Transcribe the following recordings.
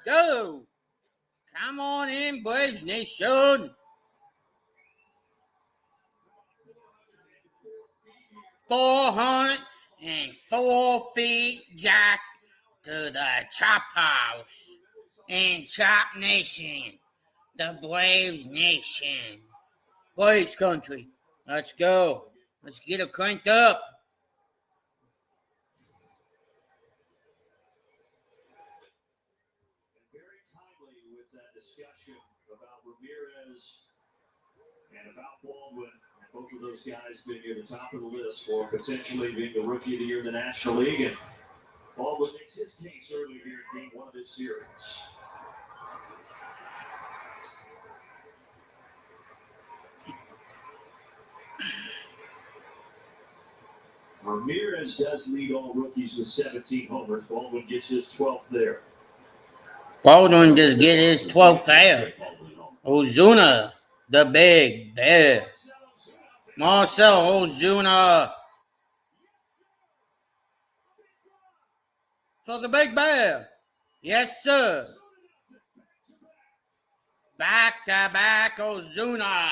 go. Come on in, Braves Nation. 404 feet, Jack, to the Chop House and Chop Nation, the Braves Nation, Braves Country. Let's go. Let's get it cranked up. Very timely with that discussion about Ramirez and about Baldwin. Both of those guys being near the top of the list for potentially being the Rookie of the Year in the National League. And Baldwin makes his case early here in Game 1 of this series. Ramirez does lead all rookies with 17 homers. Baldwin gets his 12th there. Baldwin just get his 12th there. Ozuna, the big bear. Marcell Ozuna. For the big bear. Yes, sir. Back-to-back Ozuna.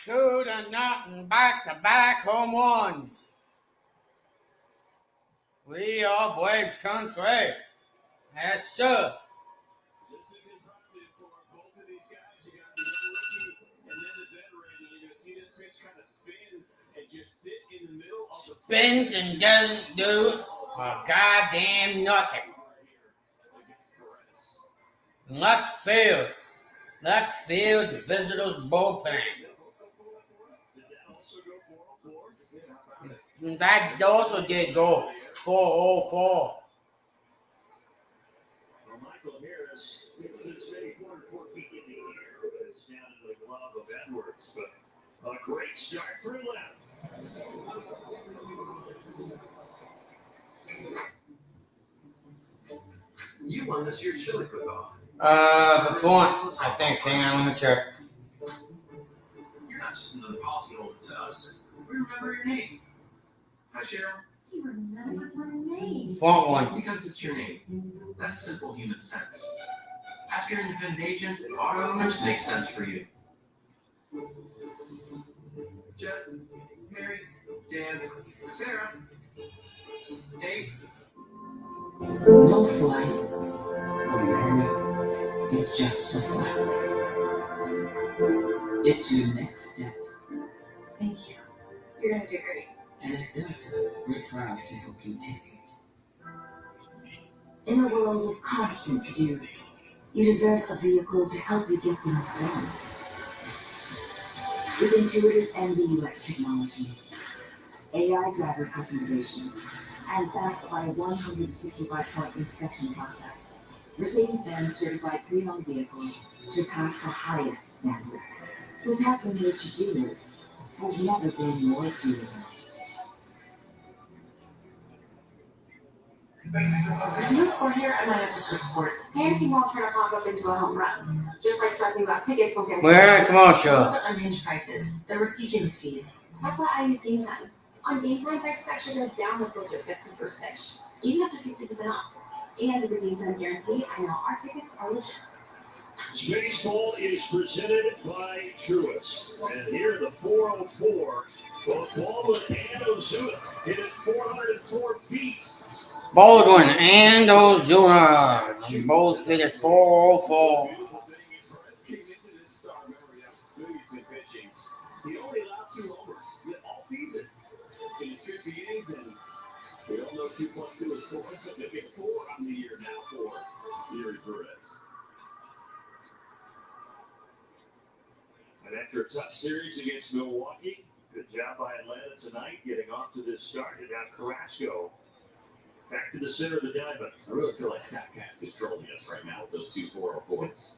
2-0 back-to-back home runs. We are Braves Country. Yes, sir. This is impressive for both of these guys. You got the young rookie and then the veteran. And you're going to see this pitch kind of spin and just sit in the middle of the Spins and doesn't do a goddamn nothing. Left field. Left field's visitors bullpen. That also did go 404. Michael Harris sits maybe 404 feet in the air, but it's down in the glove of Edwards. But a great start for him. You won this year chili cook-off. The font, I think. Hang on, let me check. You're not just another policyholder to us. We remember your name. Hi, Cheryl. You remember my name. Font one. Because it's your name. That's simple human sense. Ask your independent agent if auto owners make sense for you. Jeff, Mary, Dan, Sarah, Dave. No flight is just a flight. It's your next step. Thank you. You're gonna do great. And at Delta, we're proud to help you take it. In a world of constant to-dos, you deserve a vehicle to help you get things done. With intuitive MBUX technology, AI driver customization, and backed by a 165-point inspection process, Mercedes-Benz certified pre-owned vehicles surpass the highest standards. So tackling your to-do list has never been more doable. If you don't score here, I might have to switch sports. Panicking won't turn a pop up into a home run. Just like stressing about tickets won't get We're a commercial. Those are unhinged prices. They're ridiculous fees. That's why I use Game Time. On Game Time, prices actually go down when closer gets to first pitch. Even up to 60% off. And with the Game Time guarantee, I know our tickets are legit. Baseball is presented by Truist. And here the 404, both Baldwin and Ozuna hit it 404 feet. Baldwin and Ozuna both hit it 404. He only allowed 2 homers all season in his 50 innings, and we all know 2 + 2 is 4, so maybe 4 on the year now for Eury Perez. And after a tough series against Milwaukee, good job by Atlanta tonight getting off to this start. And now Carrasco back to the center of the diamond. I really feel like StatCast is trolling us right now with those 2 404s.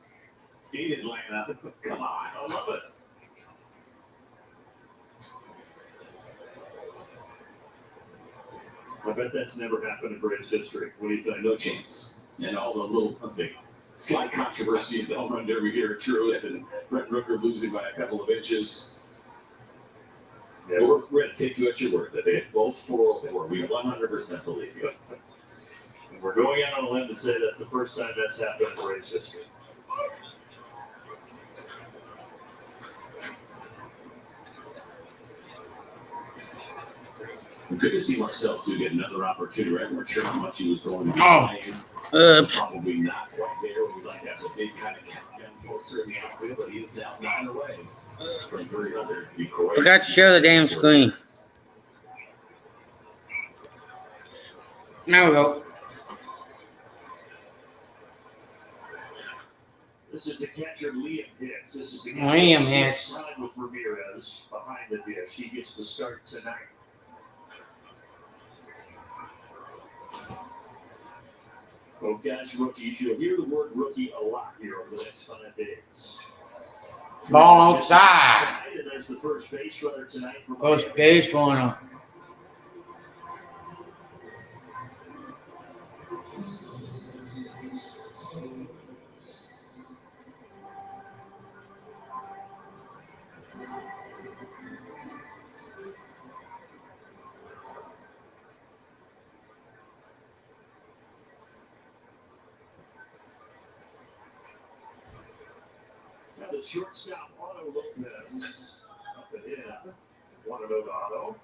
In Atlanta. Come on, I love it. I bet that's never happened in Braves history. What do you think? No chance. And all the little, slight controversy in the home run derby here at Truist and Brent Rooker losing by a couple of inches. Yeah, we're going to take you at your word that they had both 404. We 100% believe you. We're going out on a limb to say that's the first time that's happened in Braves history. Good to see Marcel too get another opportunity. Right, we're sure how much he was going to be playing. Probably not quite there. We like that's a big kind of countdown poster in the outfield, but he's now 9 away from 300. Forgot to share the damn screen. There we go. This is the catcher Liam Hicks. This is the Liam Hicks side with Ramirez behind the dish. He gets the start tonight. Both guys rookies. You'll hear the word rookie a lot here over the next 5 days. Ball outside. And there's the first base runner tonight for First base runner. Now the shortstop, Otto Lopez, up ahead. 1-0 to Otto.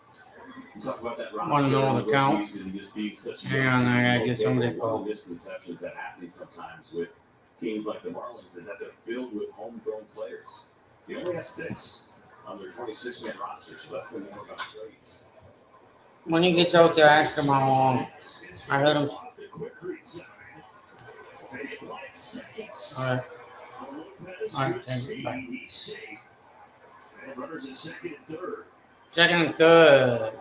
Talk about that Want to know the count? Hang on, I gotta get somebody to One call. of the misconceptions that happens sometimes with teams like the Marlins is that they're filled with homegrown players. They only have 6 on their 26-man roster, so that's when they work on trades. When he gets out there, ask him how long. I heard him. Alright. Alright, thank you. Bye. He's safe. And runners at second and third. Second and third.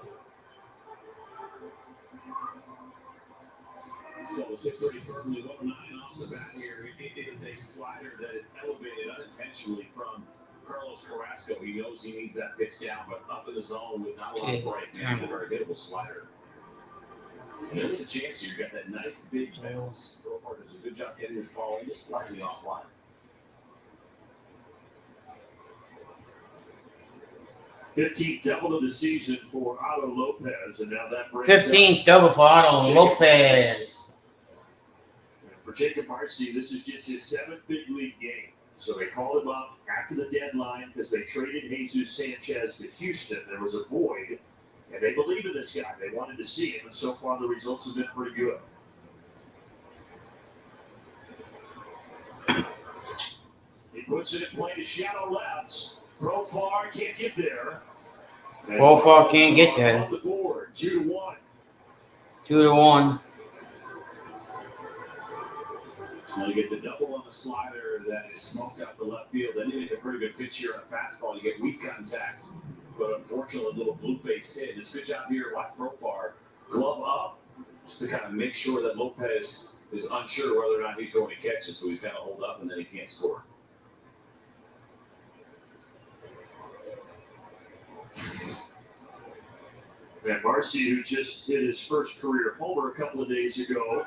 Double 630 firmly 1-9 off the bat here. It is a slider that is elevated unintentionally from Carlos Carrasco. He knows he needs that pitch down, but up in the zone with not a lot of break. Man, a very hittable slider. And there was a chance here. You got that nice big bounce. Profar does a good job hitting his ball just slightly offline. 15th double of the season for Otto Lopez, and now that brings 15th double for Otto Lopez. For Jacob Marcy, this is just his 7th big league game. So they called him up after the deadline because they traded Jesus Sanchez to Houston. There was a void, and they believe in this guy. They wanted to see him, and so far the results have been pretty good. He puts it in play to shadow left. Profar can't get there. Profar can't get there. On the board, 2-1. 2-1. Now you get the double on the slider that is smoked out the left field. Then you make a pretty good pitch here on a fastball. You get weak contact, but unfortunately, a little blue base hit. It's a good job here. Watch Profar glove up to kind of make sure that Lopez is unsure whether or not he's going to catch it, so he's got to hold up and then he can't score. And Marcy, who just hit his first career homer a couple of days ago,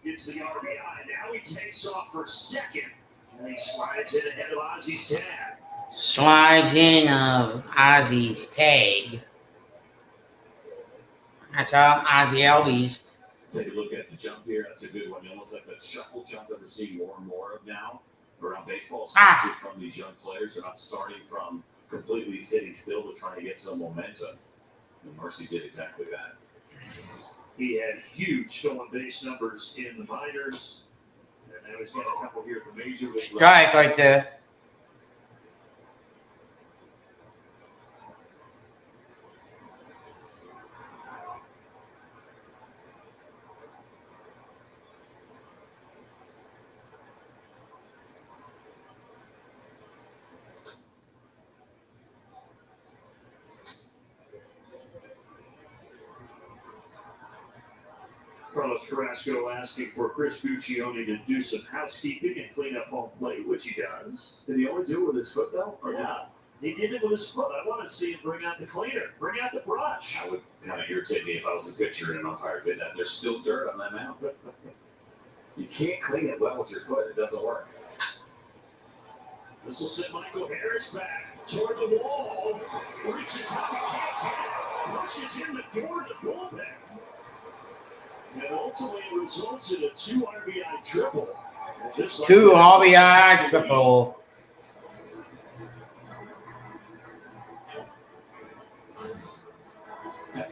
gets the RBI. Now he takes off for second. And he slides in ahead of Ozzy's tag. Slides in of Ozzy's tag. That's all Ozzy Albies. Take a look at the jump here. That's a good one. Almost like that shuffle jump that we're seeing more and more of now around baseball, especially from these young players. They're not starting from completely sitting still, but trying to get some momentum. And Marcy did exactly that. He had huge stolen base numbers in the minors. And now he's got a couple here at the major league. Strike right there. Carlos Carrasco asking for Chris Buccioni to do some housekeeping and clean up home plate, which he does. Did he only do it with his foot, though? Or Yeah, he did it with his foot. I want to see him bring out the cleaner, bring out the brush. I would kind of irritate me if I was a pitcher and an umpire did that. There's still dirt on that mound. You can't clean it well with your foot. It doesn't work. This will send Michael Harris back toward the wall. Reaches out, he can't get it. Rushes in the door of the bullpen. And ultimately it results in a 2 RBI triple. Just like 2 that. RBI triple.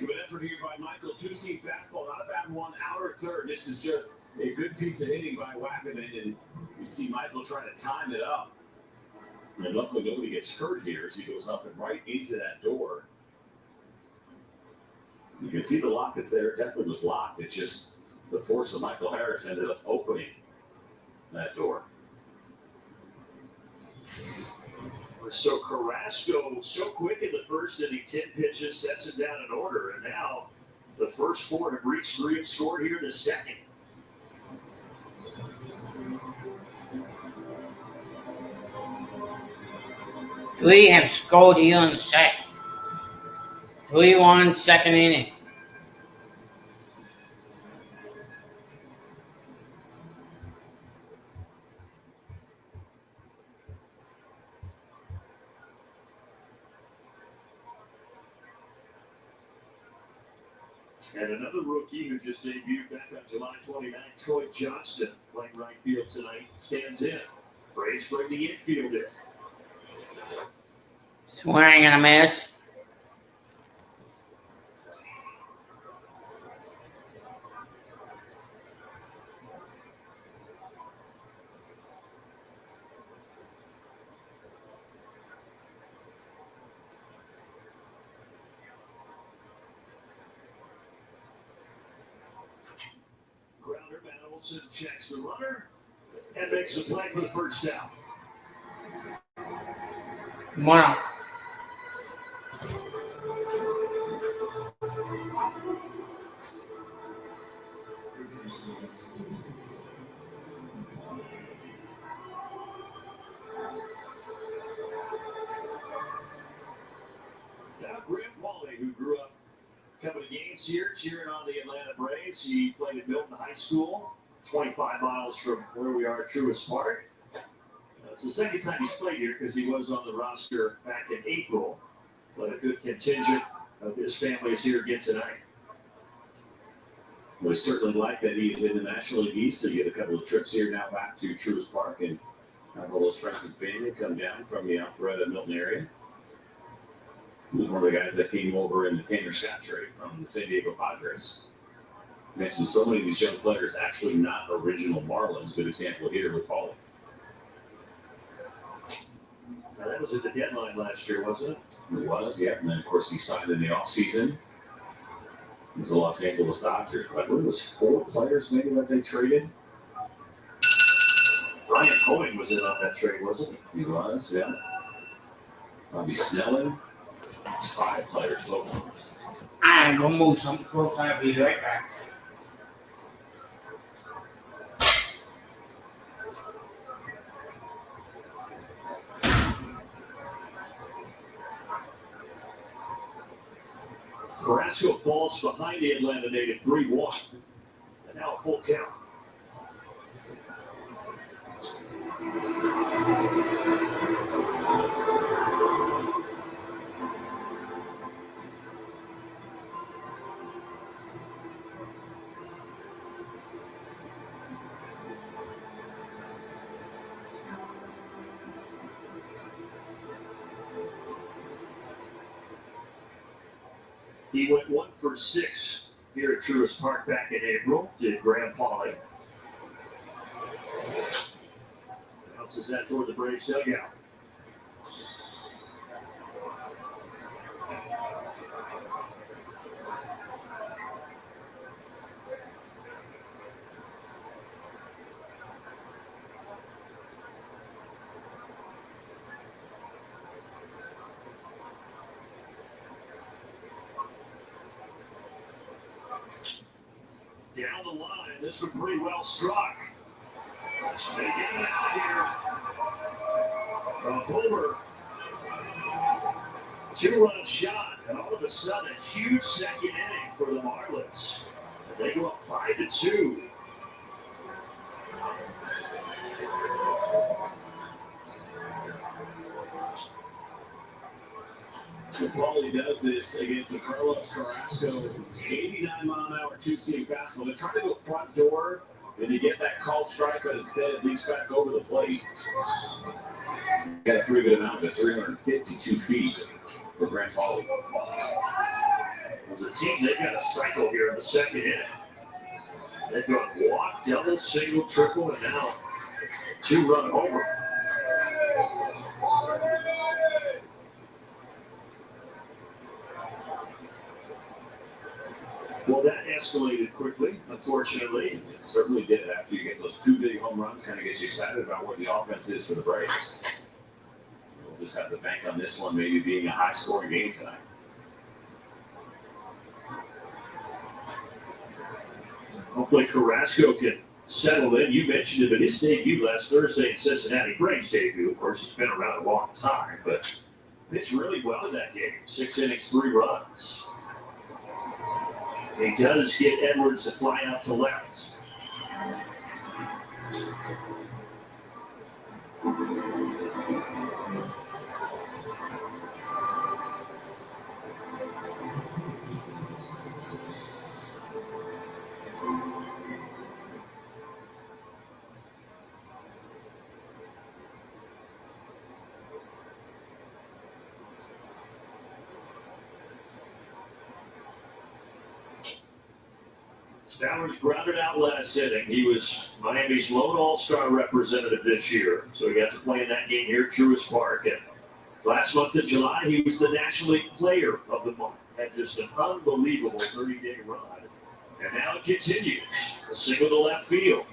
Good effort here by Michael. 2-seam fastball, not a bad one. Outer third. This is just a good piece of hitting by Wackerman, and you see Michael trying to time it up. And luckily nobody gets hurt here as he goes up and right into that door. You can see the lock that's there. It definitely was locked. It just, the force of Michael Harris ended up opening that door. So Carrasco, so quick in the first inning, 10 pitches, sets it down in order. And now the first 4 have reached 3 and scored here in the second. Three have scored here in the second. 3-1 second inning. And another rookie who just debuted back on July 29th, Troy Johnston, playing right field tonight, stands in. Braves bring the infield in. Swing and a miss. Grounder, Matt Olson checks the runner and makes a play for the first down. Wow. Now, Graham Pauly, who grew up coming to games here, cheering on the Atlanta Braves. He played at Milton High School, 25 miles from where we are at Truist Park. It's the second time he's played here because he was on the roster back in April. But a good contingent of his family is here again tonight. We certainly like that he is in the National League East, so you get a couple of trips here now back to Truist Park and have all those friends and family come down from the Alpharetta, Milton area. He was one of the guys that came over in the Tanner Scott trade from the San Diego Padres. Mentioned so many of these young players actually not original Marlins. Good example here with Pauly. Now, that was at the deadline last year, wasn't it? It was, yeah. And then, of course, he signed in the offseason with the Los Angeles Dodgers. But I believe it was 4 players maybe that they traded. Brian Cohen was in on that trade, wasn't he? He was, yeah. Bobby Snelling. 5 players total. I'm gonna move something close. I'll be right back. Carrasco falls behind the Atlanta native 3-1. And now a full count. He went 1 for 6 here at Truist Park back in April. Did Graham Pauly. Bounces that toward the Braves dugout. Down the line, this one pretty well struck. They get it out here. A Boomer. 2-run shot, and all of a sudden, a huge second inning for the Marlins. And they go up 5-2. Paulie does this against the Carlos Carrasco 89-mile-an-hour two-seam fastball. They're trying to go front door and to get that called strike, but instead it leaks back over the plate. Got a pretty good amount of it, 352 feet for Grant Paulie. As a team, they've got a cycle here in the second inning. They've got walk, double, single, triple, and now 2-run homer. Well, that escalated quickly, unfortunately. It certainly did. After you get those 2 big home runs, kind of gets you excited about where the offense is for the Braves. We'll just have to bank on this one maybe being a high-scoring game tonight. Hopefully Carrasco can settle in. You mentioned him in his debut last Thursday in Cincinnati. Braves debut, of course, he's been around a long time, but pitched really well in that game. 6 innings, 3 runs. He does get Edwards to fly out to left. Stowers grounded out last inning. He was Miami's lone all-star representative this year, so he got to play in that game here at Truist Park. And last month in July, he was the National League Player of the Month. Had just an unbelievable 30-day run. And now it continues. A single to left field.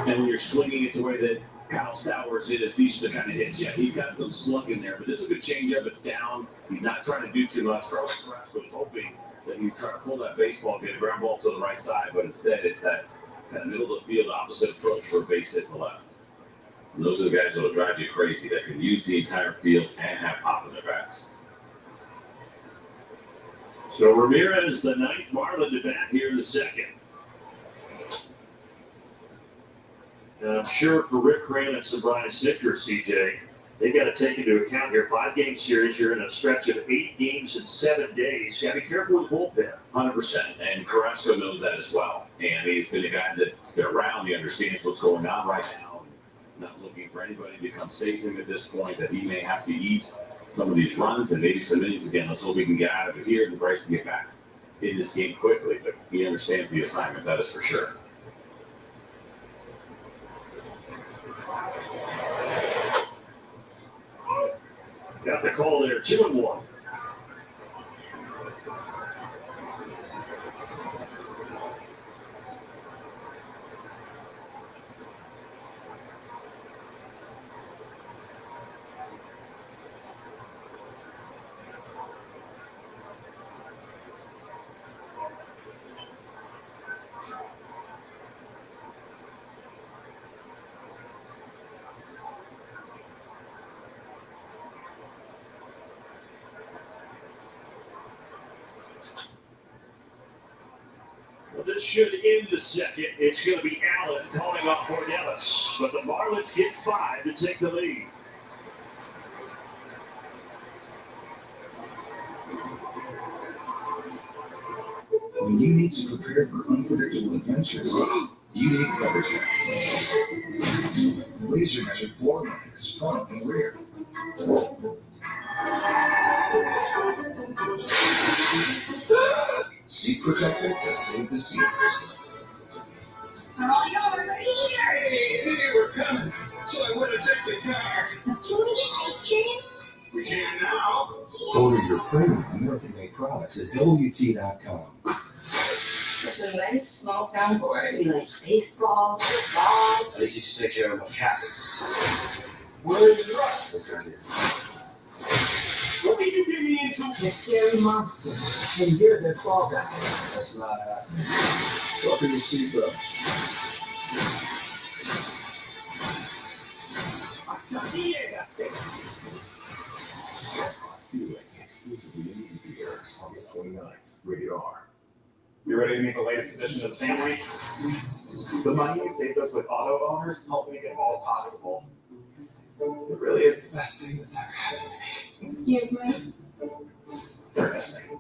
And when you're swinging it the way that Kyle Stowers is, these are the kind of hits. Yeah, he's got some slug in there, but this is a good changeup. It's down. He's not trying to do too much. Carlos Carrasco was hoping that he'd try to pull that baseball, get a ground ball to the right side, but instead it's that kind of middle of the field opposite approach for a base hit to left. And those are the guys that will drive you crazy, that can use the entire field and have pop in their bats. So Ramirez, the 9th Marlin to bat here in the second. And I'm sure for Rick Kranitz and Brian Snitker, CJ, they got to take into account here 5-game series. You're in a stretch of 8 games in 7 days. You got to be careful with the bullpen. 100%. And Carrasco knows that as well. And he's been a guy that's been around. He understands what's going on right now. Not looking for anybody to come save him at this point, that he may have to eat some of these runs and maybe some innings again. Let's hope we can get out of it here and the Braves can get back in this game quickly. But he understands the assignment, that is for sure. Got the call there, 2-1. This should end the second. It's going to be Allen calling off Ornelas. But the Marlins get 5 to take the lead. When you need to prepare for unpredictable adventures, you need BeverCheck. Laser measure floor lines, front and rear. Seat protector to save the seats. They're all yours. Hey, we're coming. So I want to take the car. Can we get ice cream? We can now. Order your premium American-made products at WT.com. Especially nice small town board. We like baseball, football. I think you should take care of my cat. Where is Russ? This guy here. What did you get me into? The scary monster, and you're their fallback. That's not happening. Welcome to seatbelt. Stealing exclusively in movie theaters August 29th. Rated R. You ready to meet the latest edition of the family? The money you saved us with auto owners helped make it all possible. is the best thing that's ever happened to me. Excuse me? Third best thing.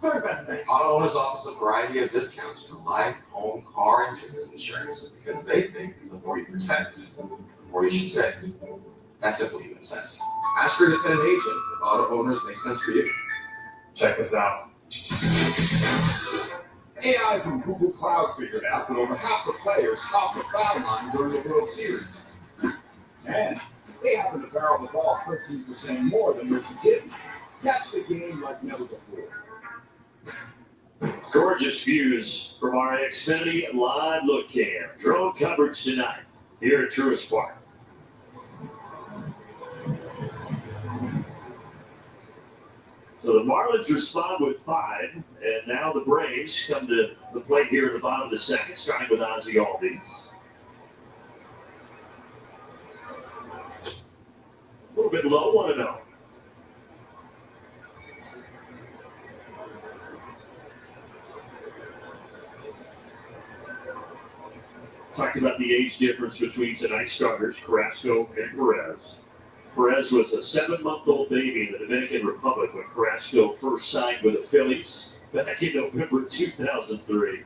Third best thing. Auto owners offers a variety of discounts for life, home, car, and business insurance because they think the more you protect, the more you should save. That's simply human sense. Ask your independent agent if auto owners make sense for you. Check this out. AI from Google Cloud figured out that over half the players topped the foul line during the World Series. And they happen to barrel the ball 13% more than most who didn't. Catch the game like never before. Gorgeous views from our Xfinity Live Look Cam. Drone coverage tonight here at Truist Park. So the Marlins respond with 5, and now the Braves come to the plate here at the bottom of the second, starting with Ozzie Albies. A little bit low, 1-0. Talked about the age difference between tonight's starters, Carrasco and Perez. Perez was a 7-month-old baby in the Dominican Republic when Carrasco first signed with the Phillies back in November 2003.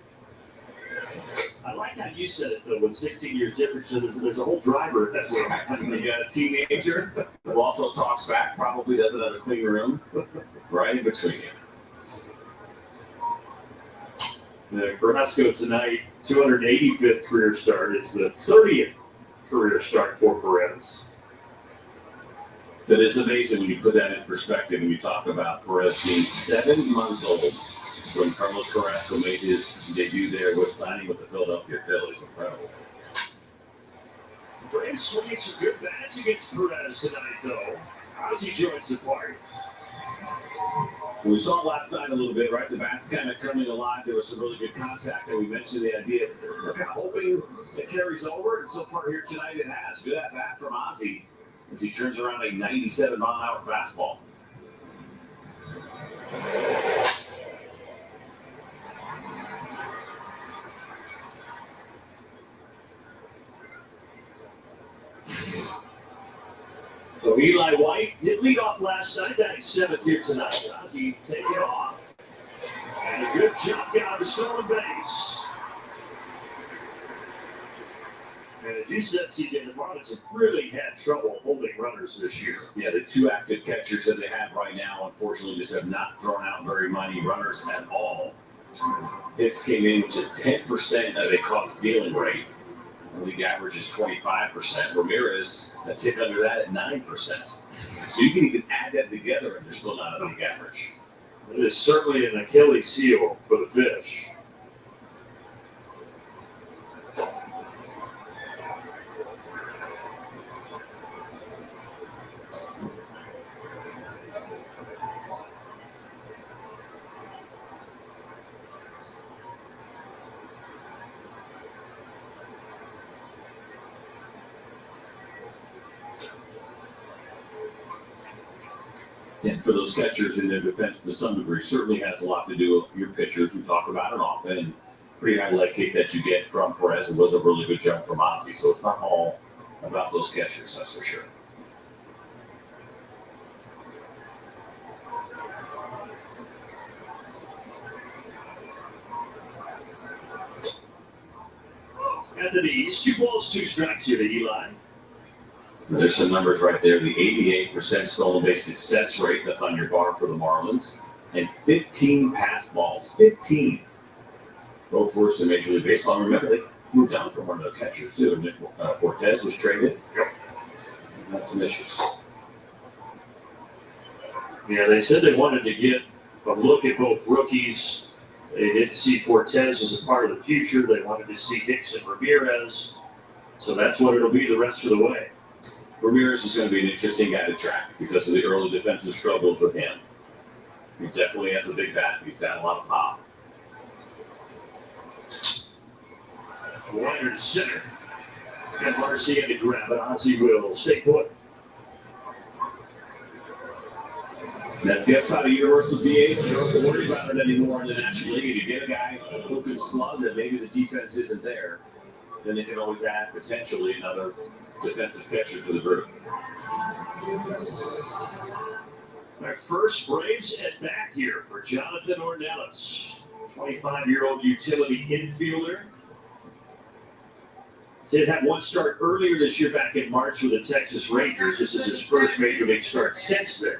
I like how you said it, though, with 16 years difference. There's a whole driver. That's what When you got a teenager who also talks back, probably doesn't have a clean room, right in between you. Carrasco tonight, 285th career start. It's the 30th career start for Perez. But it's amazing when you put that in perspective and you talk about Perez being 7 months old when Carlos Carrasco made his debut there with signing with the Philadelphia Phillies. Incredible. Braves swinging some good bats against Perez tonight, though. Ozzie joins the party. We saw it last night a little bit, right? The bats kind of coming alive. There was some really good contact, and we mentioned the idea. We're kind of hoping it carries over, and so far here tonight it has. Good at bat from Ozzie as he turns around a 97-mile-an-hour fastball. So Eli White did lead off last night. Batting 7th here tonight. Ozzie take it off. And a good jump down to stolen base. And as you said, CJ, the Marlins have really had trouble holding runners this year. Yeah, the 2 active catchers that they have right now, unfortunately, just have not thrown out very many runners at all. Hicks came in with just 10% of a caught stealing rate. The league average is 25%. Ramirez, a tick under that at 9%. So you can even add that together and they're still not a league average. It is certainly an Achilles heel for the Fish. And for those catchers in their defense, to some degree, certainly has a lot to do with your pitchers. We talk about it often, and pretty high leg kick that you get from Perez. It was a really good jump from Ozzie, so it's not all about those catchers, that's for sure. At the knees, 2 balls, 2 strikes here to Eli. There's some numbers right there. The 88% stolen base success rate, that's on your bar for the Marlins. And 15 pass balls. 15. Both worse in Major League Baseball. And remember, they moved down from one of their catchers, too. Nick Cortez was traded. Yep. And had some issues. Yeah, they said they wanted to get a look at both rookies. They didn't see Cortez as a part of the future. They wanted to see Hicks and Ramirez. So that's what it'll be the rest of the way. Ramirez is going to be an interesting guy to track because of the early defensive struggles with him. He definitely has a big bat. He's got a lot of pop. Liner to center. And Marcia to grab it. Ozzie will stay put. That's the upside of universal DH. You don't have to worry about it anymore in the National League. If you get a guy who can slug that maybe the defense isn't there, then they can always add potentially another defensive catcher to the group. Our first Braves at bat here for Jonathan Ornelas, 25-year-old utility infielder. Did have one start earlier this year back in March with the Texas Rangers. This is his first major league start since then.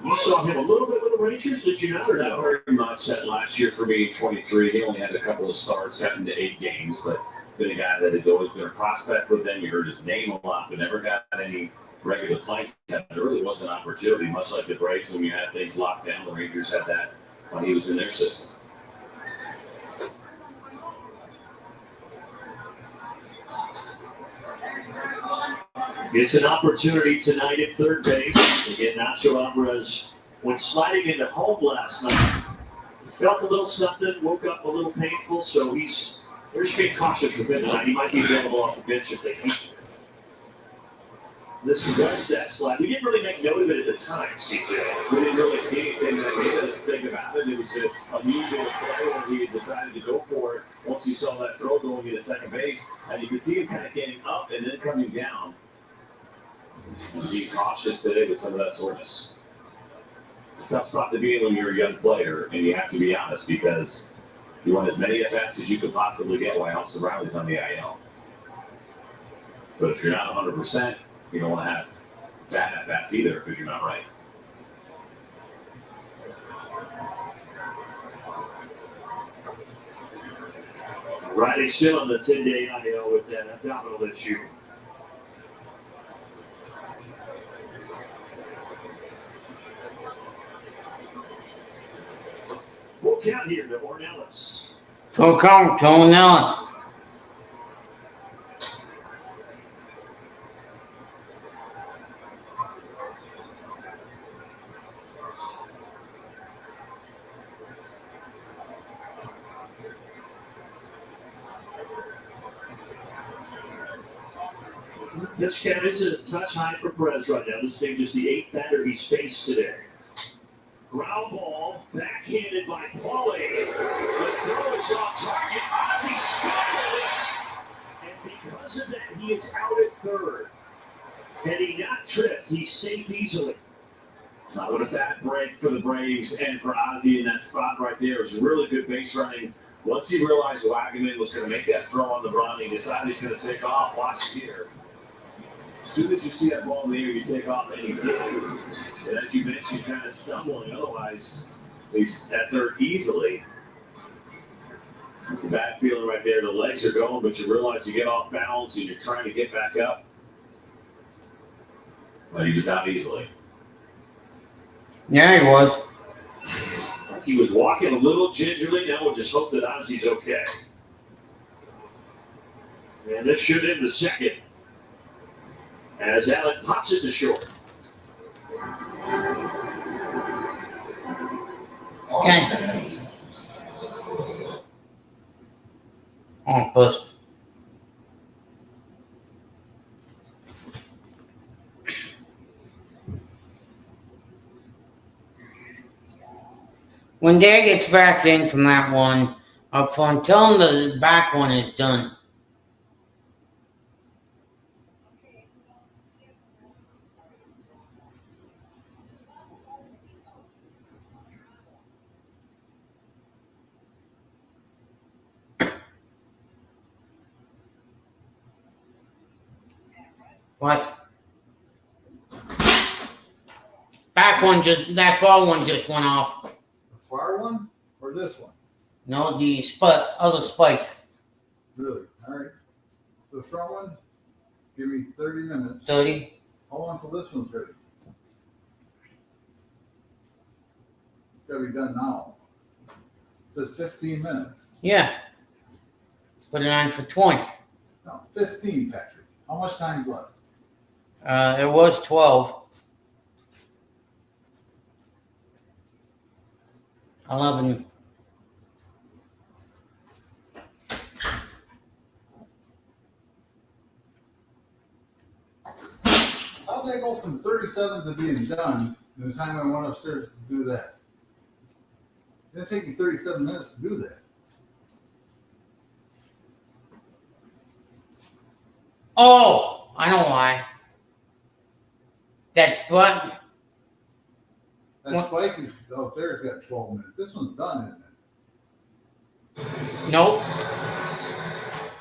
You saw him a little bit with the Rangers, did you not? Or not very much. That last year for me, 23, he only had a couple of starts, got into 8 games, but been a guy that had always been a prospect with them. You heard his name a lot, but never got any regular playing time. There really was an opportunity, much like the Braves when you had things locked down. The Rangers had that when he was in their system. Gets an opportunity tonight at third base. Again, Nacho Alvarez went sliding into home last night. Felt a little something, woke up a little painful, so they're just being cautious with him tonight. He might be available off the bench if they need him. This was that slide. We didn't really make note of it at the time, CJ. We didn't really see anything that made us think about it. It was an unusual play when he had decided to go for it once he saw that throw going into second base. And you could see him kind of getting up and then coming down. And being cautious today with some of that soreness. It's a tough spot to be in when you're a young player, and you have to be honest because you want as many at-bats as you could possibly get while Austin Riley's on the IL. But if you're not 100%, you don't want to have bad at-bats either because you're not right. Riley's still on the 10-day IL with that abdominal issue. Full count here to Ornelas. Full count to Ornelas. This count is a touch high for Perez right now. This being just the 8th batter he's faced today. Ground ball, backhanded by Paulie. The throw is off target. Ozzie scores. And because of that, he is out at third. Had he not tripped, he's safe easily. What a bad break for the Braves and for Ozzie in that spot right there. It was really good base running. Once he realized Wagaman was going to make that throw on the run, he decided he's going to take off. Watch it here. As soon as you see that ball in the air, you take off, and he did. And as you mentioned, kind of stumbling. Otherwise, he's at third easily. It's a bad feeling right there. The legs are going, but you realize you get off balance and you're trying to get back up. But he was out easily. Yeah, he was. He was walking a little gingerly. Now we'll just hope that Ozzie's okay. And this should end the second. As Allen pops it to short. Okay. On first. When Dad gets back in from that one up front, tell him the back one is done. What? Back one that far one just went off. The far one or this one? No, the other spike. Really? All right. The front one, give me 30 minutes. 30. How long till this one's ready? Gotta be done now. It said 15 minutes. Yeah. Put it on for 20. No, 15, Patrick. How much time's left? It was 12. 11. How did I go from 37 to being done in the time I went upstairs to do that? It'll take you 37 minutes to do that. Oh, I know why. That's button. That spike is out there's got 12 minutes. This one's done, isn't it? Nope.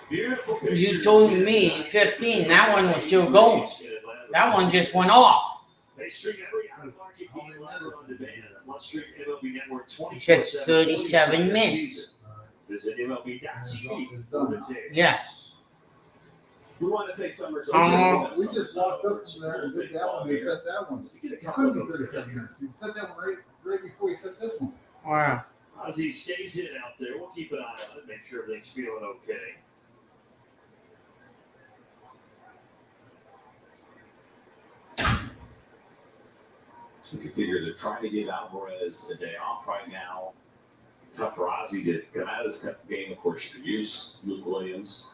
Beautiful You picture. told me 15. That one was still going. That one just went off. They stream every out-of-market game live on demand at Bloodstream MLB Network You said 24/7. 37 minutes. Visit MLB.tv It's for done. details. Yeah. We want to say summer's We just walked up from there and did that one. They set that one. It couldn't be 37 minutes. You set that one right before you set this one. Wow. As he stays in out there, we'll keep an eye on it, make sure everything's feeling okay. You can figure they're trying to give Alvarez a day off right now. Tough for Ozzie to come out of this game. Of course, you could use Luke Williams.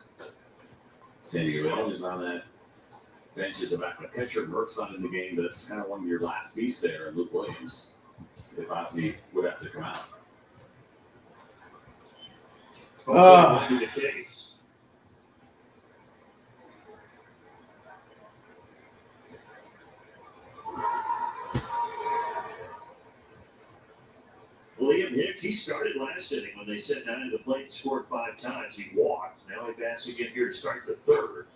San Diego is on that bench as a backup catcher. Murph's not in the game, but it's kind of one of your last pieces there, Luke Williams, if Ozzie would have to come out. That would be the case. Liam Hicks, he started last inning when they set 9 to the plate and scored 5 times. He walked. Now he bats again here to start the third.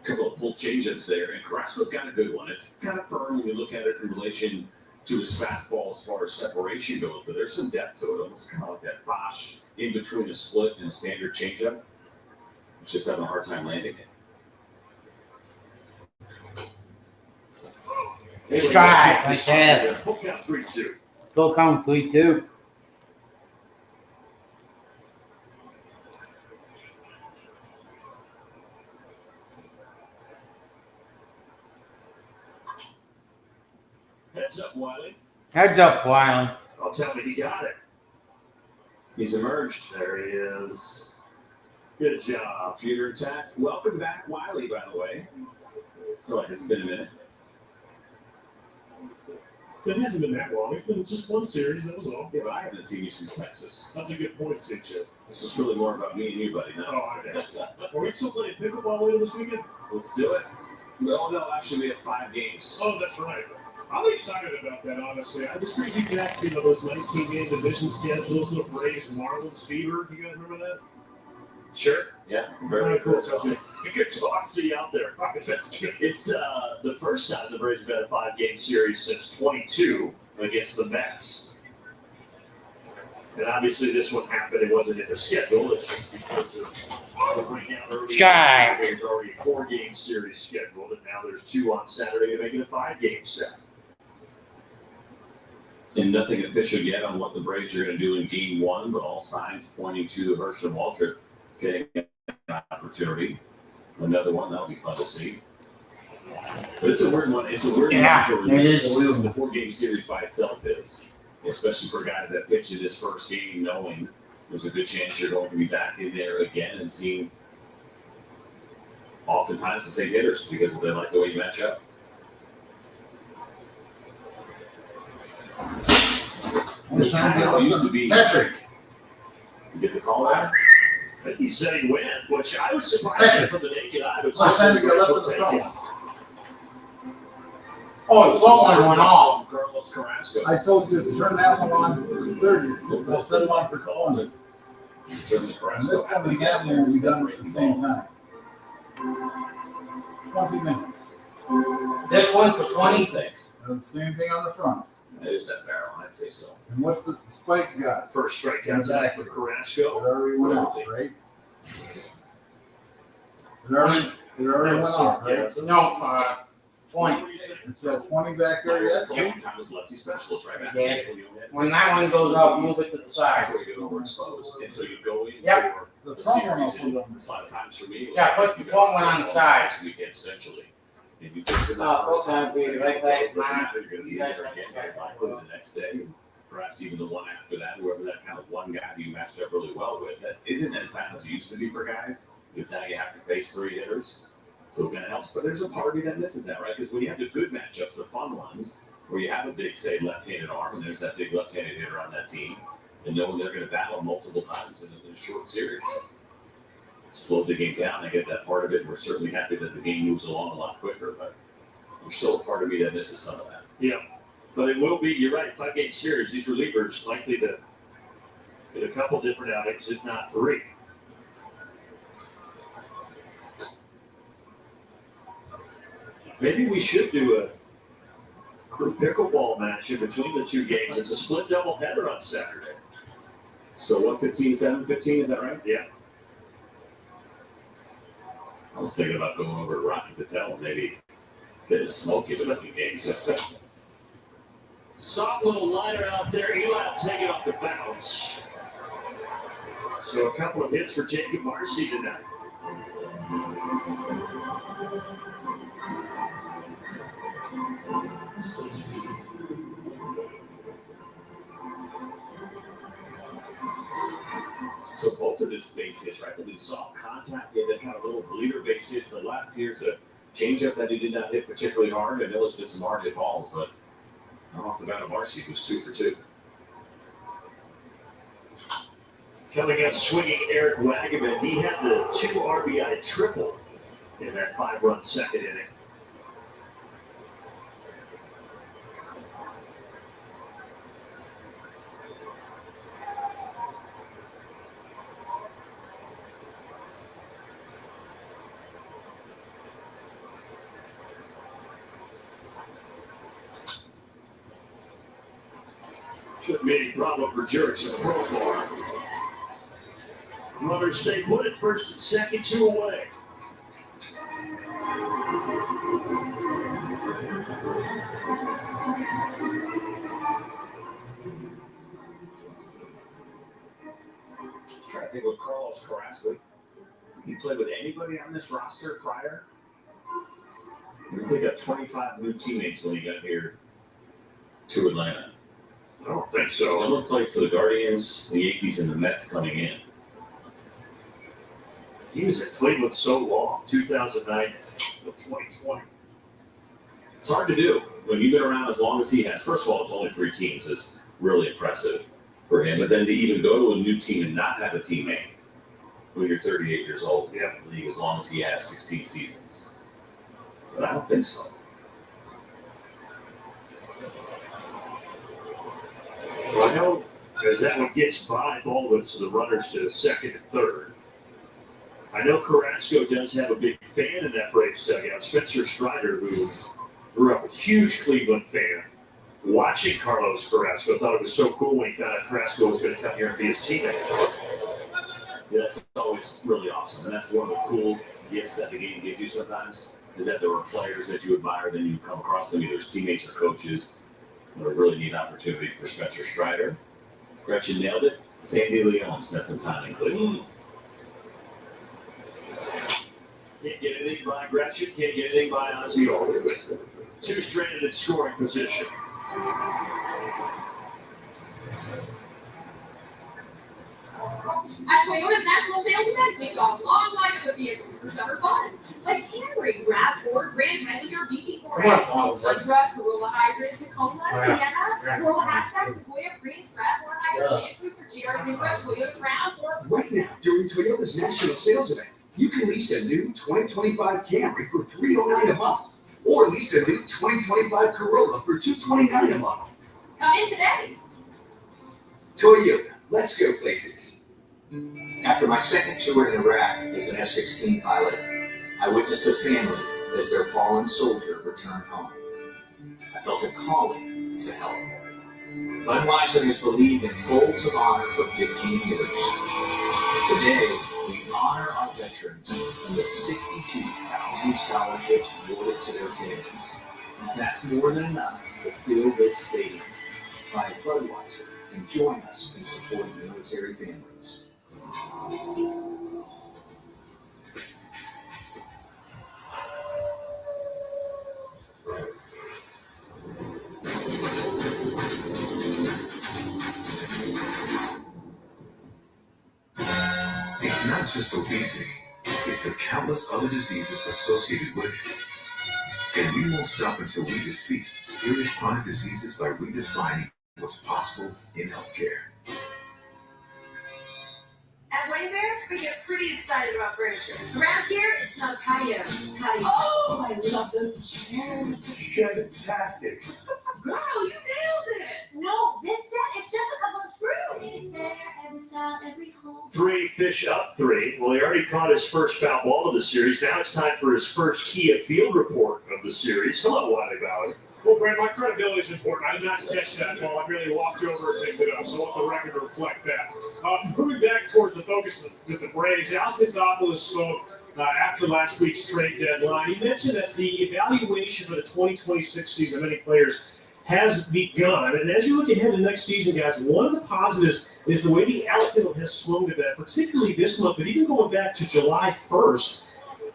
A couple of pull change-ups there, and Carrasco's got a good one. It's kind of firm when you look at it in relation to his fastball as far as separation goes, but there's some depth to it, almost kind of like that Fosh in between a split and a standard changeup. It's just having a hard time landing it. Strike right there. Full count 3-2. Full count 3-2. Heads up, Wiley. Heads up, Wiley. I'll tell me he got it. He's emerged. There he is. Good job. Computer attack. Welcome back, Wiley, by the way. I feel like it's been a minute. It hasn't been that long. It's been just one series, that was all. Yeah, but I haven't seen you since Texas. That's a good point, CJ. This was really more about me and you, buddy. Oh, No, I know. Are we still playing pickleball later this weekend? let's do it. No, actually, we have 5 games. Oh, that's right. I'm excited about that, honestly. I was reading back to those 19-game division schedules of Rays Marlins fever. You guys remember that? Sure. Yeah. Very cool. Good talk. See you out there. That's good. It's the first time the Rays have had a 5-game series since 22 against the Mets. And obviously this one happened. It wasn't in the schedule. It's just because of right now early. Strike. There's already a 4-game series scheduled, and now there's 2 on Saturday to make it a 5-game set. And nothing official yet on what the Braves are going to do in Game 1, but all signs pointing to the Herschel Waltrip getting an opportunity. Another one, that'll be fun to see. But it's a weird one. It's a weird one. It is. The 4-game series by itself is, especially for guys that pitched in this first game, knowing there's a good chance you're going to be back in there again and seeing oftentimes the same hitters because they like the way you match up. Used to be Patrick. You get the call out. I think he said he went, which I was surprised at from the naked eye. But Last time he got left in the front. Oh, the front one went off. Carlos Carrasco. I told you to turn that one on for 30. I'll set it on for 20. Turn the And Carrasco. this one and that one will be done at the same time. 20 minutes. This one for 20. And the same thing on the front. There's that barrel, I'd say so. And what's the spike got? First strikeout tonight for It Carrasco. already went off, right? It already went off, right? No, 20. It's that 20 back there yet? Yep. Kind of lefty specialist right back. Yeah. When that one goes up, move it to the side. That's where you get overexposed. And so you go in Yep. for The the front one I'll series. put on And this a lot side. of times for me, it was Yeah, put the front one on the side. Next weekend, essentially. And you fix it Oh, folks, I'll be right back. You're going to be You there guys again, have to likely the next day. perhaps even the one after that, whoever that kind of one guy that you matched up really well with, that isn't as bad as it used to be for guys, because now you have to face 3 hitters. So it kind of helps. But there's a part of me that misses that, right? Because when you have the good matchups, the fun ones, where you have a big, say, left-handed arm, and there's that big left-handed hitter on that team, and knowing they're going to battle multiple times in a short series. Slowed the game down. I get that part of it. We're certainly happy that the game moves along a lot quicker, but there's still a part of me that misses some of that. Yeah. But it will be, you're right, 5-game series. These relievers likely to get a couple different outings, if not 3. Maybe we should do a crew pickleball match in between the 2 games. It's a split doubleheader on Saturday. So 115, 715, is that right? Yeah. I was thinking about going over to Rocky Patel and maybe get a smoky with a few games. Soft little liner out there. Eli taking off the bounce. So a couple of hits for Jacob Marcy tonight. So both of his base hits, right? They did soft contact. He had that kind of little bleeder base hit to the left. Here's a changeup that he did not hit particularly hard. And Miller's did some hard hit balls, but off the bat of Marcy, who's 2 for 2. Coming up swinging, Eric Wagaman. He had the 2 RBI triple in that 5-run second inning. Shouldn't be any problem for Jerks in the profile. Runners stay put at first and second, 2 away. Trying to think with Carlos Carrasco. He played with anybody on this roster prior? I think got 25 new teammates when he got here to Atlanta. I don't think so. Miller played for the Guardians, the Yankees, and the Mets coming in. He was at Cleveland so long, 2009 to 2020. It's hard to do when you've been around as long as he has. First of all, it's only 3 teams is really impressive for him. But then to even go to a new team and not have a teammate when you're 38 years old, you have in the league as long as he has 16 seasons. But I don't think so. Well, I know as that one gets by Baldwin, so the runners to second and third. I know Carrasco does have a big fan in that Braves dugout. Spencer Strider, who grew up a huge Cleveland fan, watching Carlos Carrasco, thought it was so cool when he found out Carrasco was going to come here and be his teammate. Yeah, that's always really awesome. And that's one of the cool gifts that the game gives you sometimes, is that there are players that you admire, then you come across them, either as teammates or coaches. What a really neat opportunity for Spencer Strider. Gretchen nailed it. Sandy Leon spent some time in Cleveland. Can't get anything by Gretchen, can't get anything by Osceola. 2 stranded in scoring position. At Toyota's national sales event, we've got long lines of vehicles for summer fun. Like Camry, RAV4, Grand Highlander, BT4X, Tundra, Corolla Hybrid, Tacoma, Sienna, Corolla Hatchback, Sequoia, Prius, RAV4 Hybrid, Land Cruiser, GR Supra, Toyota Crown, or... Right now, during Toyota's national sales event, you can lease a new 2025 Camry for $309 a month, or lease a new 2025 Corolla for $229 a month. Come in today. Toyota, let's go places. After my second tour in Iraq as an F-16 pilot, I witnessed a family as their fallen soldier returned home. I felt a calling to help. Budweiser has believed in Folds of Honor for 15 years. Today, we honor our veterans and the 62,000 scholarships awarded to their families. That's more than enough to fill this stadium. Buy Budweiser and join us in supporting military families. just obesity, it's the countless other diseases associated with it. And we won't stop until we defeat serious chronic diseases by redefining what's possible in healthcare. At Wayfair, we get pretty excited about furniture. Around here, it's not patio, it's patio. Oh, I love those chairs. Fantastic. Girl, you nailed it! No, this set, it's just a couple of screws. Wayfair, every style, every home. 3 fish up 3. Well, he already caught his first foul ball of the series. Now it's time for his first Kia field report of the series. Hello, Wiley Valley. Well, Brad, my credibility is important. I did not catch that ball. I merely walked over and picked it up, so I want the record to reflect that. Moving back towards the focus with the Braves, Alex Anthopoulos spoke after last week's trade deadline. He mentioned that the evaluation for the 2026 season of many players has begun. And as you look ahead to next season, guys, one of the positives is the way the outfield has swung to that, particularly this month, but even going back to July 1st.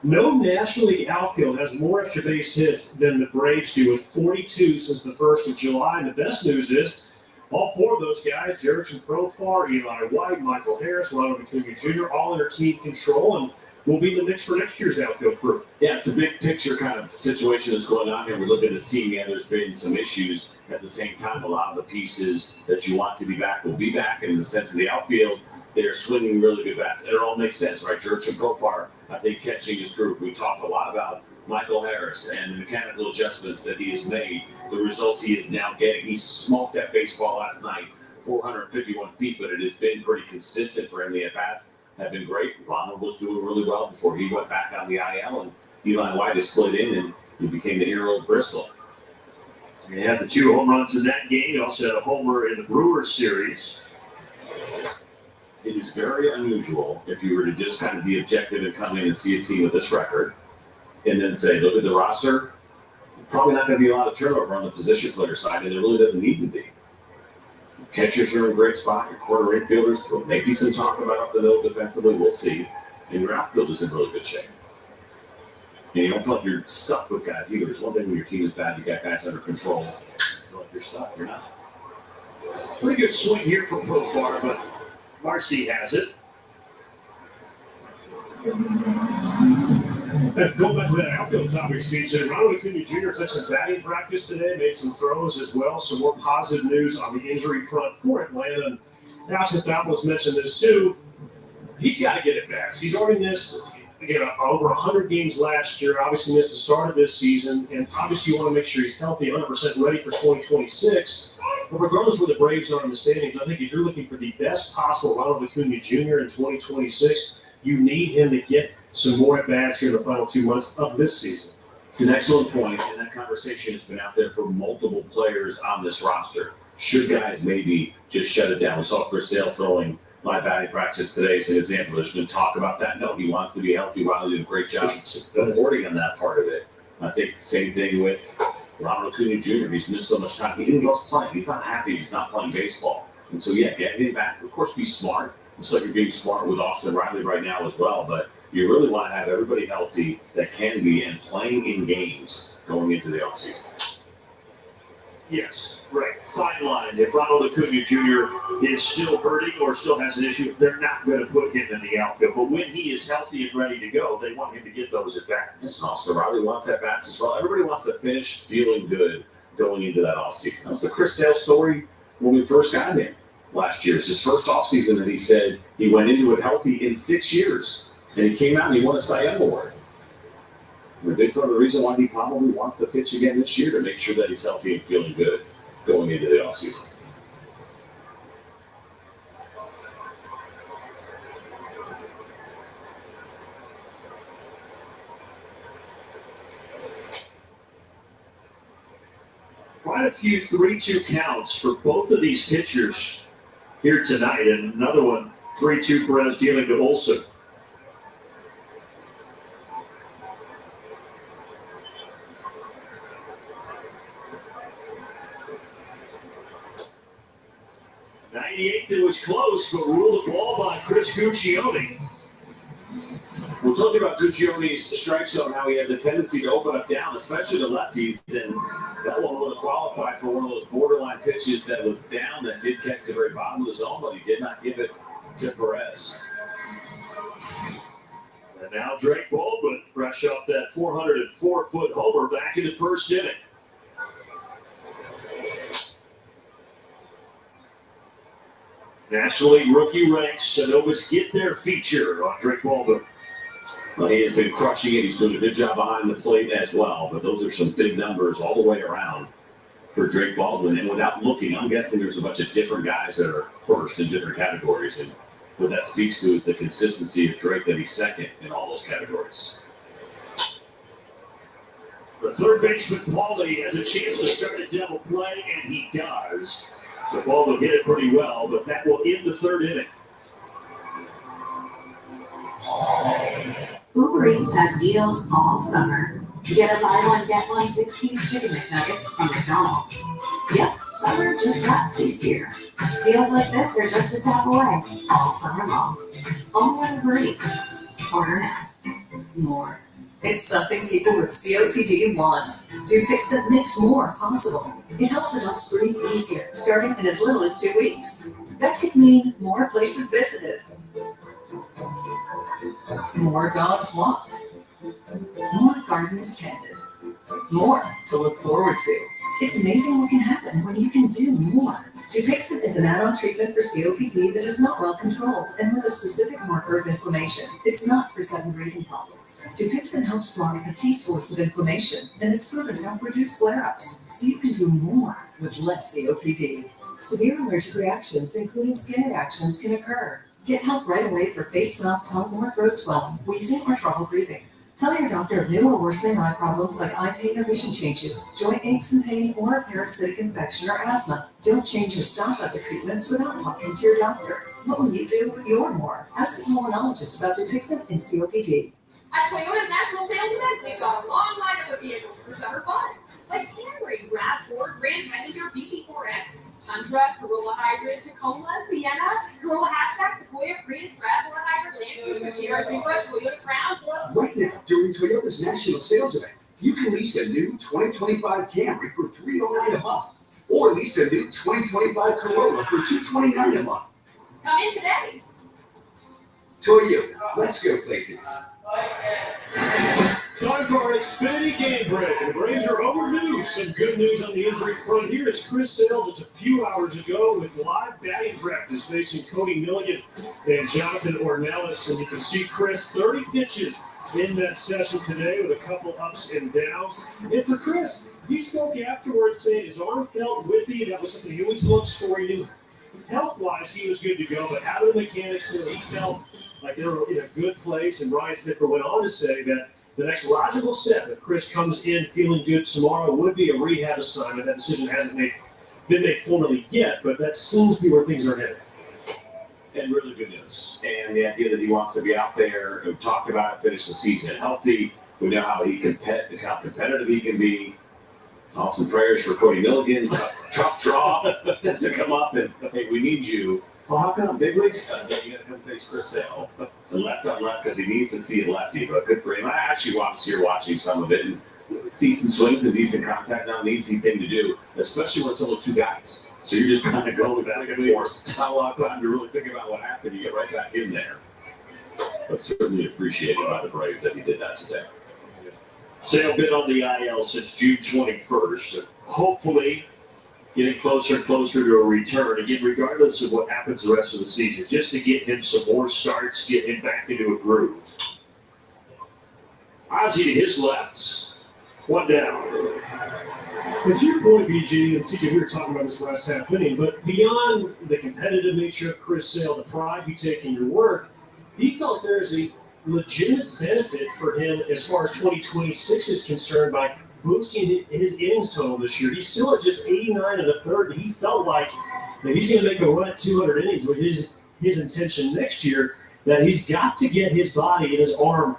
No National League outfield has more extra base hits than the Braves do, with 42 since the 1st of July. And the best news is all 4 of those guys, Jerickson Profar, Eli White, Michael Harris, Ronald Acuna Jr., all under team control and will be in the mix for next year's outfield group. Yeah, it's a big picture kind of situation that's going on here. We look at this team, yeah, there's been some issues. At the same time, a lot of the pieces that you want to be back will be back. And in the sense of the outfield, they're swinging really good bats. And it all makes sense, right? Jerickson Profar, I think, catching his groove. We talked a lot about Michael Harris and the mechanical adjustments that he has made, the results he is now getting. He smoked that baseball last night, 451 feet, but it has been pretty consistent for him. The at-bats have been great. Ronald was doing really well before he went back on the IL, and Eli White has slid in, and he became the hero of Bristol. He had the 2 home runs in that game. He also had a homer in the Brewers series. It is very unusual if you were to just kind of be objective and come in and see a team with this record and then say, look at the roster, probably not going to be a lot of turnover on the position player side, and there really doesn't need to be. Catchers are in a great spot. Your corner infielders, there may be some talk about up the middle defensively. We'll see. And your outfield is in really good shape. And you don't feel like you're stuck with guys either. There's one thing when your team is bad, you got guys under control. You feel like you're stuck. You're not. Pretty good swing here for Profar, but Marcy has it. And going back to that outfield topic, CJ, Ronald Acuna Jr. took some batting practice today, made some throws as well. Some more positive news on the injury front for Atlanta. And Alex Anthopoulos mentioned this too. He's got to get it back. He's already missed over 100 games last year. Obviously missed the start of this season. And obviously you want to make sure he's healthy, 100% ready for 2026. But regardless where the Braves are in the standings, I think if you're looking for the best possible Ronald Acuna Jr. in 2026, you need him to get some more at-bats here in the final 2 months of this season. It's an excellent point, and that conversation has been out there for multiple players on this roster. Should guys maybe just shut it down? We saw Chris Sale throwing my batting practice today as an example. There's been talk about that. No, he wants to be healthy. Riley did a great job supporting on that part of it. I think the same thing with Ronald Acuna Jr. He's missed so much time. He didn't love playing. He's not happy he's not playing baseball. And so, yeah, get him back. Of course, be smart. It's like you're being smart with Austin Riley right now as well. But you really want to have everybody healthy that can be and playing in games going into the offseason. Yes, right. Fine line. If Ronald Acuna Jr. is still hurting or still has an issue, they're not going to put him in the outfield. But when he is healthy and ready to go, they want him to get those at-bats. Austin Riley wants at-bats as well. Everybody wants to finish feeling good going into that offseason. That was the Chris Sale story when we first got him last year. It's his first offseason that he said he went into it healthy in 6 years. And he came out and he won a Cy Young Award. And a big part of the reason why he probably wants to pitch again this year to make sure that he's healthy and feeling good going into the offseason. Quite a few 3-2 counts for both of these pitchers here tonight. And another one, 3-2 Perez dealing to Olsen. It was close, but ruled the ball by Chris Guccione. We told you about Guccione's strike zone, how he has a tendency to open up down, especially to lefties, and that one would have qualified for one of those borderline pitches that was down that did catch the very bottom of the zone, but he did not give it to Perez. And now Drake Baldwin, fresh off that 404-foot homer back in the first inning. National League rookie ranks, Sonomas get their feature on Drake Baldwin. Well, he has been crushing it. He's doing a good job behind the plate as well. But those are some big numbers all the way around for Drake Baldwin. And without looking, I'm guessing there's a bunch of different guys that are first in different categories. And what that speaks to is the consistency of Drake, that he's second in all those categories. The third baseman, Paulie, has a chance to start a double play, and he does. So Baldwin hit it pretty well, but that will end the third inning. Uber Eats has deals all summer. Get a buy one, get one 6-piece chicken McNuggets from McDonald's. Yep, summer just got tastier. Deals like this are just a tap away all summer long. Only on Uber Eats. Order now. More. It's something people with COPD want. Dupixent makes more possible. It helps adults breathe easier, starting in as little as 2 weeks. That could mean more places visited, more dogs walked, more gardens tended, more to look forward to. It's amazing what can happen when you can do more. Dupixent is an add-on treatment for COPD that is not well controlled and with a specific marker of inflammation. It's not for sudden breathing problems. Dupixent helps block a key source of inflammation, and it's proven to help reduce flare-ups, so you can do more with less COPD. Severe allergic reactions, including skin reactions, can occur. Get help right away for face, mouth, tongue, or throat swelling, wheezing, or trouble breathing. Tell your doctor of new or worsening eye problems like eye pain or vision changes, joint aches and pain, or a parasitic infection or asthma. Don't change or stop other treatments without talking to your doctor. What will you do with your more? Ask a pulmonologist about Dupixent and COPD. At Toyota's National Sales Event, we've got a long lineup of vehicles for summer fun. Like Camry, RAV4, Grand Challenger, BC4X, Tundra, Corolla Hybrid, Tacoma, Sienna, Corolla Hatchback, Sequoia, Prius, RAV4 Hybrid, Land Cruiser, GR Supra, Toyota Crown, Club. Right now, during Toyota's National Sales Event, you can lease a new 2025 Camry for $309 a month, or lease a new 2025 Corolla for $229 a month. Come in today. Toyota, let's go places. Time for our Xfinity game break. The Braves are overdue. Some good news on the injury front here is Chris Sale just a few hours ago with live batting practice facing Cody Milligan and Jonathan Ornelas. And you can see Chris 30 pitches in that session today with a couple ups and downs. And for Chris, he spoke afterwards saying his arm felt whippy. That was something he always looks for. He knew health-wise he was good to go, but how the mechanics were, he felt like they were in a good place. And Ryan Snitker went on to say that the next logical step, if Chris comes in feeling good tomorrow, would be a rehab assignment. That decision hasn't been made formally yet, but that seems to be where things are headed. And really good news. And the idea that he wants to be out there, we talked about it, finish the season healthy. We know how how competitive he can be. Thoughts and prayers for Cody Milligan. Tough draw to come up and, hey, we need you. Well, how come big leagues? You got to come face Chris Sale. The left on left because he needs to see a lefty, but good for him. I actually was here watching some of it, and decent swings and decent contact, not an easy thing to do, especially when it's only two guys. So you're just kind of going back and forth. Not a lot of time to really think about what happened. You get right back in there. But certainly appreciated by the Braves that he did that today. Sale been on the IL since June 21st. Hopefully getting closer and closer to a return. Again, regardless of what happens the rest of the season, just to get him some more starts, get him back into a groove. Ozzie to his left. One down. And to your point, BG, and CJ, we were talking about this last half inning, but beyond the competitive nature of Chris Sale, the pride you take in your work, he felt there is a legitimate benefit for him as far as 2026 is concerned by boosting his innings total this year. He's still at just 89 and a third, and he felt like that he's going to make a run at 200 innings with his intention next year, that he's got to get his body and his arm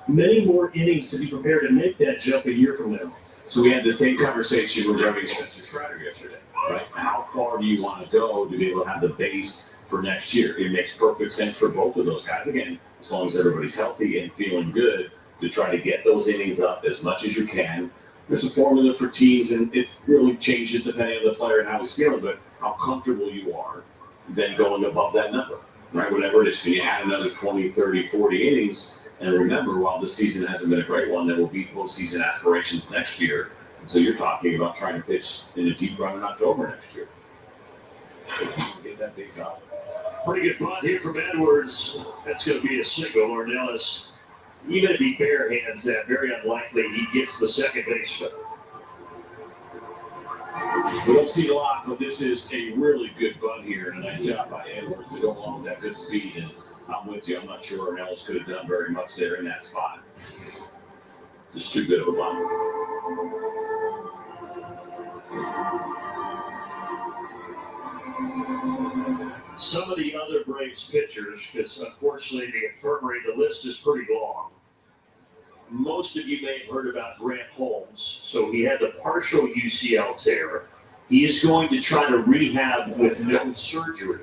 many more innings to be prepared to make that jump a year from now. So we had the same conversation regarding Spencer Strider yesterday, right? How far do you want to go to be able to have the base for next year? It makes perfect sense for both of those guys. Again, as long as everybody's healthy and feeling good, to try to get those innings up as much as you can. There's a formula for teams, and it really changes depending on the player and how he's feeling, but how comfortable you are then going above that number, right? Whatever it is, can you add another 20, 30, 40 innings? And remember, while this season hasn't been a great one, there will be postseason aspirations next year. So you're talking about trying to pitch in a deep run in October next year. Get that base out. Pretty good bunt here from Edwards. That's going to be a single. Ornelas, even if he barehands that, very unlikely he gets the second baseman. We don't see a lot, but this is a really good bunt here. And a nice job by Edwards to go along with that good speed. And I'm with you. I'm not sure Ornelas could have done very much there in that spot. Just too good of a bunt. Some of the other Braves pitchers, because unfortunately the infirmary, the list is pretty long. Most of you may have heard about Grant Holmes. So he had the partial UCL tear. He is going to try to rehab with no surgery.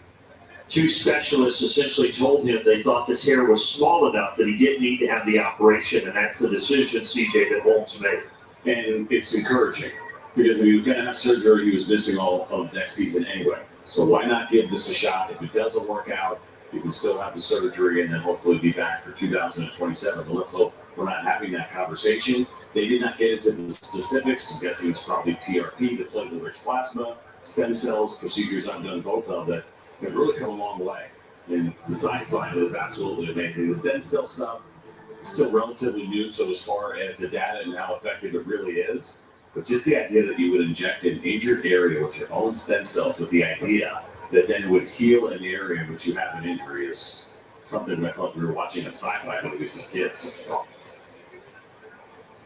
Two specialists essentially told him they thought the tear was small enough that he didn't need to have the operation, and that's the decision, CJ, that Holmes made. And it's encouraging because if he was going to have surgery, he was missing all of next season anyway. So why not give this a shot? If it doesn't work out, you can still have the surgery and then hopefully be back for 2027. But let's hope we're not having that conversation. They did not get into the specifics. I'm guessing it's probably PRP, the platelet-rich plasma, stem cells, procedures I've done both of that have really come a long way. And the science behind it is absolutely amazing. The stem cell stuff is still relatively new, so as far as the data and how effective it really is, but just the idea that you would inject an injured area with your own stem cells with the idea that then it would heal an area in which you have an injury is something that I thought we were watching in sci-fi movies as kids.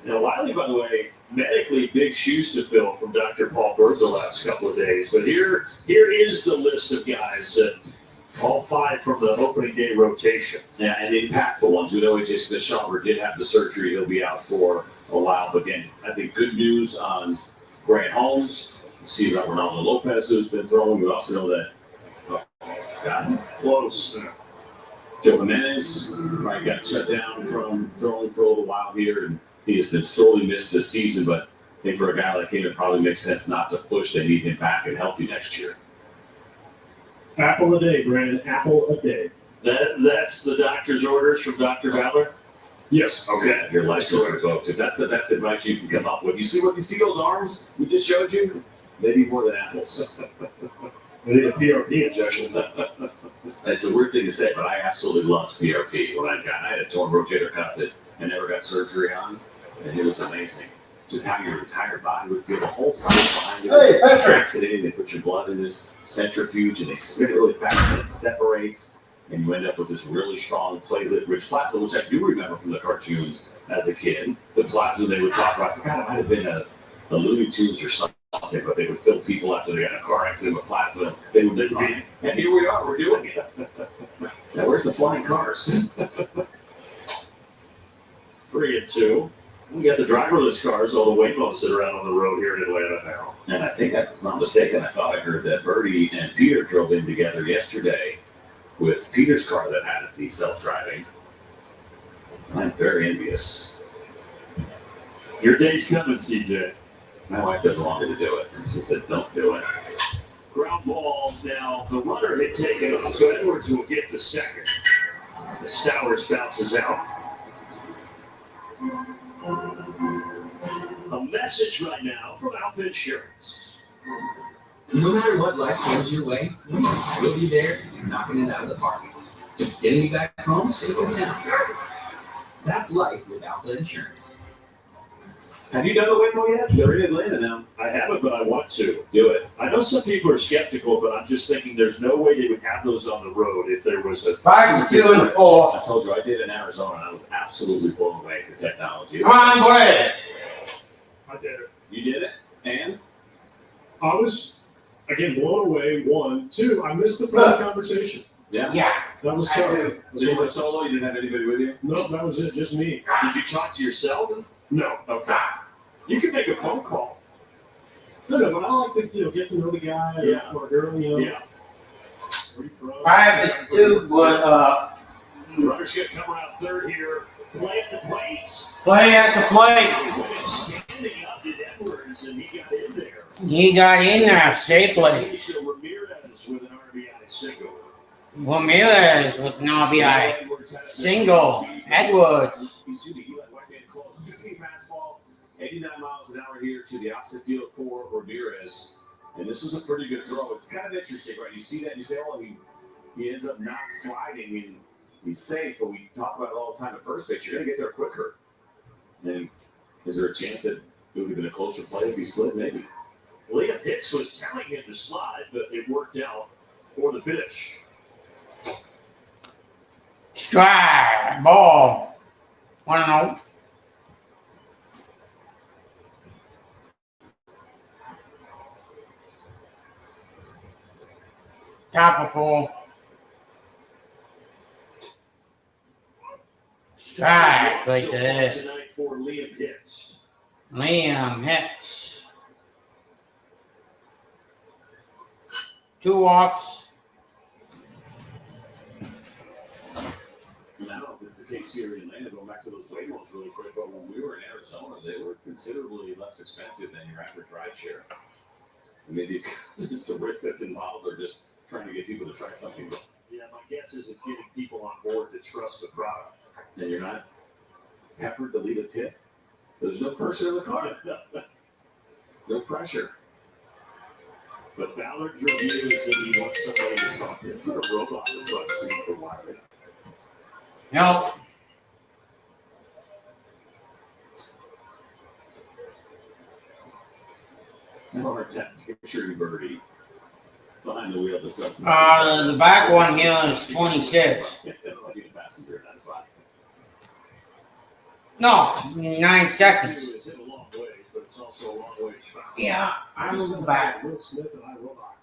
Now, Wiley, by the way, medically big shoes to fill from Dr. Paul Berg the last couple of days. But here is the list of guys that all five from the opening day rotation. Yeah, and impactful ones. We know just that Schauber did have the surgery. He'll be out for a while. But again, I think good news on Grant Holmes. We see about Ronaldo Lopez, who's been throwing. We also know that got close. Joe Jimenez probably got shut down from throwing for a little while here, and he has been sorely missed this season. But I think for a guy like him, it probably makes sense not to push. They need him back and healthy next year. Apple a day, Brandon. Apple a day. That's the doctor's orders from Dr. Ballard? Yes. Okay, your license revoked. If that's the best advice you can come up with. You see those arms we just showed you? Maybe more than apples. I need a PRP injection. It's a weird thing to say, but I absolutely loved PRP when I had a torn rotator cuff that I never got surgery on, and it was amazing. Just how your entire body would feel, the whole side behind it. Hey, Patrick! Fascinating. They put your blood in this centrifuge and they spin it really fast and it separates, and you end up with this really strong platelet-rich plasma, which I do remember from the cartoons as a kid. The plasma they would talk about, I forgot it might have been a Looney Tunes or something, but they would fill people after they got in a car accident with plasma. They would live fine. And here we are, we're doing it. Now, where's the flying cars? 3-2. We got the driverless cars, all the Waymos that are out on the road here in Atlanta now. And I think, if I'm not mistaken, I thought I heard that Birdie and Peter drove in together yesterday with Peter's car that has the self-driving. I'm very envious. Your day's coming, CJ. My wife doesn't want me to do it. She said, don't do it. Ground ball. Now, the runner had taken off, so Edwards will get to second. The Stowers bounces out. A message right now from Alpha Insurance. No matter what life throws your way, we'll be there knocking it out of the park. Getting you back home safe and sound. That's life with Alpha Insurance. Have you done the Waymo yet? They're in Atlanta now. I haven't, but I want to. Do it. I know some people are skeptical, but I'm just thinking there's no way they would have those on the road if there was a 5-2 and 4. I told you I did in Arizona, and I was absolutely blown away at the technology. Come on, boys. I did it. You did it? And? I was, again, blown away. 1, 2, I missed the phone conversation. Yeah? Yeah. That was I tough. do. You were solo? You didn't have anybody with you? No, that was it, just me. Did you talk to yourself? No. Okay. You can make a phone call. No, but I like to, get to know the guy Yeah. or girl, Yeah. Where you from? 5-2. Runner's going to come around third here. Play at the plate. Play at the plate. Standing up did Edwards, and he got in there. He got in there safely. Ramirez with an RBI single. Ramirez with an RBI single. Edwards. Two-seam fastball, 89 miles an hour here to the opposite field for Ramirez. And this was a pretty good throw. It's kind of interesting, right? You see that, you say, oh, he ends up not sliding, and he's safe, but we talk about it all the time at first pitch. You're going to get there quicker. And is there a chance that it would have been a closer play if he slid? Maybe. Liam Hicks was telling him to slide, but it worked out for the finish. Strike. Ball. 1-0. Top of 4. Strike right there. Tonight for Liam Hicks. Liam Hicks. 2 walks. And I don't know if it's the case here in Atlanta, going back to those Waymos really quick, but when we were in Arizona, they were considerably less expensive than your average ride share. And maybe it's just a risk that's involved, or just trying to get people to try something. Yeah, my guess is it's getting people on board to trust the product. And you're not peppered to leave a tip. There's no pressure in the car. No pressure. But Ballard's review is that he wants somebody to talk to. Put a robot in the front seat for Wiley. Nope. How about that picture birdie behind the wheel of the sub? The back one here is 26. Passenger in that spot. No, 9 seconds. It's hit a long ways, but it's also a long ways back. Yeah, I moved back. Will Smith and iRobot.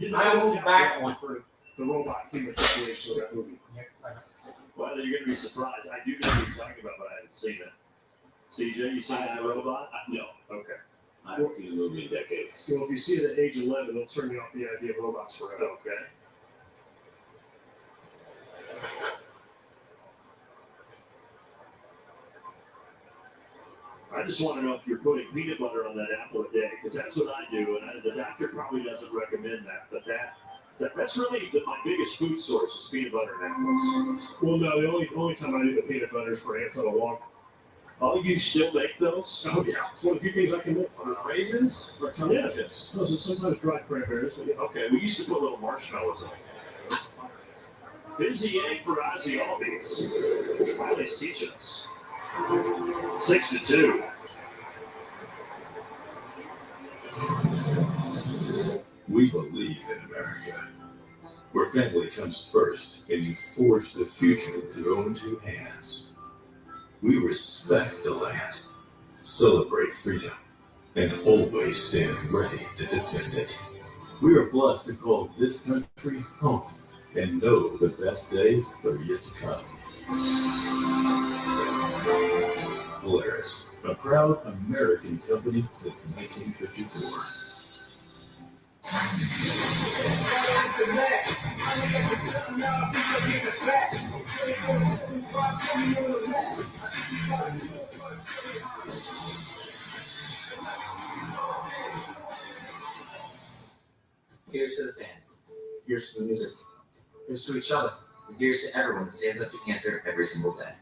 And I moved back one. For the robot human situation of that movie. Well, you're going to be surprised. I do know what you're talking about, but I haven't seen it. CJ, you seen iRobot? No. Okay. I haven't seen the movie in decades. So if you see it at age 11, it'll turn you off the idea of robots forever. Okay. I just want to know if you're putting peanut butter on that apple a day, because that's what I do, and the doctor probably doesn't recommend that. But that's really my biggest food source is peanut butter and apples. Well, no, the only time I do the peanut butter is for ants on a walk. Oh, you still make those? Oh yeah, it's one of the few things I can make. Raisins or chocolate chips? No, so sometimes dried cranberries. But yeah. Okay, we used to put little marshmallows in. Busy egg for Ozzy Albies. Wiley's teaching us. 6-2. We believe in America, where family comes first and you forge the future with your own 2 hands. We respect the land, celebrate freedom, and always stand ready to defend it. We are blessed to call this country home and know the best days are yet to come. Polaris, a proud American company since 1954. Here's to the fans. Here's to the music. Here's to each other. And here's to everyone that stands up to cancer every single day.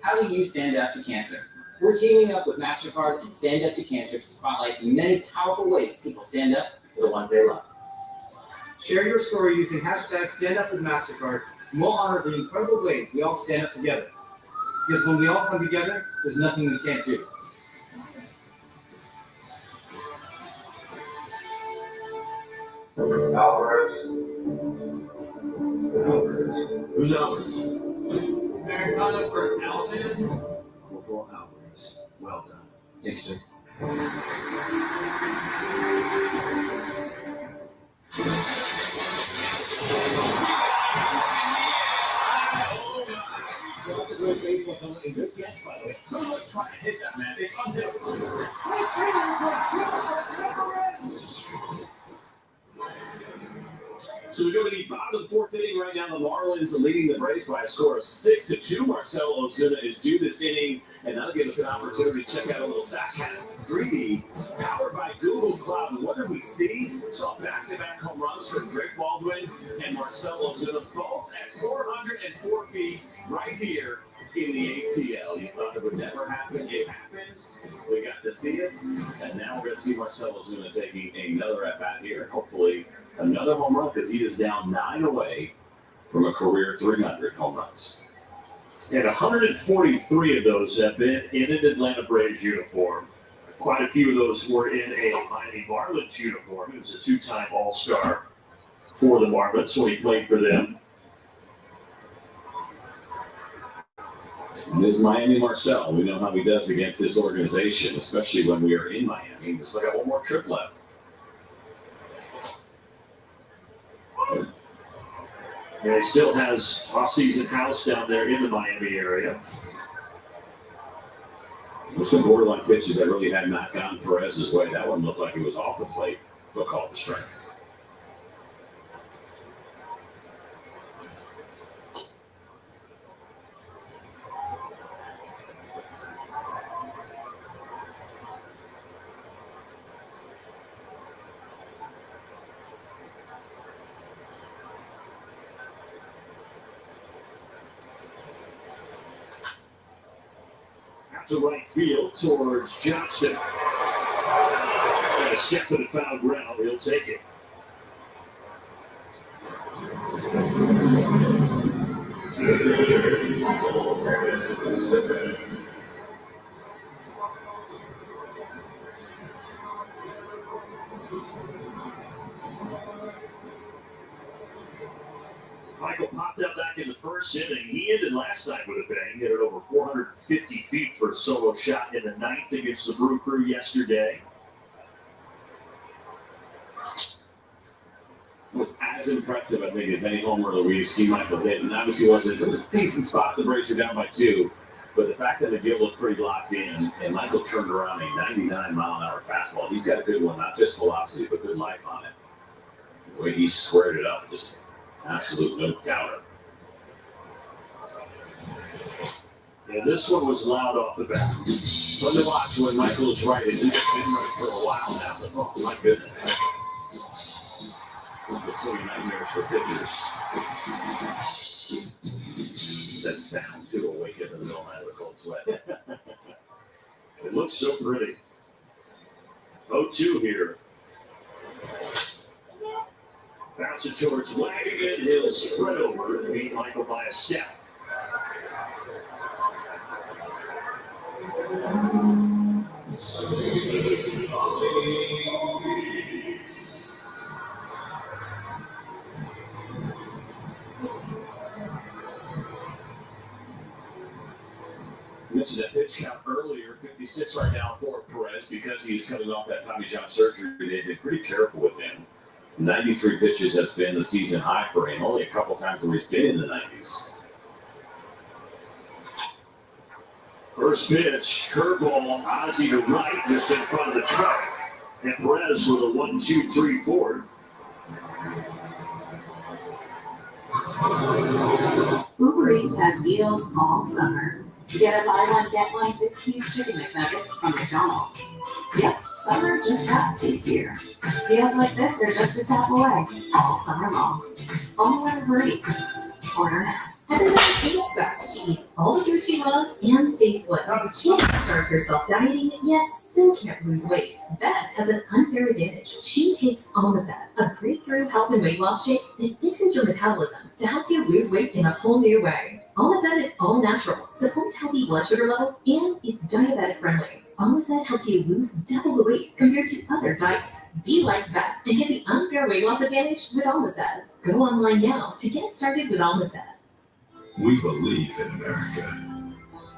How do you stand up to cancer? We're teaming up with MasterCard and Stand Up to Cancer to spotlight the many powerful ways people stand up for the ones they love. Share your story using hashtag #StandUpWithMasterCard, and we'll honor the incredible ways we all stand up together. Because when we all come together, there's nothing we can't do. Alvarez. Who's Alvarez? Americana for Alvin. Corporal Alvarez. Well done. Thanks, sir. Good guess, by the way. I'm not trying to hit that, man. It's unhittable. So we go to the bottom of the fourth inning right now. The Marlins leading the Braves by a score of 6-2. Marcell Ozuna is due this inning, and that'll give us an opportunity to check out a little StatCast 3D powered by Google Cloud. What do we see? We saw back-to-back home runs from Drake Baldwin and Marcell Ozuna, both at 404 feet right here in the ATL. You thought it would never happen. It happened. We got to see it, and now we're going to see Marcell Ozuna taking another at-bat here, and hopefully another home run, because he is down 9 away from a career 300 home runs. And 143 of those have been in an Atlanta Braves uniform. Quite a few of those were in a Miami Marlins uniform. He was a two-time All-Star for the Marlins when he played for them. And this Miami Marcell, we know how he does against this organization, especially when we are in Miami. We still got one more trip left. And he still has off-season house down there in the Miami area. There's some borderline pitches that really had not gone Perez's way. That one looked like it was off the plate, but called the strike. To right field towards Johnston. And a step in the foul ground. He'll take it. Michael popped out back in the first inning. He ended last night with a bang. He hit it over 450 feet for a solo shot in the ninth against the Brew Crew yesterday. It was as impressive, I think, as any homer that we've seen Michael hit. And obviously it was a decent spot. The Braves were down by 2. But the fact that McGill looked pretty locked in, and Michael turned around a 99-mile-an-hour fastball. He's got a good one, not just velocity, but good life on it. The way he squared it up, just absolute no doubter. Yeah, this one was loud off the bat. Fun to watch when Michael is right. He's been right for a while now, but oh my goodness. It's a swing nightmares for pitchers. That sound too will wake up in the middle of the night with a cold sweat. It looks so pretty. 0-2 here. Bounce it towards Wagaman. He'll spread over and beat Michael by a step. You mentioned that pitch count earlier, 56 right now for Perez, because he's coming off that Tommy John surgery. They've been pretty careful with him. 93 pitches has been the season high for him. Only a couple times where he's been in the 90s. First pitch, curveball, Ozzie to right, just in front of the truck. And Perez with a 1-2-3-4. Uber Eats has deals all summer. Get a buy one, get one 6-piece chicken McNuggets from McDonald's. Yep, summer just got tastier. Deals like this are just a tap away all summer long. Only on Uber Eats. Order now. Everybody hates that. She eats all the food she loves and stays slim. She starts herself dieting, yet still can't lose weight. Beth has an unfair advantage. She takes Almazet, a breakthrough health and weight loss shake that fixes your metabolism to help you lose weight in a whole new way. Almazet is all natural, supports healthy blood sugar levels, and it's diabetic friendly. Almazet helps you lose double the weight compared to other diets. Be like Beth and get the unfair weight loss advantage with Almazet. Go online now to get started with Almazet. We believe in America,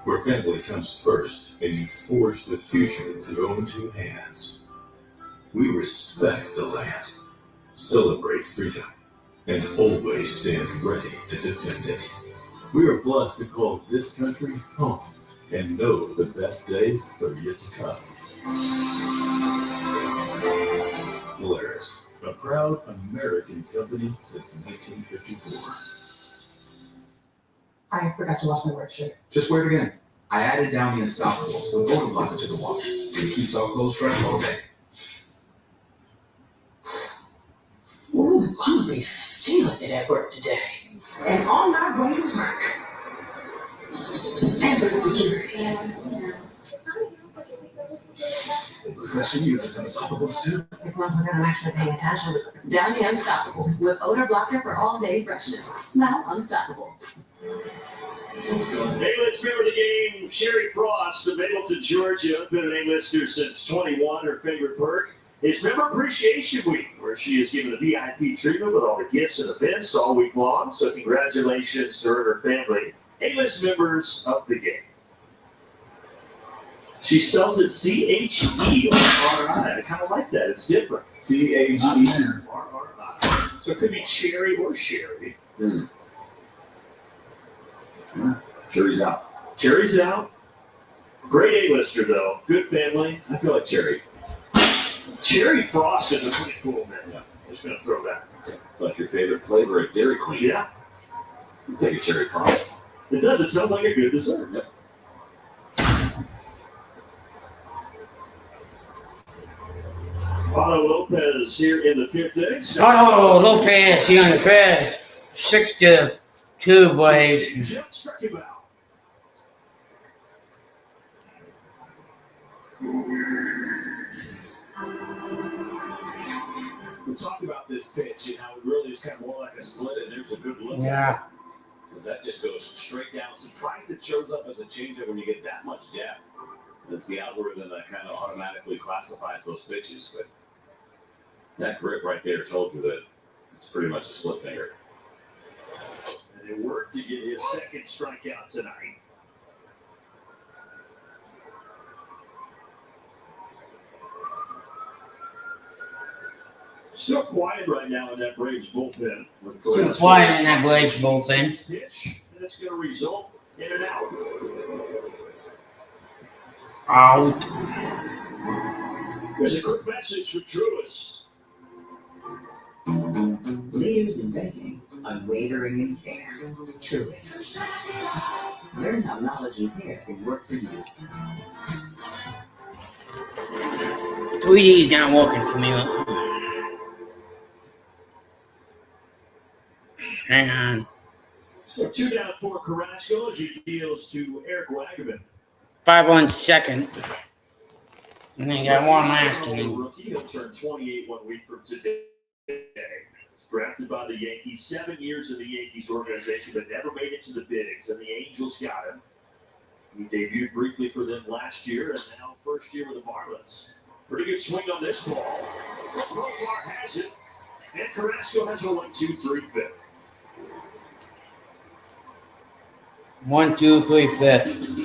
where family comes first and you forge the future with your own 2 hands. We respect the land, celebrate freedom, and always stand ready to defend it. We are blessed to call this country home and know the best days are yet to come. Blair's a proud American company since 1954. I forgot to wash my work shirt. Just wear it again. I added down the Unstoppables with odor blocker to the wash. It keeps all clothes fresh all day. Ooh, I'm gonna be feeling it at work today. And on my way to work. And for the security. It looks like she uses Unstoppables too. It smells like I'm actually paying attention. Down the Unstoppables with odor blocker for all day freshness. Smell unstoppable. A-list member of the game, Sherry Frost of Middleton, Georgia. Been an A-lister since 21. Her favorite perk is Member Appreciation Week, where she is given a VIP treatment with all the gifts and events all week long. So congratulations to her and her family, A-list members of the game. She spells it C-H-E-R-R-I. I kind of like that. It's different. C-H-E-R-R-I. So it could be Cherry or Sherry. Cherry's out. Cherry's out. Great A-lister, though. Good family. I feel like Cherry. Cherry Frost is a pretty cool name. Yeah. I'm just going to throw that. Like your favorite flavor at Dairy Queen. Yeah. You take a Cherry Frost. It does. It sounds like a good dessert. Yep. Otto Lopez here in the fifth inning. Otto Lopez here on the fifth. 6-2 Braves. Jump struck him out. We talked about this pitch and how it really is kind of more like a split, and there's a good look. Yeah. Because that just goes straight down. Surprised it shows up as a changeup when you get that much depth. It's the algorithm that kind of automatically classifies those pitches, but that grip right there told you that it's pretty much a split finger. And it worked to get his second strikeout tonight. Still quiet right now in that Braves bullpen. Still quiet in that Braves bullpen. Pitch, and it's going to result in an out. Out. There's a quick message for Truist. Leaders in banking, unwavering in care. Truist. Learn how knowledge and care can work for you. 3D's not working for me. Hang on. So 2 down for Carrasco as he deals to Eric Wagaman. 5-1 second. And then got one last inning. Rookie, he'll turn 28 1 week from today. Drafted by the Yankees, 7 years in the Yankees organization, but never made it to the bigs, and the Angels got him. He debuted briefly for them last year, and now first year with the Marlins. Pretty good swing on this ball. Profar has it, and Carrasco has a 1-2-3 fifth. 1, 2, 3, 5th.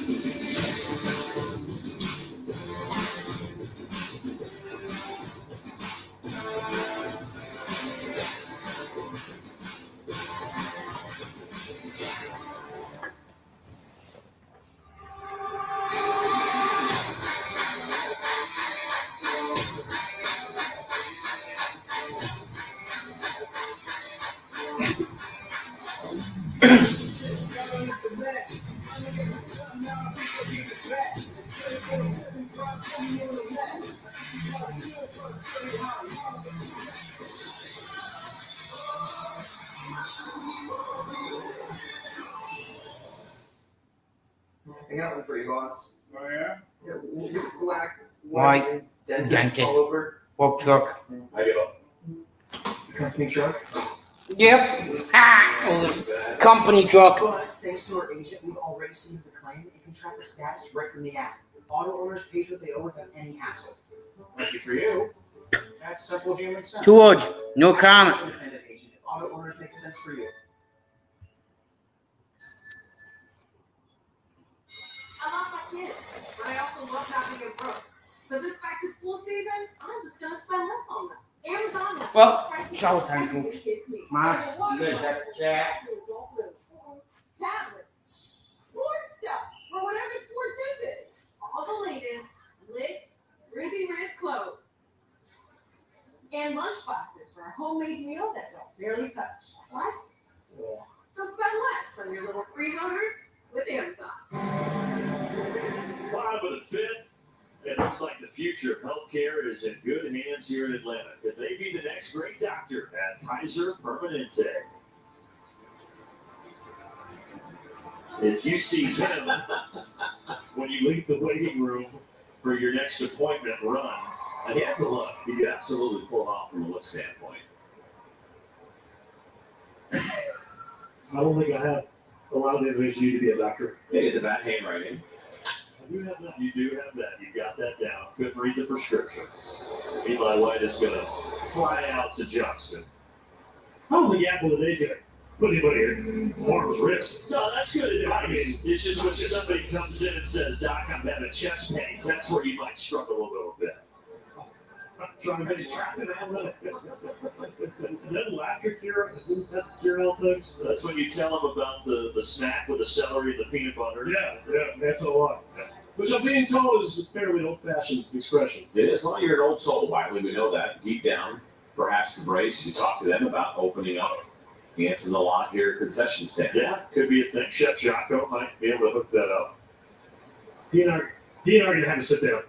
I got one for you, boss. Oh, yeah? Yeah, black, White, dented Yankee. all over. Work truck. I give up. Company truck. Yep. Ah, company truck. But thanks to our agent, we've already seen the claim and can track the status right from the app. Auto owners pay what they owe without any hassle. Lucky for you. That's simple human sense. 2 words. No comment. Independent agent. If auto owners make sense for you. I love my kids, but I also love not being broke. So this back to school season, I'm just gonna spend less on them. Amazon. Well, shower time, folks. Mom, you guys have to chat. Tablets, sports stuff, for whatever sport this is. All the latest lit, Rizzy Riz clothes. And lunch boxes homemade meal that you'll barely touch. What? Yeah. So spend less on your little freeloaders with Amazon. Bottom of the fifth. It looks like the future of healthcare is in good hands here in Atlanta. Could they be the next great doctor at Kaiser Permanente? If you see him when you leave the waiting room for your next appointment run, And he has the look. He could absolutely pull it off from a look standpoint. I don't think I have a lot of information you to be a doctor. They get the bad handwriting. I do have that. You do have that. You got that down. Couldn't read the prescription. Eli White is going to fly out to Johnston. I don't think Apple today's going to put anybody in harm's wrist. No, that's good advice. It's just when somebody comes in and says, Doc, I'm having chest pains, that's where you might struggle a little bit. I'm trying to get in traffic, man. Then laughter cure all things. That's when you tell them about the snack with the celery and the peanut butter. Yeah, that's a lot. Which I'm being told is a fairly old-fashioned expression. It is. Well, you're an old soul, Wiley. We know that deep down. Perhaps the Braves, you talk to them about opening up the answer the lot here at concession stand. Yeah, could be a thing. Chef Jocko might be able to hook that up. He and I are going to have to sit down.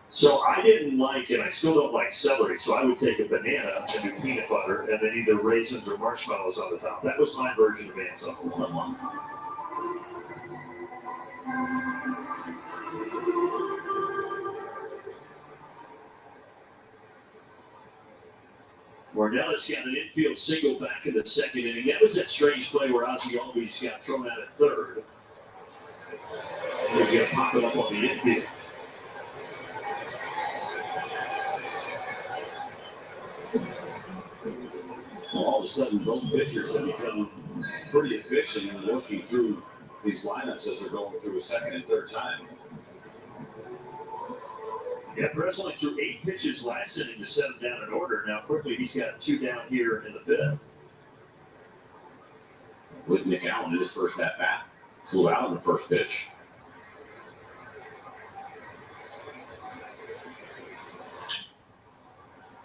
So I didn't like, and I still don't like celery, so I would take a banana and do peanut butter, and then either raisins or marshmallows on the top. That was my version of answer. Mornelis got an infield single back in the second inning. That was that strange play where Ozzie Albies got thrown out at third. He's going to pop it up on the infield. All of a sudden, both pitchers have become pretty efficient in working through these lineups as they're going through a second and third time. Yeah, Perez only threw 8 pitches last inning to set him down in order. Now, quickly, he's got 2 down here in the fifth. With Nick Allen in his first at-bat, flew out in the first pitch.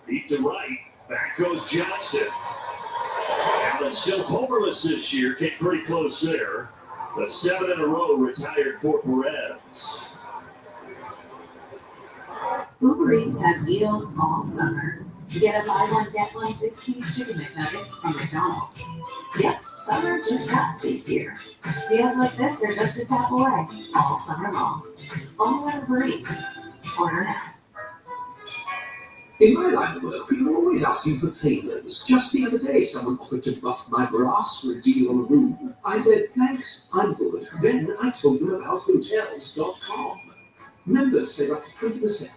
Deep to right. Back goes Johnston. Allen still homerless this year. Came pretty close there. The 7 in a row retired for Perez. Uber Eats has deals all summer. You get a buy one, get one 6-piece chicken McNuggets from McDonald's. Yep, summer just got tastier. Deals like this are just a tap away all summer long. Only at Uber Eats. Order now. In my line of work, people are always asking for favours. Just the other day, someone offered to buff my brass for a deal on a room. I said, thanks, I'm good. Then I told them about Hotels.com. Members save up to 20%.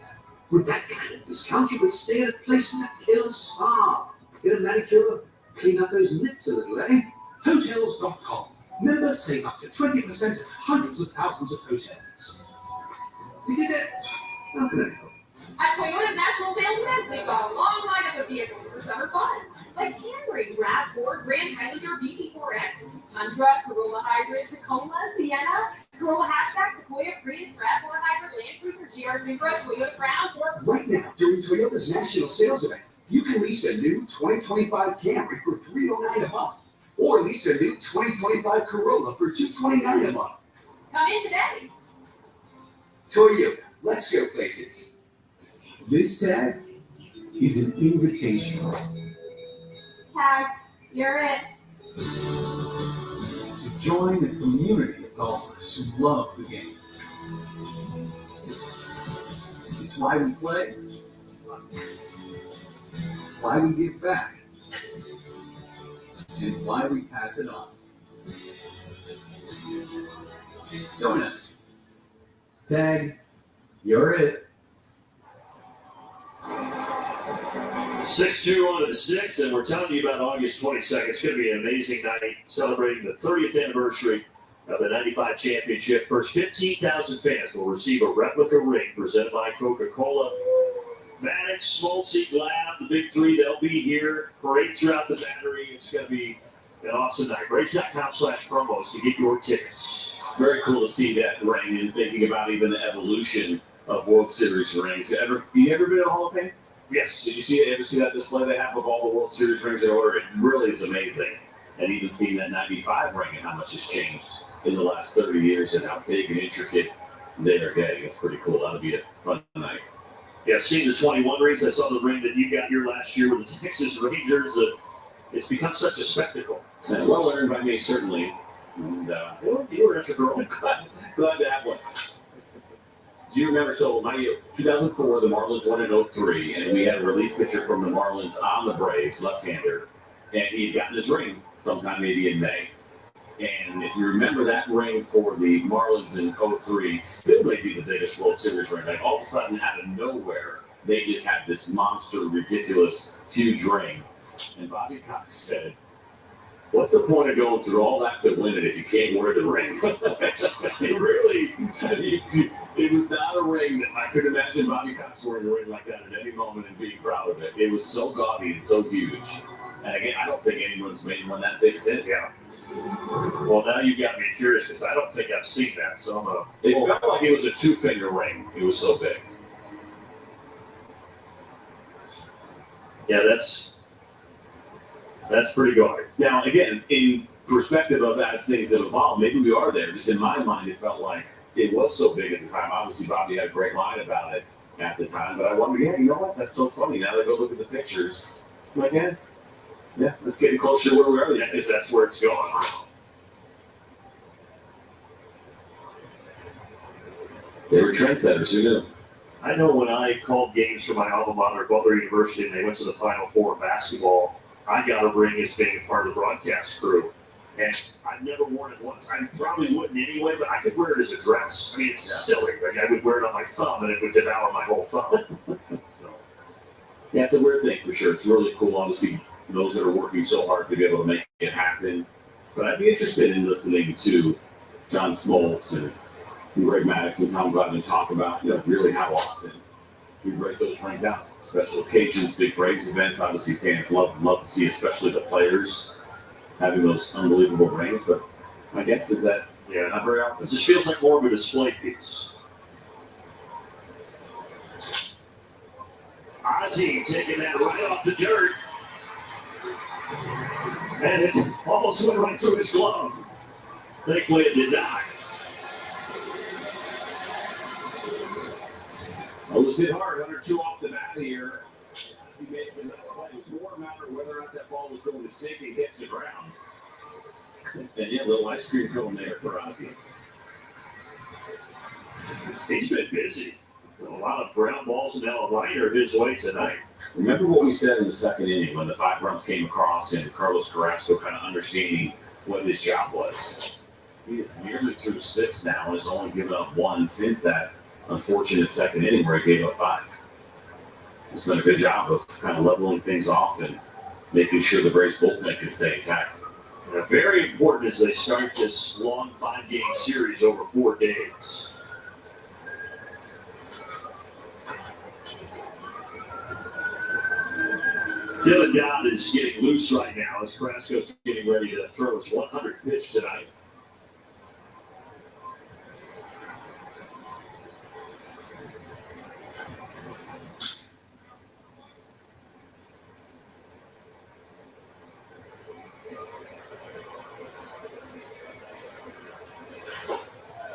With that kind of discount, you could stay at a place in that killer spa. Get a manicure, clean up those mitts a little, eh? Hotels.com. Members save up to 20% at hundreds of thousands of hotels. You did it? How can I help? At Toyota's national sales event, we've got a long lineup of vehicles for summer fun. Like Camry, RAV4, Grand Highlander, BT4X, Tundra, Corolla Hybrid, Tacoma, Sienna, Corolla Hatchback, Sequoia, Prius, RAV4 Hybrid, Land Cruiser, GR Supra, Toyota Crown, or... Right now, during Toyota's national sales event, you can lease a new 2025 Camry for $309 a month, or lease a new 2025 Corolla for $229 a month. Come in today. Toyota, let's go places. This tag is an invitation Tag, you're it. to join the community of golfers who love the game. It's why we play, why we give back, and why we pass it on. Join us. Tag, you're it. 6-2 on to the 6th, and we're telling you about August 22nd. It's going to be an amazing night celebrating the 30th anniversary of the 95 championship. First 15,000 fans will receive a replica ring presented by Coca-Cola. Maddox, Smoltz, Glab, the big three, they'll be here. Parade throughout the Battery. It's going to be an awesome night. Braves.com/promos to get your tickets. Very cool to see that ring and thinking about even the evolution of World Series rings. You ever been to the Hall of Fame? Yes. Did you ever see that display they have of all the World Series rings in order? It really is amazing. And even seeing that 95 ring and how much has changed in the last 30 years and how big and intricate they are getting. It's pretty cool. That'll be a fun night. Yeah, seeing the 21 rings. I saw the ring that you got here last year with the Texas Rangers. It's become such a spectacle. And well earned by me, certainly. And you were integral. Glad to have one. Do you remember, so my 2004, the Marlins won in 03, and we had a relief pitcher from the Marlins on the Braves, left-hander, and he had gotten his ring sometime maybe in May. And if you remember that ring for the Marlins in 03, still may be the biggest World Series ring. Like all of a sudden, out of nowhere, they just had this monster, ridiculous, huge ring. And Bobby Cox said, "What's the point of going through all that to win it if you can't wear the ring?" It was not a ring that I could imagine Bobby Cox wearing a ring like that at any moment and being proud of it. It was so gaudy and so huge. And again, I don't think anyone's made one that big since. Yeah. Well, now you got me curious because I don't think I've seen that. So it felt like it was a 2-finger ring. It was so big. Yeah, that's pretty gaudy. Now, again, in perspective of as things have evolved, maybe we are there. Just in my mind, it felt like it was so big at the time. Obviously, Bobby had a great line about it at the time, but I wondered, you know what? That's so funny. Now that I go look at the pictures, I'm like, yeah, let's get closer to where we are. Yeah, because that's where it's going. They were trendsetters. Who knew? I know when I called games for my alma mater, Butler University, and they went to the Final Four of basketball, I got a ring as being a part of the broadcast crew. And I've never worn it once. I probably wouldn't anyway, but I could wear it as a dress. I mean, it's silly. Like, I would wear it on my thumb, and it would devour my whole thumb. Yeah, it's a weird thing for sure. It's really cool, obviously, those that are working so hard to be able to make it happen. But I'd be interested in listening to John Smoltz and Greg Maddox and Tom Glavine talk about, really how often we break those rings out. Special occasions, big Braves events. Obviously, fans love to see, especially the players, having those unbelievable rings. But my guess is that, not very often. It just feels like more of a display piece. Ozzie taking that right off the dirt. And it almost went right through his glove. Thankfully, it did not. Well, it was hit hard, 102 off the bat here. As he made some nice play. It was more a matter of whether or not that ball was going to sink and hit the ground. And a little ice cream cone there for Ozzie. He's been busy. A lot of ground balls and now a liner his way tonight. Remember what we said in the second inning when the 5 runs came across and Carlos Carrasco kind of understanding what his job was. He is nearly through 6 now and has only given up 1 since that unfortunate second inning where he gave up 5. He's done a good job of kind of leveling things off and making sure the Braves bullpen can stay intact. Very important as they start this long 5-game series over 4 days. Dylan Dodd is getting loose right now as Carrasco's getting ready to throw his 100th pitch tonight.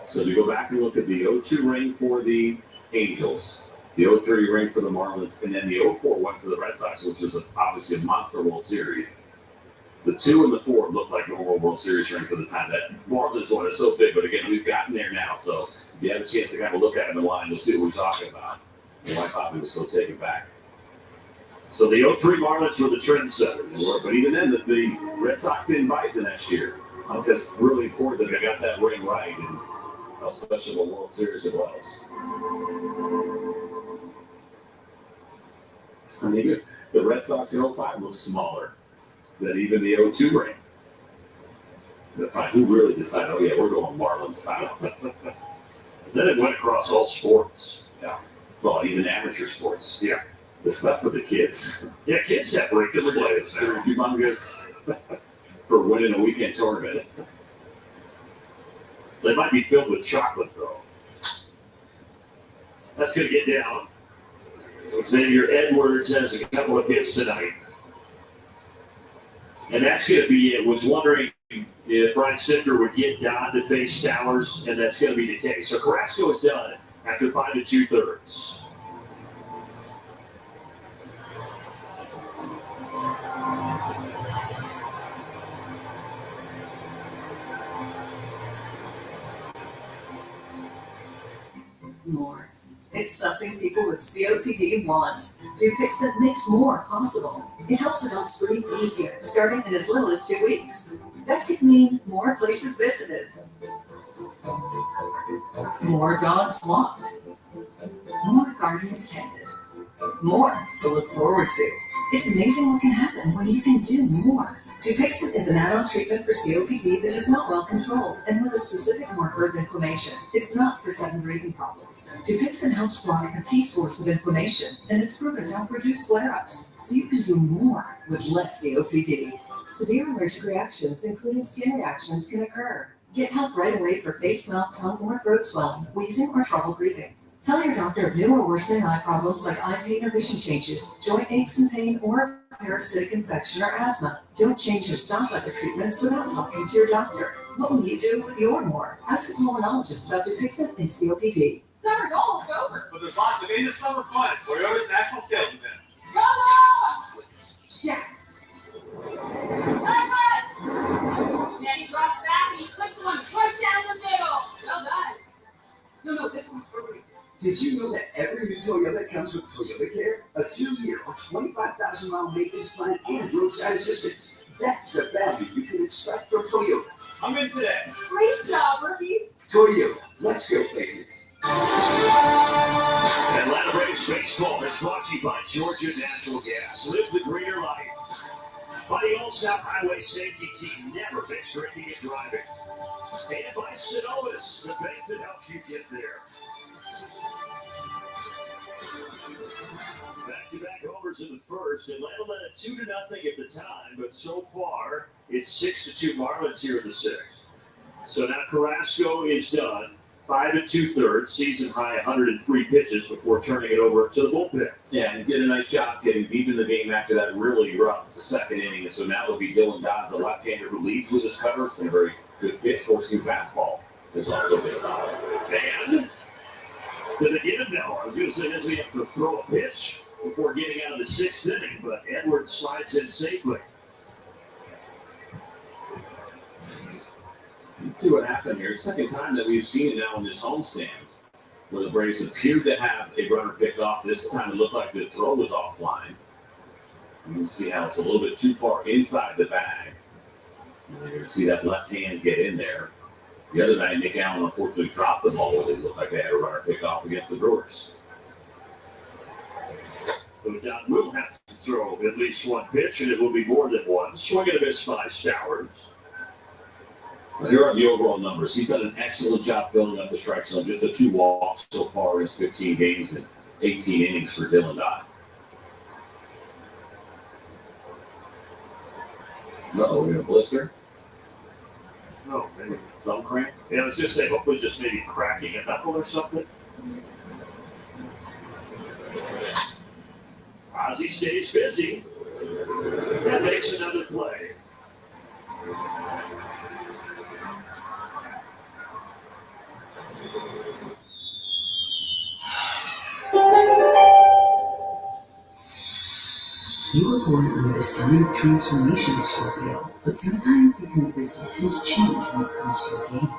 So to go back and look at the 0-2 ring for the Angels, the 0-3 ring for the Marlins, and then the 0-4 one for the Red Sox, which was obviously a monster World Series. The 2 and the 4 looked like normal World Series rings at the time. That Marlins one is so big, but again, we've gotten there now. So if you have a chance to kind of look at them in line, you'll see what we're talking about and why Bobby was so taken back. So the 0-3 Marlins were the trendsetters. But even then, the Red Sox didn't bite the next year. I think that's really important that they got that ring right and how special a World Series it was. I mean, the Red Sox in 05 looks smaller than even the 0-2 ring. Who really decided, we're going Marlins style. Then it went across all sports. Yeah. Well, even amateur sports. Yeah. The stuff for the kids. Yeah, kids have ring displays now. They're humongous for winning a weekend tournament. They might be filled with chocolate, though. That's going to get down. So Xavier Edwards has a couple of hits tonight. And that's going to be it. Was wondering if Brian Snitker would get Don to face Stowers, and that's going to be the case. So Carrasco is done after 5 2/3. More. It's something people with COPD want. Dupixent makes more possible. It helps adults breathe easier, starting in as little as 2 weeks. That could mean more places visited, more dogs walked, more gardens tended, more to look forward to. It's amazing what can happen when you can do more. Dupixent is an add-on treatment for COPD that is not well controlled and with a specific marker of inflammation. It's not for sudden breathing problems. Dupixent helps block a key source of inflammation, and it's proven to help reduce flare-ups, so you can do more with less COPD. Severe allergic reactions, including skin reactions, can occur. Get help right away for face, mouth, tongue, or throat swelling, wheezing, or trouble breathing. Tell your doctor of new or worsening eye problems like eye pain or vision changes, joint aches and pain, or parasitic infection or asthma. Don't change or stop other treatments without talking to your doctor. What will you do with your more? Ask a pulmonologist about Dupixent and COPD. Summer's almost over. But there's lots of end of summer fun at Toyota's national sales event. Go on! Yes. Daddy drops back and he flicks one right down the middle. Well done. No, this one's for me. Did you know that every new Toyota comes with Toyota Care? A 2-year or 25,000-mile maintenance plan and roadside assistance. That's the value you can expect from Toyota. I'm in today. Great job, rookie. Toyota, let's go places. Atlanta Braves baseball is brought to you by Georgia Natural Gas. Live the greener life. By the Old South Highway Safety Team, never fix drinking and driving. And by Synovus, the bank that helps you get there. Back-to-back homers in the first. Atlanta led it 2-0 at the time, but so far it's 6-2 Marlins here in the sixth. So now Carrasco is done. 5 2/3, season high 103 pitches before turning it over to the bullpen. Yeah, and did a nice job getting deep in the game after that really rough second inning. And so now it'll be Dylan Dodd, the left-hander who leads with his cutter. It's been a very good pitch, forcing fastball. There's also been solid. And to begin it now, I was going to say, does he have to throw a pitch before getting out of the sixth inning, but Edwards slides in safely. Let's see what happened here. Second time that we've seen it now in this homestand, where the Braves appeared to have a runner picked off. This time it looked like the throw was offline. You can see how it's a little bit too far inside the bag. And you're going to see that left hand get in there. The other night, Nick Allen unfortunately dropped the ball. It looked like they had a runner picked off against the Brewers. So Don will have to throw at least one pitch, and it will be more than one. Swing and a miss by Stowers. Well, here are the overall numbers. He's done an excellent job filling up the strike zone. Just the 2 walks so far in his 15 games and 18 innings for Dylan Dodd. Uh-oh, we got a blister? No, maybe thumb cramp. Yeah, I was just saying, hopefully just maybe cracking a knuckle or something. Ozzie stays busy. That makes another play. You were born under the sun of transformation, Scorpio, but sometimes you can be resistant to change when it comes to your game.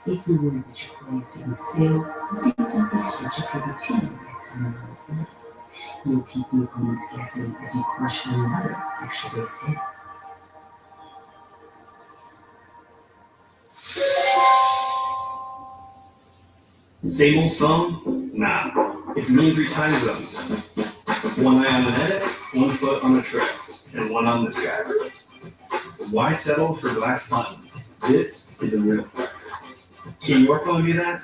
If you worry that your plans getting stale, you can simply switch up your routine and get some more fun. You'll keep the opponents guessing as you crush another extra base hit. Same old phone? Nah. It's me in 3 time zones. One eye on an edit, 1 foot on the trail, and 1 on this guy. Why settle for glass buttons? This is a real flex. Can your phone do that?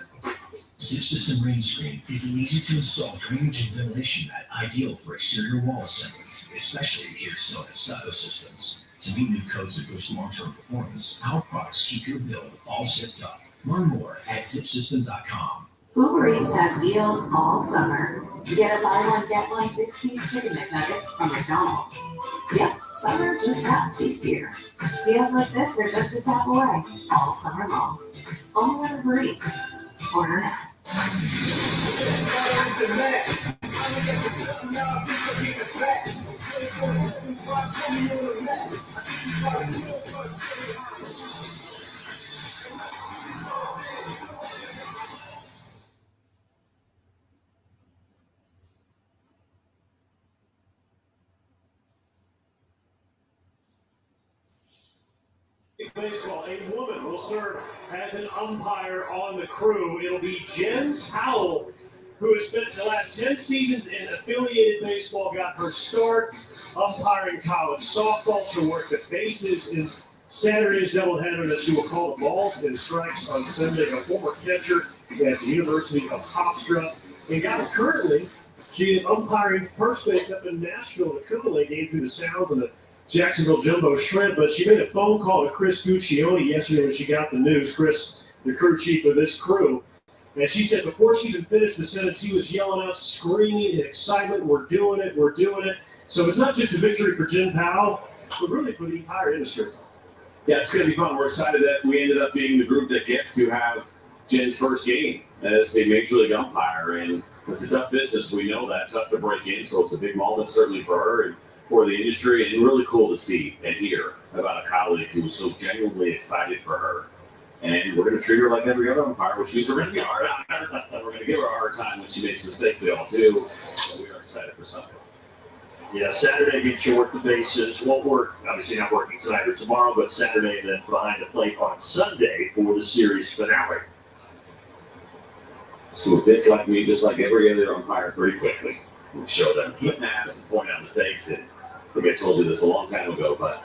Zip System Rain Screen is an easy-to-install drainage and ventilation mat ideal for exterior wall assemblies, especially adhered stone and stucco systems. To meet new codes that boost long-term performance, our products keep your build all zipped up. Learn more at zipsystem.com. Uber Eats has deals all summer. Get a buy one, get one 6-piece chicken McNuggets from McDonald's. Yep, summer just got tastier. Deals like this are just a tap away all summer long. Only at Uber Eats. Order now. Baseball, a woman will serve as an umpire on the crew. It'll be Jen Powell, who has spent the last 10 seasons in affiliated baseball, got her start umpiring college softball. She'll work the bases in Saturday's doubleheader that she will call the balls and strikes on Sunday. A former catcher at the University of Hofstra. And guys, currently, she is umpiring first base up in Nashville, the AAA game through the sounds of the Jacksonville Jumbo Shrimp, but she made a phone call to Chris Guccione yesterday when she got the news. Chris, the crew chief of this crew, and she said before she even finished the sentence, he was yelling out, screaming in excitement, we're doing it, we're doing it. So it's not just a victory for Jen Powell, but really for the entire industry. Yeah, it's going to be fun. We're excited that we ended up being the group that gets to have Jen's first game as a Major League umpire, and it's a tough business. We know that, tough to break in, so it's a big moment certainly for her and for the industry, and really cool to see and hear about a colleague who was so genuinely excited for her. And we're going to treat her like every other umpire, which means we're going to be hard on her. We're going to give her a hard time when she makes mistakes. They all do. But we are excited for Sunday. Yeah, Saturday gets you work the bases. Won't work, obviously not working tonight or tomorrow, but Saturday then behind the plate on Sunday for the series finale. So with this, like me, just like every other umpire, pretty quickly, we show them heat maps and point out mistakes. And I think I told you this a long time ago, but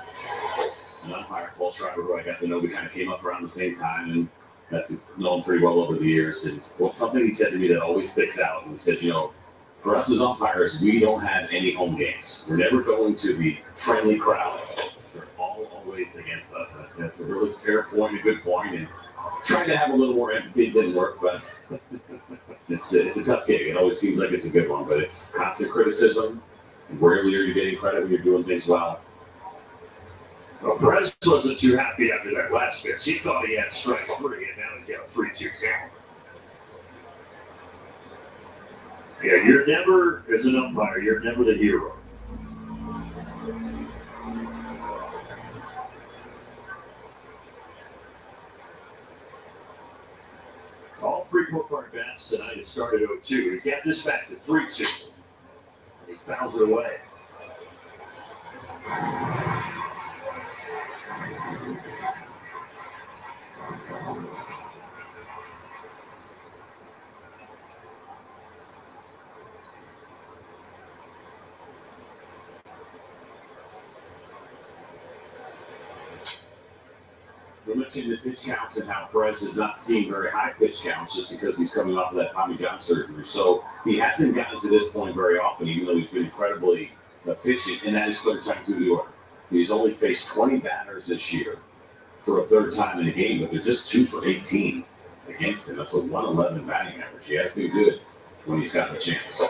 an umpire, Paul Schreiber, who I got to know, we kind of came up around the same time and got to know him pretty well over the years. And something he said to me that always sticks out, and he said, you know, for us as umpires, we don't have any home games. We're never going to the friendly crowd. They're all always against us. And that's a really fair point, a good point. And trying to have a little more empathy didn't work, but it's a tough gig. It always seems like it's a good one, but it's constant criticism. Rarely are you getting credit when you're doing things well. Well, Perez wasn't too happy after that last pitch. He thought he had strike three, and now he's got a 3-2 count. Yeah, you're never, as an umpire, you're never the hero. All three Portfire bats tonight have started 0-2. He's got this back to 3-2. He fouls it away. We mentioned the pitch counts and how Perez has not seen very high pitch counts just because he's coming off of that Tommy John surgery. So he hasn't gotten to this point very often, even though he's been incredibly efficient, and that is third time through the order. He's only faced 20 batters this year for a third time in a game, but they're just 2 for 18 against him. That's a 111 batting average. He has been good when he's gotten a chance.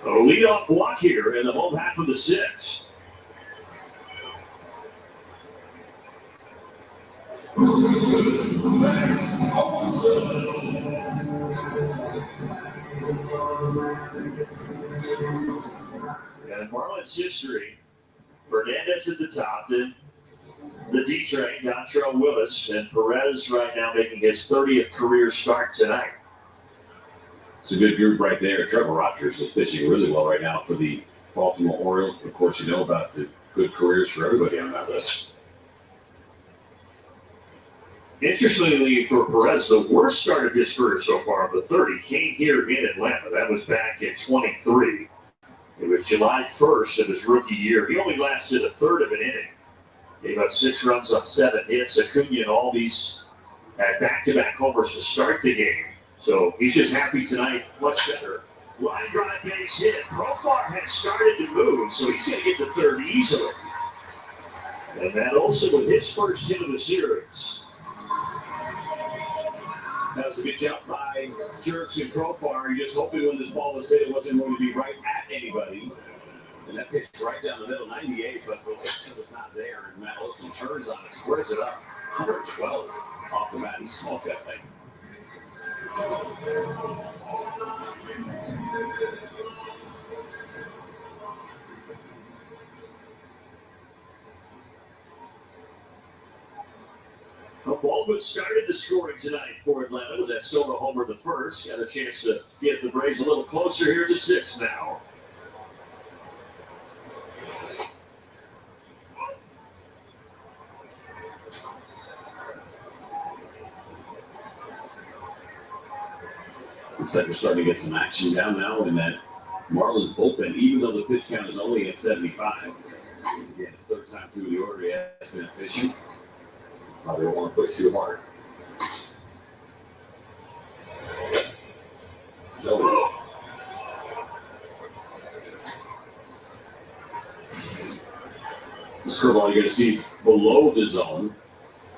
A leadoff walk here in the home half of the sixth. And in Marlins history, Fernandez at the top, then the D-Train, Dontrell Willis, and Perez right now making his 30th career start tonight. It's a good group right there. Trevor Rogers is pitching really well right now for the Baltimore Orioles. Of course, you know about the good careers for everybody on that list. Interestingly for Perez, the worst start of his career so far of the 30 came here in Atlanta. That was back in 23. It was July 1st of his rookie year. He only lasted a third of an inning. Gave up 6 runs on 7 hits. Acuna and Albies had back-to-back homers to start the game. So he's just happy tonight, much better. Line drive base hit. Profar has started to move, so he's going to get to third easily. And that also with his first hit of the series. That was a good jump by Jerks and Profar. You're just hoping when this ball was hit, it wasn't going to be right at anybody. And that pitch right down the middle, 98, but the rotation was not there. And Matt Olson turns on it, squares it up, 112 off the bat. He smoked that thing. Well, Baldwin started the scoring tonight for Atlanta with that Soto homer the first. Got a chance to get the Braves a little closer here to 6 now. Looks like we're starting to get some action down now in that Marlins bullpen, even though the pitch count is only at 75. Again, it's third time through the order. He has been efficient. Probably don't want to push too hard. No. This curveball you're going to see below the zone,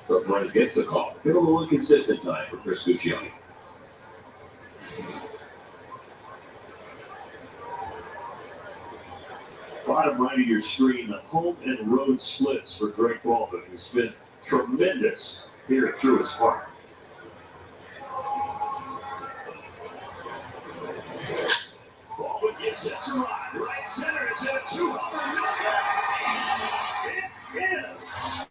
but Perez gets the call. Been a little inconsistent tonight for Chris Guccione. Bottom right of your screen, the home and road splits for Drake Baldwin. It's been tremendous here at Truist Park. Baldwin gets it to right center. It's at 200. It is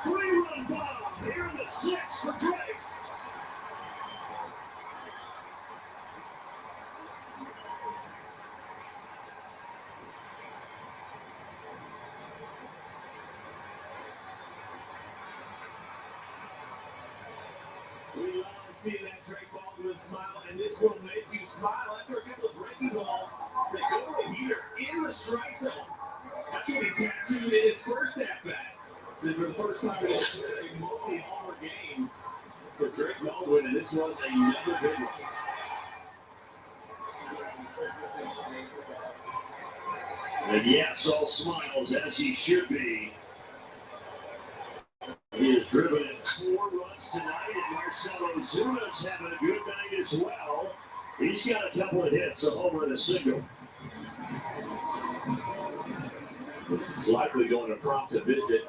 3-run bomb here in the 6th for Drake. See that Drake Baldwin smile, and this will make you smile after a couple of breaking balls. They go to here in the strike zone. That's what he tattooed in his first at-bat. Then for the first time in his career, a multi-homer game for Drake Baldwin, and this was another big one. And yes, all smiles as he should be. He has driven in 4 runs tonight, and Marcelo Zuna's having a good night as well. He's got a couple of hits, a homer and a single. This is likely going to prompt a visit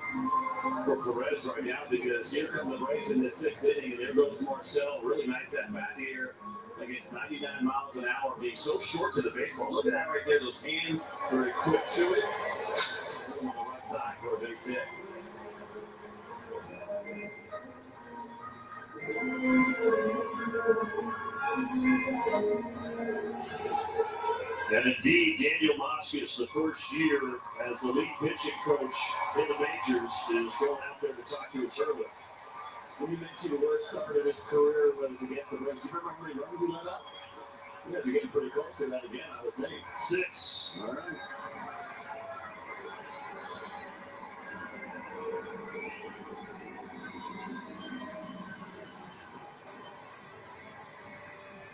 for Perez right now because here come the Braves in the 6th inning, and there goes Marcel. Really nice at bat here against 99 miles an hour, being so short to the baseball. Look at that right there, those hands very quick to it. On the right side for a base hit. And indeed, Daniel Moskis, the first year as the lead pitching coach in the majors, is going out there to talk to his servant. When you mentioned the worst start of his career was against the Braves, you remember how many runs he let up? You have to get pretty close to that again, I would think. 6. All right.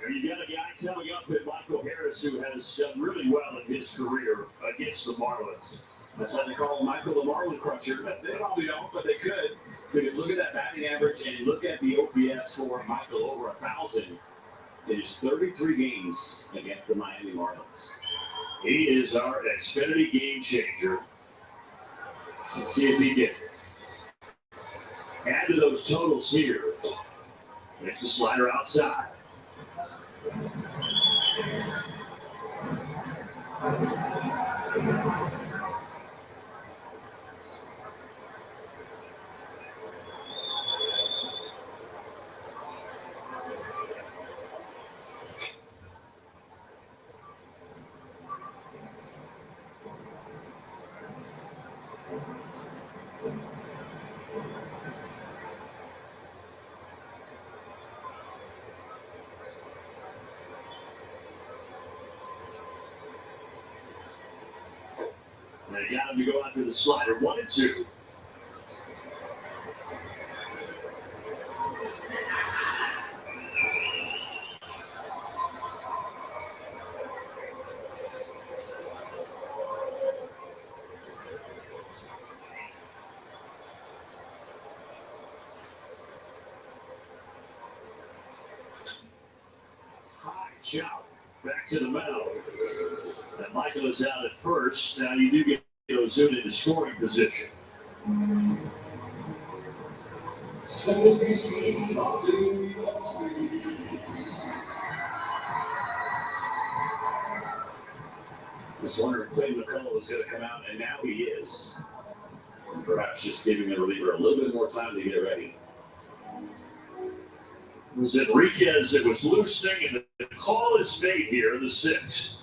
You got a guy coming up in Michael Harris who has done really well in his career against the Marlins. That's why they call him Michael the Marlin Crusher. They probably don't, but they could. Because look at that batting average and look at the OPS for Michael, over 1,000 in his 33 games against the Miami Marlins. He is our Xfinity game changer. Let's see if he can add to those totals here. Makes the slider outside. They got him to go after the slider. 1-2. Shout back to the mound. And Michael is out at first. Now you do get Ozuna into scoring position. Was wondering if Clay McCullough was going to come out, and now he is. Perhaps just giving the reliever a little bit more time to get ready. It was Enriquez that was loosening, and the call is made here in the sixth.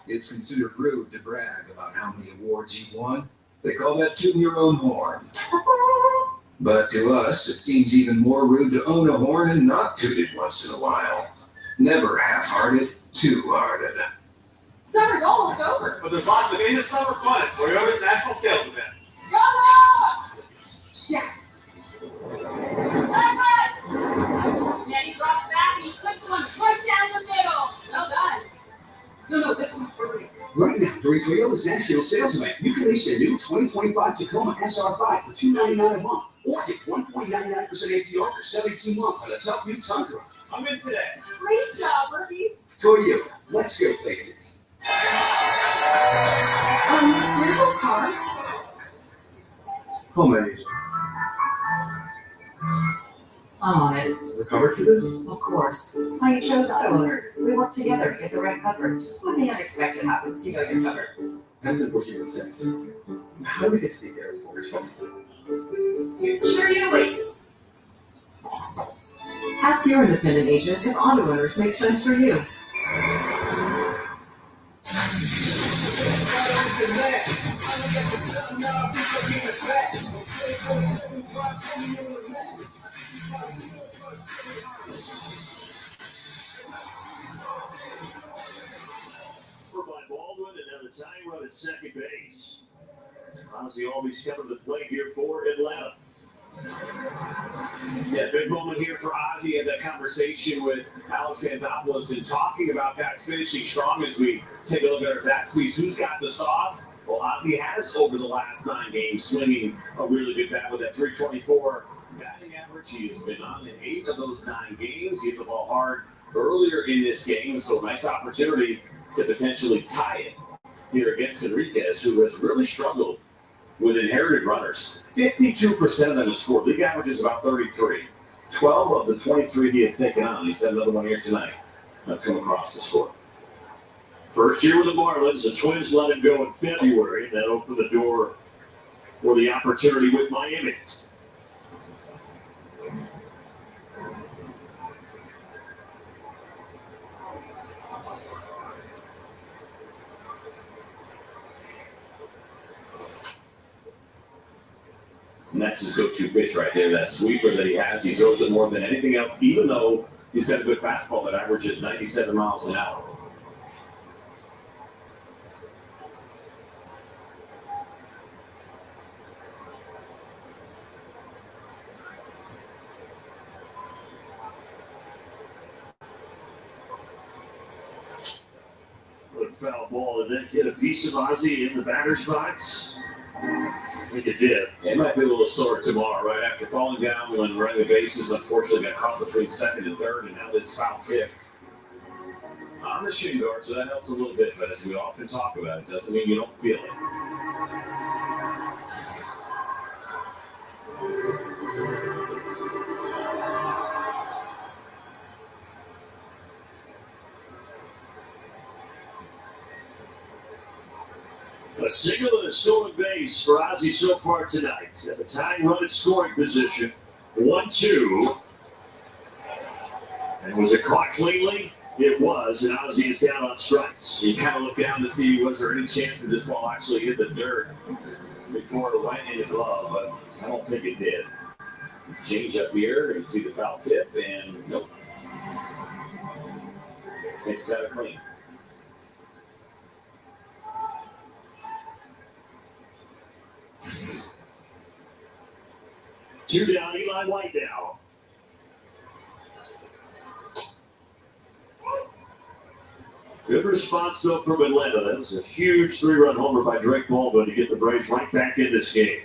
It's considered rude to brag about how many awards you've won. They call that tooting your own horn. But to us, it seems even more rude to own a horn and not toot it once in a while. Never half-hearted, two-hearted. Summer's almost over. But there's lots of endless summer fun at Toyota's National Sales Event. Go! Yes. Manny drops back and he puts one right down the middle. Well done. No, this one's for you. Right now, during Toyota's National Sales Event, you can lease a new 2025 Tacoma SR5 for $299 a month, or get 1.99% APR for 72 months on a tough new Tundra. I'm in today. Great job, Ruby. Toyota, let's go places. Where's our car? Call my agent. I'm on it. We're covered for this? Of course. It's why you chose auto owners. We work together to get the right coverage. So when the unexpected happens, you know you're covered. That's simple human sense. How do we get to the airport? Sure you wait. Ask your independent agent if auto owners make sense for you. By Baldwin, another tying run at second base. Ozzie always coming to play here for Atlanta. Yeah, big moment here for Ozzie. Had that conversation with Alex Anthopoulos and talking about guys finishing strong as we take a look at our Zaxby's. Who's got the sauce? Well, Ozzie has over the last 9 games, swinging a really good bat with that 324 batting average. He has been on in 8 of those 9 games. He hit the ball hard earlier in this game, so nice opportunity to potentially tie it here against Enriquez, who has really struggled with inherited runners. 52% of them have scored. League average is about 33. 12 of the 23 he has taken on. He's got another one here tonight. I've come across the score. First year with the Marlins, the Twins let him go in February. That opened the door for the opportunity with Miami. And that's his go-to pitch right there, that sweeper that he has. He throws it more than anything else, even though he's got a good fastball that averages 97 miles an hour. Good foul ball, and then hit a piece of Ozzie in the batter's box. I think it did. It might be a little sore tomorrow, right after falling down when running the bases. Unfortunately, got caught between second and third, and now this foul tip on the shin guard, so that helps a little bit. But as we often talk about, it doesn't mean you don't feel it. A single and a stolen base for Ozzie so far tonight. The tying run at scoring position. 1-2. And was it caught cleanly? It was, and Ozzie is down on strikes. You kind of look down to see was there any chance that this ball actually hit the dirt before it went in the glove, but I don't think it did. Change up here, and you see the foul tip, and nope. It's got it clean. Two down, Eli White now. Good response, though, from Atlanta. That was a huge 3-run homer by Drake Baldwin to get the Braves right back in this game.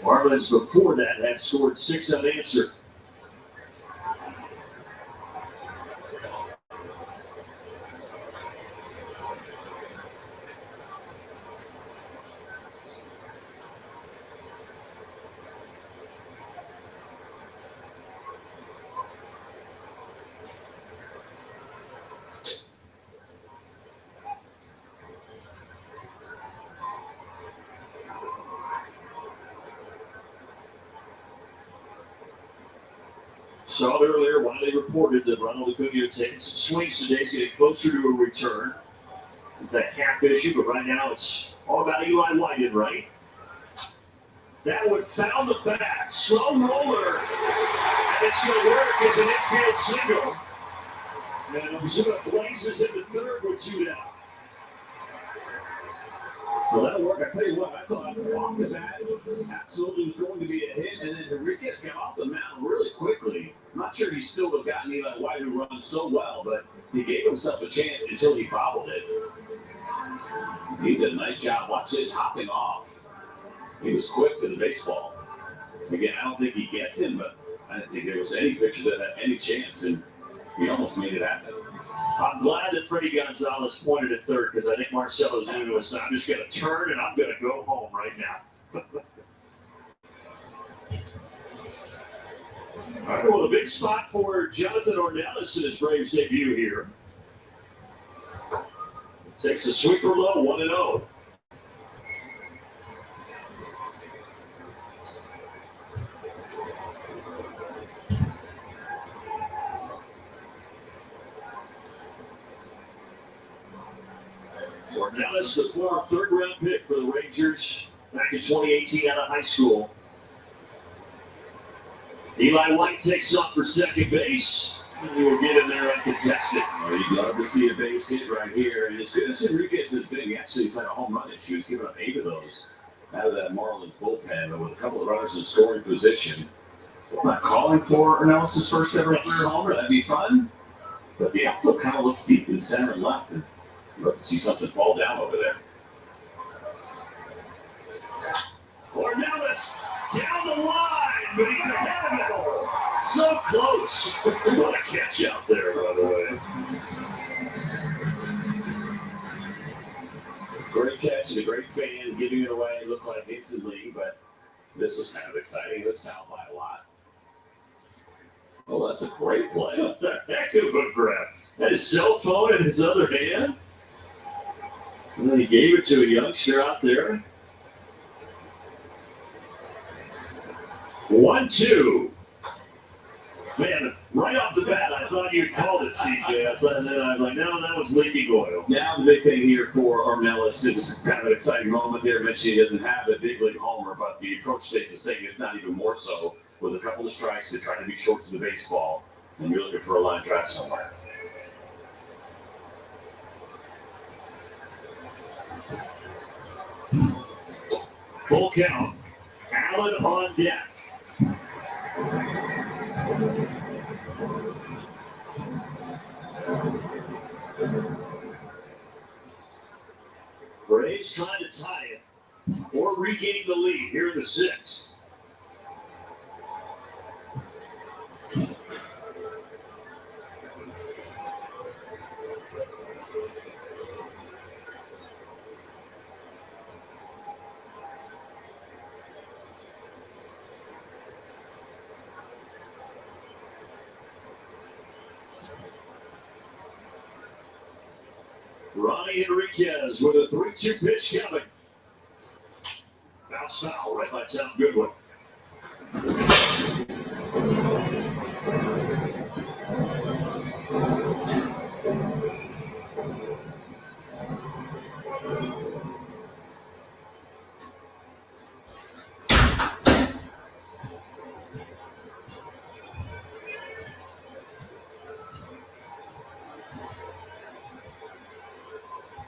Marlins before that had scored 6 unanswered. Saw it earlier, Wiley reported that Ronald Acuna had taken some swings today. He's getting closer to a return. That half issue, but right now it's all about Eli White, right? That would foul the bat. Slow roller. And it's going to work as an infield single. And Ozuna blazes into third with 2 down. Well, that'll work. I tell you what, I thought off the bat, absolutely was going to be a hit, and then Enriquez got off the mound really quickly. I'm not sure he still would have gotten Eli White, who runs so well, but he gave himself a chance until he bobbled it. He did a nice job. Watch this hopping off. He was quick to the baseball. Again, I don't think he gets him, but I didn't think there was any pitcher that had any chance, and he almost made it happen. I'm glad that Freddie Gonzalez pointed at third because I think Marcell Ozuna was, I'm just going to turn and I'm going to go home right now. All right, well, a big spot for Jonathan Ornelas in his Braves debut here. Takes a sweeper low, 1-0. Ornelas, the former third-round pick for the Rangers back in 2018 out of high school. Eli White takes off for second base. And he will get in there uncontested. Well, you'd love to see a base hit right here. And as good as Enriquez has been, he actually has had a home run issue. He's given up 8 of those out of that Marlins bullpen, but with a couple of runners in scoring position. I'm not calling for Ornelas' first ever career homer. That'd be fun. But the outfield kind of looks deep in center and left. And you'd love to see something fall down over there. Ornelas down the line, but he's ahead of it. So close. What a catch out there, by the way. Great catch and a great fan giving it away. It looked like instantly, but this was kind of exciting. This fouled by a lot. Oh, that's a great play. Heck of a grab. Had his cell phone in his other hand. And then he gave it to a youngster out there. 1-2. Man, right off the bat, I thought you had called it, CJ. And then I was like, no, that was leaking oil. Now the big thing here for Ornelas, it was kind of an exciting moment there. Mentioned he doesn't have a big league homer, but the approach stays the same, if not even more so. With a couple of strikes, they're trying to be short to the baseball, and you're looking for a line drive somewhere. Full count. Allen on deck. Braves trying to tie it or regain the lead here in the 6th. Ronnie Enriquez with a 3-2 pitch coming. Bounce foul right by Tom Goodwin.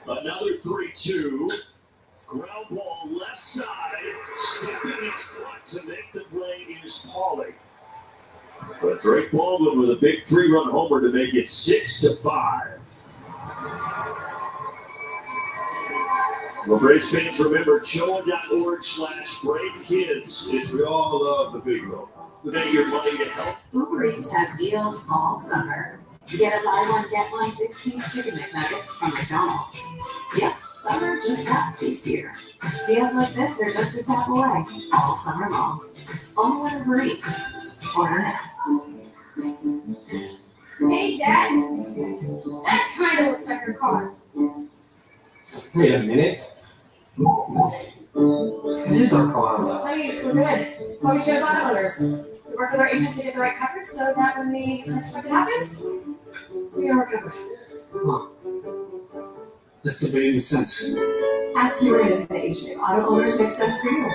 Another 3-2. Ground ball left side. Stepping in front to make the play is Pauly. But Drake Baldwin with a big 3-run homer to make it 6-5. Well, Braves fans, remember choa.org/BraveKids. We all love the big road. Donate your money to help. Uber Eats has deals all summer. Get a buy one, get one 6-piece chicken McNuggets from McDonald's. Yep, summer just got tastier. Deals like this are just a tap away all summer long. Only at Uber Eats. Order now. Hey, Dad. That kind of looks like her car. Wait a minute. It is our car. Honey, we're good. That's why we chose auto owners. We work with our agent to get the right coverage so that when the unexpected happens, we know we're covered. Huh. This doesn't make any sense. Ask your independent agent if auto owners make sense for you.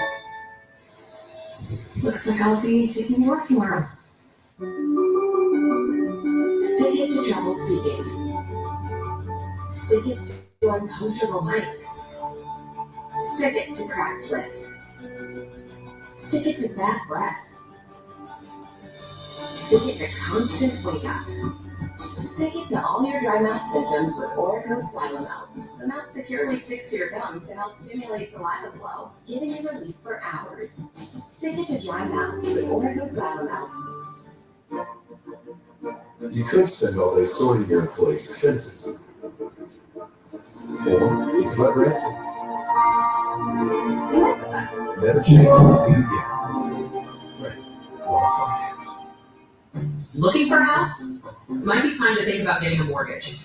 Looks like I'll be taking you to work tomorrow. Stick it to trouble speaking. Stick it to uncomfortable nights. Stick it to cracked lips. Stick it to bad breath. Stick it to constant weight up. Stick it to all your dry mouth symptoms with Oracle Silomelts. The mouth securely sticks to your gums to help stimulate saliva flow, giving you relief for hours. Stick it to dry mouth with Oracle Silomelts. You could spend all day sorting your employees' expenses. Or you could let rent. Never chase what you see again. Right. Or finance. Looking for a house? It might be time to think about getting a mortgage.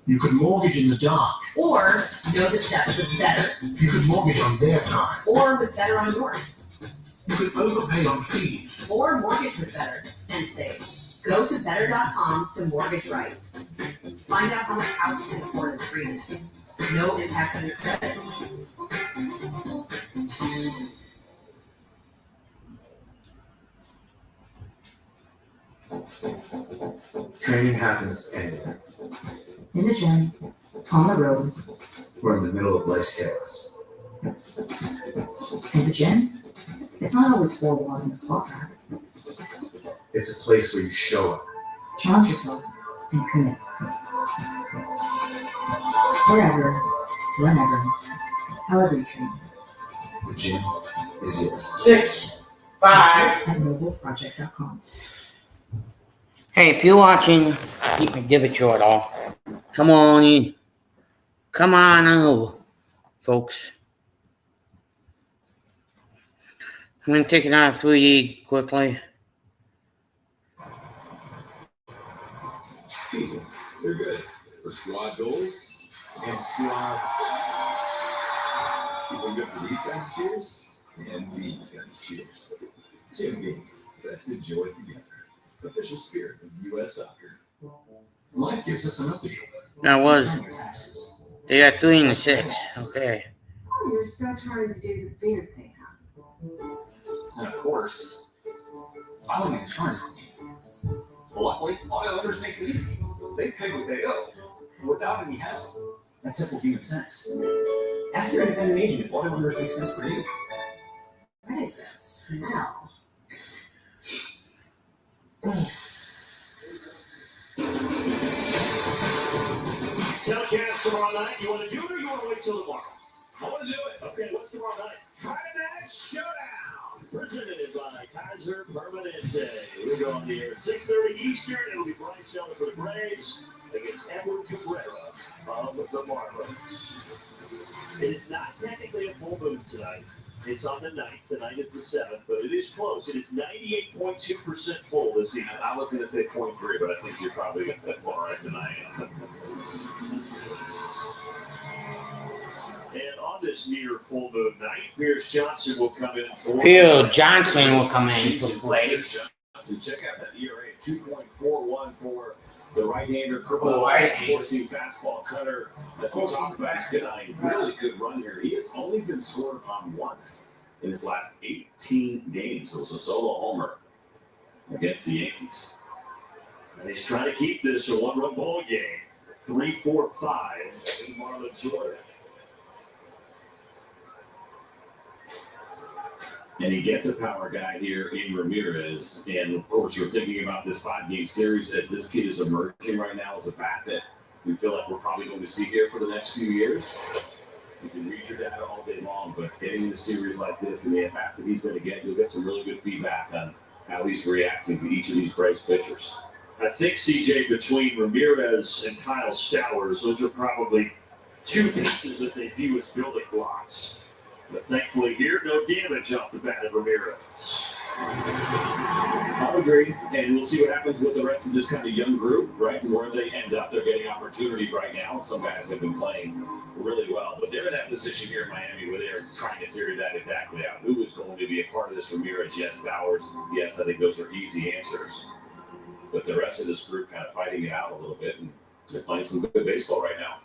You could mortgage in the dark. Or know the steps with Better. You could mortgage on their time. Or with Better on yours. You could overpay on fees. Or mortgage with Better and save. Go to better.com to mortgage right. Find out how much house you can afford in 3 minutes. No impact on your credit. Training happens anywhere. In the gym, on the road. We're in the middle of life's chaos. At the gym, it's not always 4 walls and a squat rack. It's a place where you show up. Challenge yourself and commit. Wherever, whenever, however you train. The gym is yours. 6, 5. At mobileproject.com. Hey, if you're watching, keep me give it short all. Come on in. Come on over, folks. I'm going to take it out of 3D quickly. They're good for squad goals and squad. People good for these kinds of cheers and these kinds of cheers. Jim Beam, let's enjoy it together. Official spirit of U.S. soccer. Life gives us enough to deal with. That was. They got 3 and 6. Okay. Oh, you're still trying to do the beard thing, huh? And of course, filing an insurance claim. Well, luckily, auto owners makes it easy. They pay what they owe, without any hassle. That's simple human sense. Ask your independent agent if auto owners make sense for you. What is that smell? Telecast tomorrow night. You want to do it or you want to wait till tomorrow? I want to do it. Okay, what's tomorrow night? Friday Night Showdown. Presented by Kaiser Permanente. We go on the air at 6:30 Eastern. It'll be Bryce Young for the Braves against Edward Cabrera of the Marlins. It is not technically a full moon tonight. It's on the 9th. The night is the 7th, but it is close. It is 98.2% full this evening. I was going to say 0.3, but I think you're probably going to get more right than I am. And on this near full moon night, Pierce Johnson will come in for for the Braves. Johnson, check out that ERA 2.41 for the right-hander, Oh, right. forcing fastball cutter. As we talked about, he's been on a really good run here. He has only been scored upon once in his last 18 games. It was a solo homer against the Yankees. And he's trying to keep this a one-run ball game. 3-4-5 in Marlins order. And he gets a power guy here in Ramirez. And of course, you're thinking about this 5-game series as this kid is emerging right now as a bat that we feel like we're probably going to see here for the next few years. You can read your data all day long, but getting in a series like this and the at-bats that he's going to get, you'll get some really good feedback on how he's reacting to each of these Braves pitchers. I think, CJ, between Ramirez and Kyle Stowers, those are probably two pieces that they view as building blocks. But thankfully here, no damage off the bat of Ramirez. I'll agree, and we'll see what happens with the rest of this kind of young group, right, and where they end up. They're getting opportunity right now, and some guys have been playing really well. But they're in that position here in Miami where they're trying to figure that exactly out. Who is going to be a part of this? Ramirez, yes. Stowers, yes. I think those are easy answers. But the rest of this group kind of fighting it out a little bit, and they're playing some good baseball right now.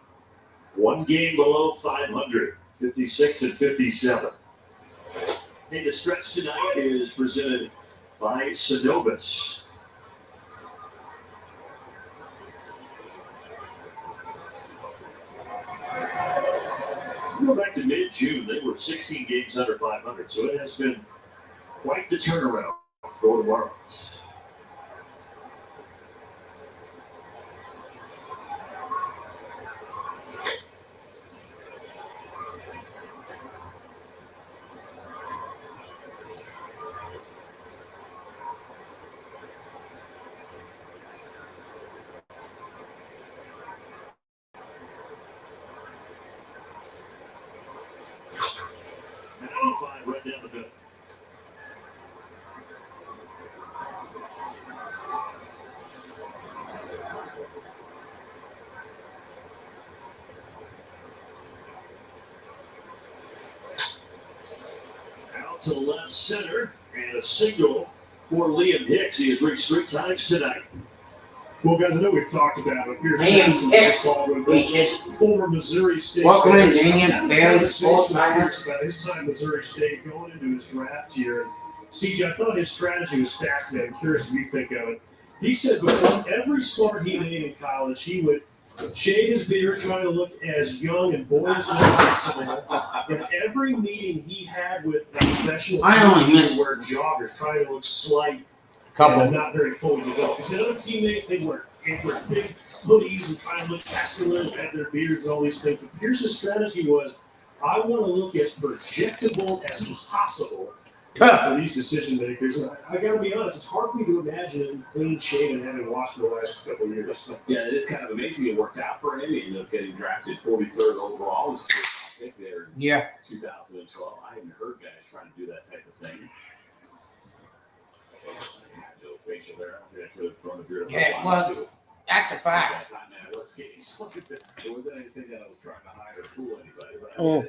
One game below 500, 56 and 57. And the stretch tonight is presented by Synovus. Go back to mid-June, they were 16 games under 500, so it has been quite the turnaround for the Marlins. Right down the middle. Out to the left center, and a single for Liam Hicks. He has reached 3 times tonight. Well, guys, I know we've talked about it. Here's Liam Hicks, former Missouri State. Welcome in, Daniel Bailey, Sports Miners. About his time at Missouri State going into his draft year. CJ, I thought his strategy was fascinating. I'm curious what you think of it. He said before every start he made in college, he would shave his beard, trying to look as young and boyish as possible. And every meeting he had with a professional team, he would wear joggers, trying to look slight. And not very fully developed. He said other teammates, they wear big hoodies and try to look masculine, have their beards and all these things. But Pierce's strategy was, I want to look as projectable as possible for these decision makers. And I got to be honest, it's hard for me to imagine him clean shaven and having watched for the last couple of years. Yeah, it is kind of amazing it worked out for him. He ended up getting drafted 43rd overall. His first pick there in 2012. I haven't heard guys trying to do that type of thing. Yeah, well, that's a fact. It wasn't anything that I was trying to hide or fool anybody. But Oh,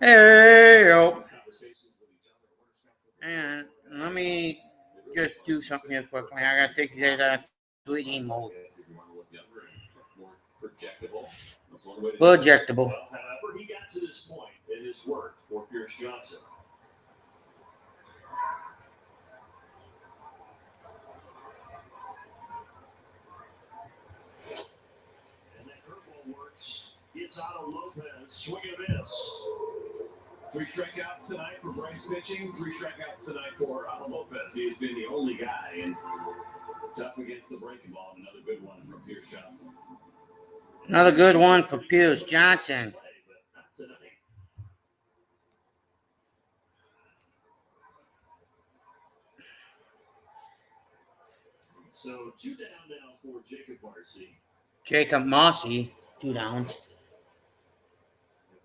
hey, yo. And let me just do something here quickly. I gotta take you guys out of 3D mode. Projectable. However, he got to this point, it has worked for Pierce Johnson. It's out of Lopez, swing and miss. 3 strikeouts tonight for Bryce pitching. 3 strikeouts tonight for Otto Lopez. He has been the only guy, and tough against the breaking ball. Another good one from Pierce Johnson. Another good one for Pierce Johnson. So 2 down now for Jacob Marcy. Jacob Marcy, 2 down.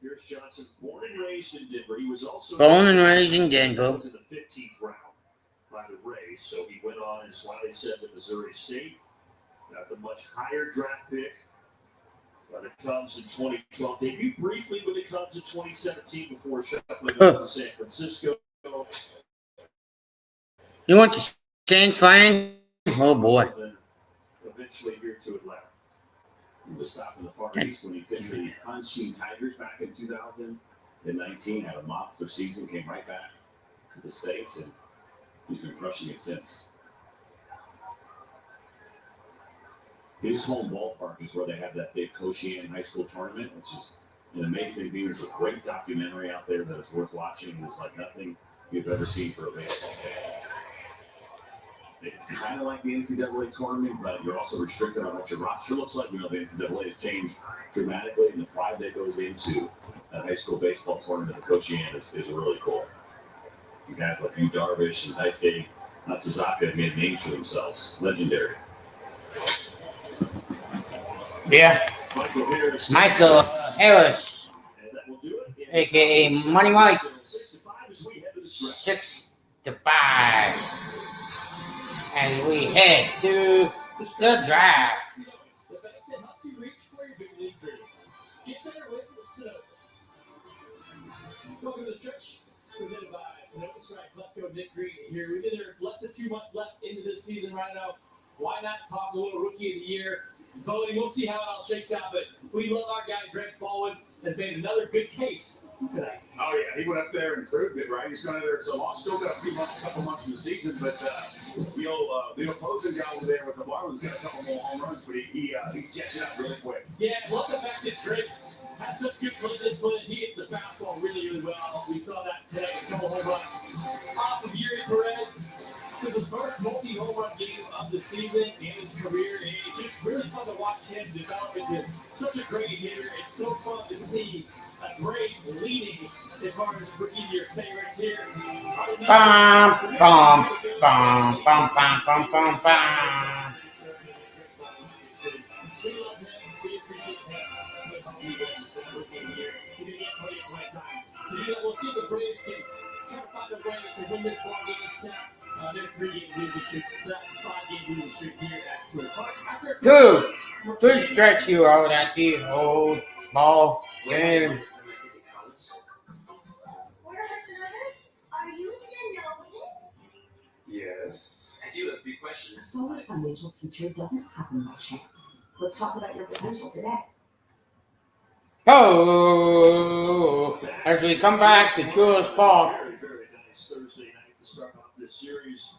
Pierce Johnson, born and raised in Denver. He was also born and raised in Denver. He was in the 15th round by the Rays, so he went on, as Wiley said, to Missouri State. Got the much higher draft pick by the Cubs in 2012. Debuted briefly with the Cubs in 2017 before shuffling up to San Francisco. You went to San Fran? Oh, boy. Eventually here to Atlanta. He was stopped in the Far East when he pitched the Unseen Tigers back in 2019. Had a monster season, came right back to the States, and he's been crushing it since. His home ballpark is where they have that big Cochin High School tournament, which is an amazing thing. There's a great documentary out there that is worth watching. It's like nothing you've ever seen for a baseball game. It's kind of like the NCAA tournament, but you're also restricted on what your roster looks like. You know, the NCAA has changed dramatically, and the pride that goes into a high school baseball tournament at the coaching end is really cool. You guys like Yu Darvish and Daisuke Matsuzaka have made names for themselves. Legendary. Yeah. Michael Harris. Michael Harris, And that will do it. a.k.a. Money Mike, 6 to 5 as we head to the 6-5. And we head to the draft. The bank that helps you reach for your big league dreams. Get there with the Synovus. Welcome to the church. Presented by Synovus, right? Let's go, Nick Green here. We get there less than 2 months left into this season right now. Why not talk a little rookie of the year? Voting, we'll see how it all shakes out, but we love our guy, Drake Baldwin, has made another good case tonight. Oh, yeah, he went up there and proved it, right? He's going there so long. Still got a couple months in the season, but the opposing guy over there with the Marlins got a couple more home runs, but he's catching up really quick. Yeah, I love the fact that Drake has such good play discipline. He hits the fastball really, really well. We saw that today, a couple home runs off of Eury Perez. It was his first multi-home run game of the season in his career, and it's just really fun to watch him develop into such a great hitter. It's so fun to see a great leading as far as rookie of your favorites here. Bum, bum, bum, bum, bum, bum, bum, bum. We love him. We appreciate him. That's all we do is that rookie of the year. He's going to get plenty of play time. To do that, we'll see if the Braves can try to find a way to win this ball game and snap their 3-game losing streak, snap 5-game losing streak here at Truist Park. Dude, please stretch you out at the old ball game. Are you gonna know this? Yes. I do have a few questions. A solid financial future doesn't happen by chance. Let's talk about your potential today. Oh, as we come back to Truist Park. Very, very nice Thursday night to start off this series.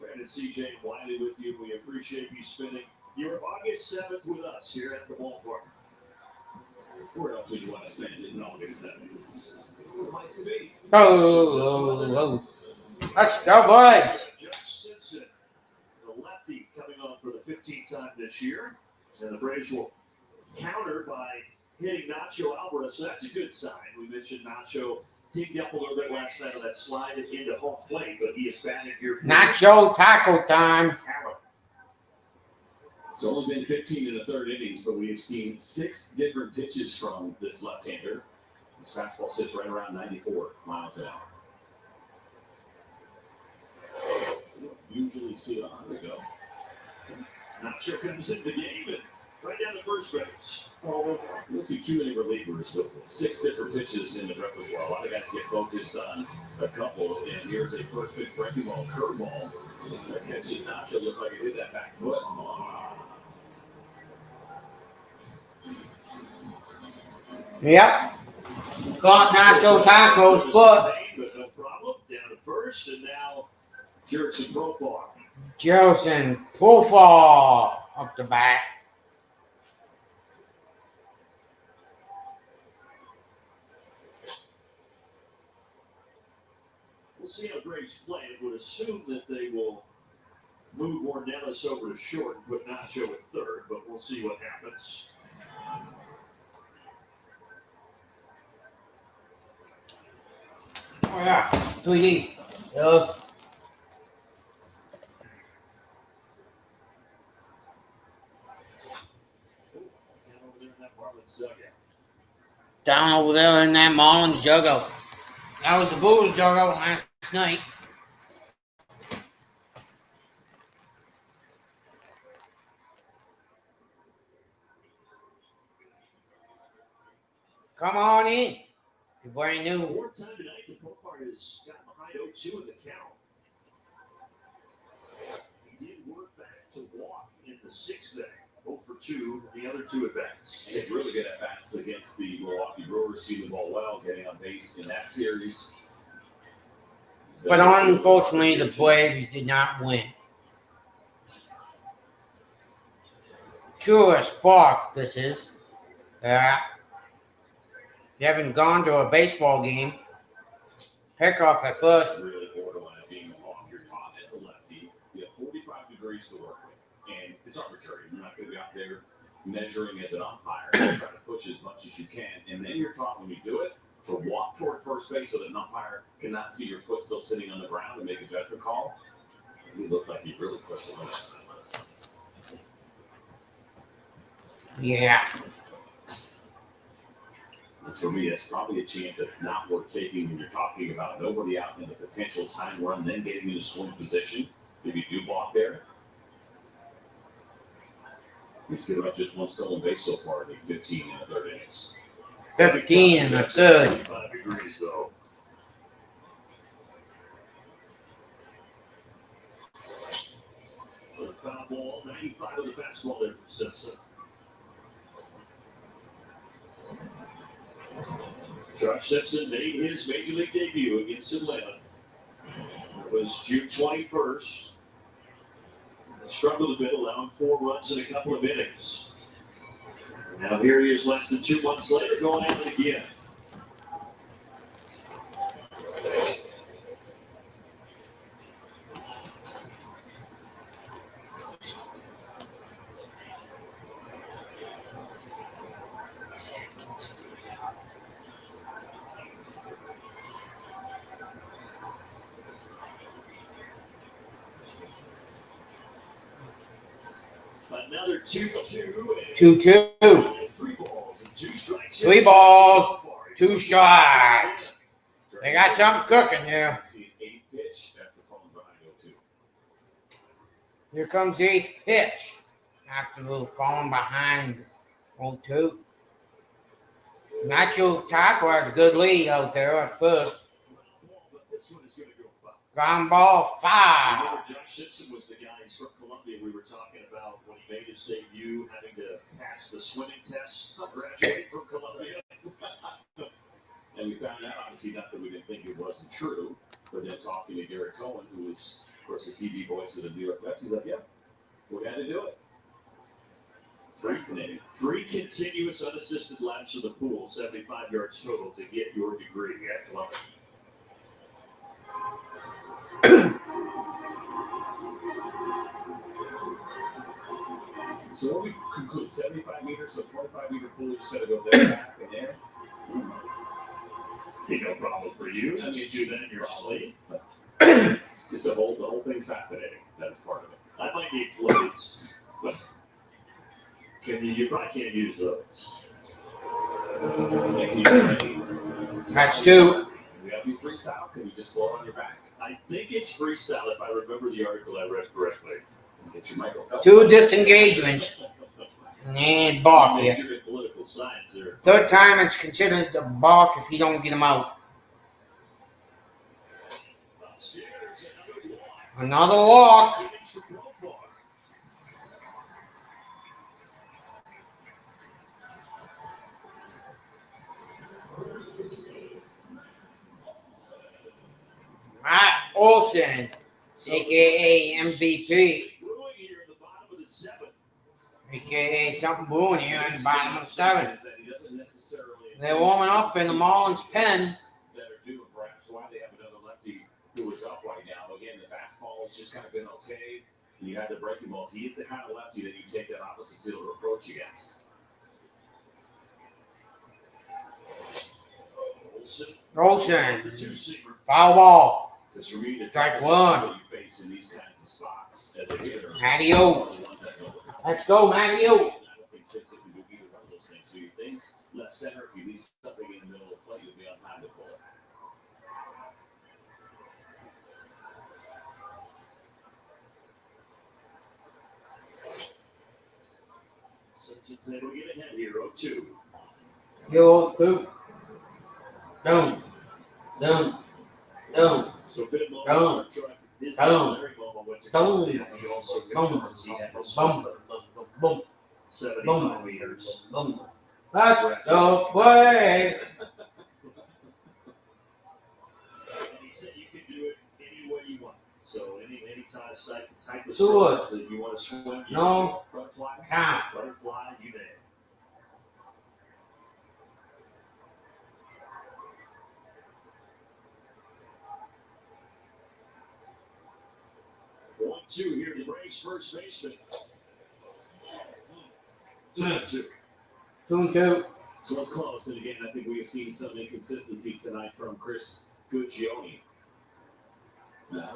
Brandon, CJ, Wiley with you. We appreciate you spending your August 7th with us here at the ballpark. Where else would you want to spend it in August 7th? Place to be. Oh. Let's go, boys. Josh Simpson, the lefty, coming on for the 15th time this year. And the Braves will counter by hitting Nacho Alvarez. So that's a good sign. We mentioned Nacho digged up a little bit last night on that slide into home plate, but he is batting here for Nacho taco time. It's only been 15 1/3 innings, but we have seen 6 different pitches from this left-hander. His fastball sits right around 94 miles an hour. Usually see it on the go. Nacho comes into the game and right down to first base. Well, we don't see too many relievers with 6 different pitches in the repertoire. A lot of guys get focused on a couple, and here's a first pitch breaking ball, curveball. That catches Nacho. Looked like he hit that back foot. Yep. Caught Nacho Taco's foot. But no problem. Down to first, and now Jurickson Profar. Jurickson Profar up the bat. We'll see how Braves play. I would assume that they will move Ornelas over to short and put Nacho at third, but we'll see what happens. Oh, yeah. 3D. Yep. Down over there in that Marlins dugout. That was the Bulls dugout last night. Come on in. You're brand new. 4th time tonight, the Profar has gotten behind 0-2 in the count. He did work back to walk in the 6th inning. 0 for 2, the other 2 at bats. He had really good at bats against the Milwaukee Brewers, seeing the ball well, getting on base in that series. But unfortunately, the Braves did not win. Truist Park, this is. If you haven't gone to a baseball game, Pick off at first. Really borderline being off your top as a lefty. You have 45 degrees to work with, and it's arbitrary. You're not going to be out there measuring as an umpire. You're trying to push as much as you can, and then you're taught when you do it to walk toward first base so that an umpire cannot see your foot still sitting on the ground and make a judgment call. You look like you really pushed the limit. Yeah. And for me, that's probably a chance that's not worth taking when you're talking about nobody out in the potential time run, then getting into scoring position. If you do walk there, he's given up just one stolen base so far in the 15 and a third innings. 15 and a third. 5 degrees, though. The foul ball, 95 of the fastball there from Simpson. Josh Simpson made his major league debut against Atlanta. It was June 21st. Struggled a bit, allowing 4 runs in a couple of innings. Now here he is less than 2 months later, going at it again. Another 2-2. 2-2. 3 balls and 2 strikes. 3 balls, 2 strikes. They got something cooking here. Here comes the 8th pitch. After a little falling behind 0-2. Nacho Taco has a good lead out there at first. Ground ball 5. Josh Simpson was the guy from Columbia we were talking about when he made his debut, having to pass the swimming test, graduate from Columbia. And we found out, obviously, not that we didn't think it wasn't true, but then talking to Garrett Cohen, who was, of course, the TV voice of the New York Mets, he's like, yeah, we had to do it. Fascinating. 3 continuous unassisted laps of the pool, 75 yards total to get your degree at Columbia. So when we conclude 75 meters, so 25-meter pool, you just got to go there, back, and there. Ain't no problem for you. I mean, do that in your sleep. It's just the whole thing's fascinating. That is part of it. I might need floats, but you probably can't use those. That's 2. We have to be freestyle. Can you just float on your back? I think it's freestyle if I remember the article I read correctly. Get your microphone. 2 disengagements. And balk here. Political science there. 3rd time it's considered a balk if you don't get him out. Another walk. Matt Olson, a.k.a. MVP. A.k.a. something brewing here in the bottom of the 7th. They're warming up in the Marlins pen. That are due, perhaps why they have another lefty who is up right now. Again, the fastball has just kind of been okay. And you have the breaking balls. He is the kind of lefty that you take that opposite fielder approach against. Olsen. Foul ball. Strike 1. Matty-O. Let's go, Matty-O. So you think left center, if you leave something in the middle of the plate, you'll be on time to pull it. Simpson's able to get ahead here, 0-2. Yo, 2. Down. So good moment. Down. Boom. 75 meters. Boom. That's the way. He said you can do it any way you want. So any type of Sure. sport that you want to swim. No. Butterfly. Can't. Butterfly, you name it. 2 here. The Braves first baseman. 2-2. 2-2. So it's close. And again, I think we have seen some inconsistency tonight from Chris Guccione. Yeah, I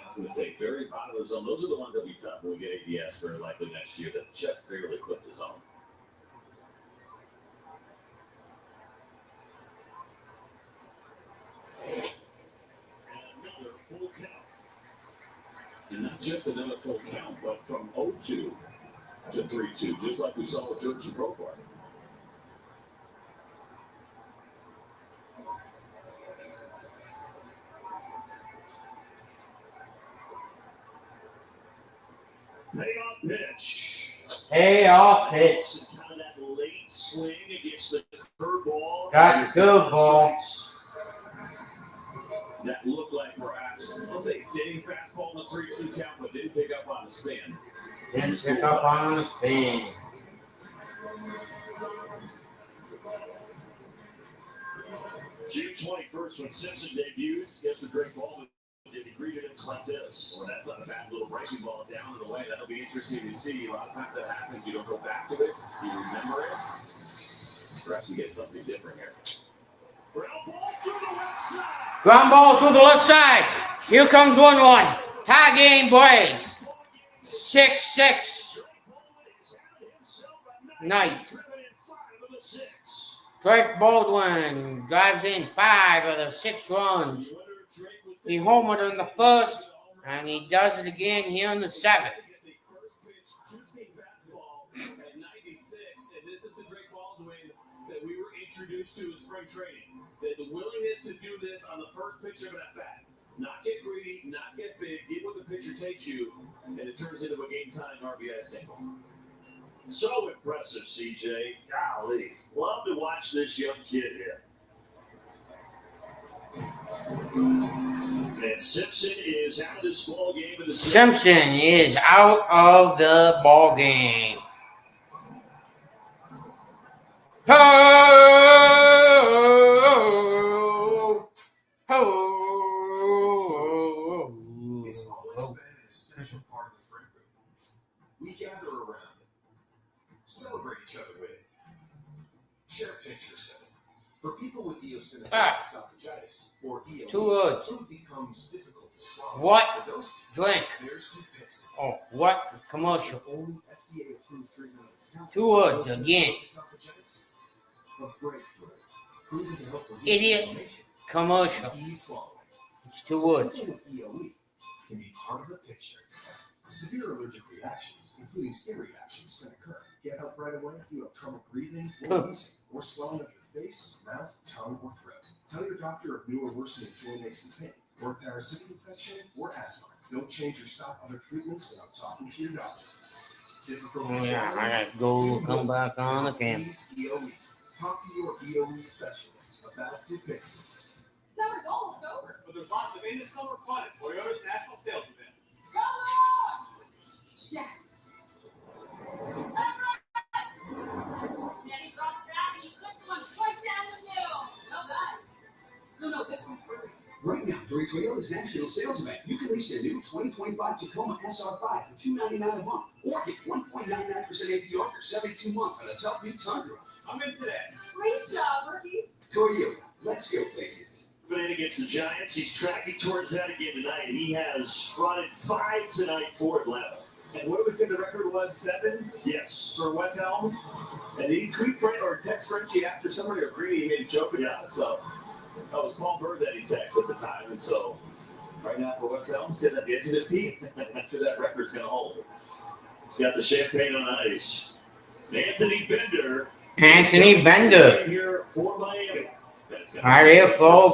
was going to say, very bottom of the zone. Those are the ones that we tough when we get ABS very likely next year that just barely clipped the zone. Another full count. And not just another full count, but from 0-2 to 3-2, just like we saw with George and Profile. Payoff pitch. Payoff pitch. Kind of that late swing against the curveball. Got the curveball. That looked like perhaps, let's say, sitting fastball in the 3-2 count, but didn't pick up on the spin. Didn't pick up on the spin. June 21st, when Simpson debuted against the Drake Baldwin, he greeted him like this. Well, that's not a bad little breaking ball down and away. That'll be interesting to see. A lot of times that happens. You don't go back to it. You remember it. Perhaps you get something different here. Ground ball through the left side. Here comes 1-1. Tie game, Braves. 6-6. Night. Drake Baldwin drives in 5 of the 6 runs. He homered in the first, and he does it again here in the 7th. That we were introduced to in spring training. The willingness to do this on the first pitch of an at-bat. Not get greedy, not get big, get what the pitcher takes you, and it turns into a game-time RBI single. So impressive, CJ. Golly. Love to watch this young kid here. And Simpson is out of this ball game. Simpson is out of the ball game. Ho! Ho! It's always been an essential part of the friend group. We gather around it, celebrate each other with it, share pictures of it. For people with eosinophilic esophagitis or EOE, 2 words. food becomes difficult to swallow. What? For those Drink. there's two picks. Oh, what? Commercial. The only FDA-approved treatment on its market 2 words again. esophagitis. A breakthrough, proven to help reduce Idiot. inflammation Commercial. and ease swallowing. It's 2 words. People with EOE can be part of the picture. Severe allergic reactions, including skin reactions, can occur. Get help right away if you have trouble breathing or wheezing, or swelling of your face, mouth, tongue, or throat. Tell your doctor of new or worsening joint aches and pain, or parasitic infection, or asthma. Don't change or stop other treatments without talking to your doctor. Difficult. Oh, yeah, I gotta go come back on again. EOE. Talk to your EOE specialist about Dupixent. Summer's almost over. But there's lots of in-the-summer fun at Toyota's National Sales Event. Go on! Yes. Daddy drops back and he flips one right down the middle. Well done. No, this one's perfect. Right now, during Toyota's National Sales Event, you can lease a new 2025 Tacoma SR5 for $299 a month, or get 1.99% APR for 72 months on a tough new Tundra. I'm in today. Great job, rookie. Toyota, let's go places. Playing against the Giants, he's tracking towards that again tonight. He has run it 5 tonight for Atlanta. And what did we say the record was? 7? Yes. For Wes Helms? And did he tweet Fred or text Frenchie after somebody or Greedy? He made a joke about it. So That was Paul Bird that he texted at the time. And so right now for Wes Helms, sitting at the edge of the seat, I'm sure that record's going to hold. He's got the champagne on ice. Anthony Bender. Here for Miami. Right here for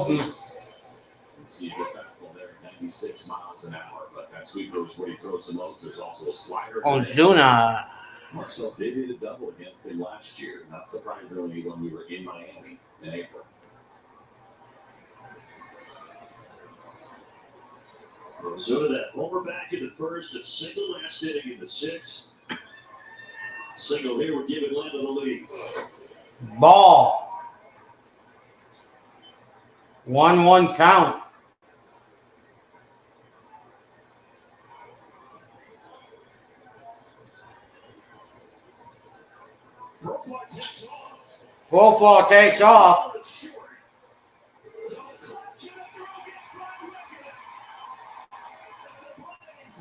See a good fastball there, 96 miles an hour. But that sweeper is where he throws the most. There's also a slider. Ozuna. Marcel did hit a double against him last year. Not surprisingly, when we were in Miami in April. Ozuna, that homer back in the first, a single last inning in the 6th. Single here would give Atlanta the lead. Ball. 1-1 count. Profile takes off.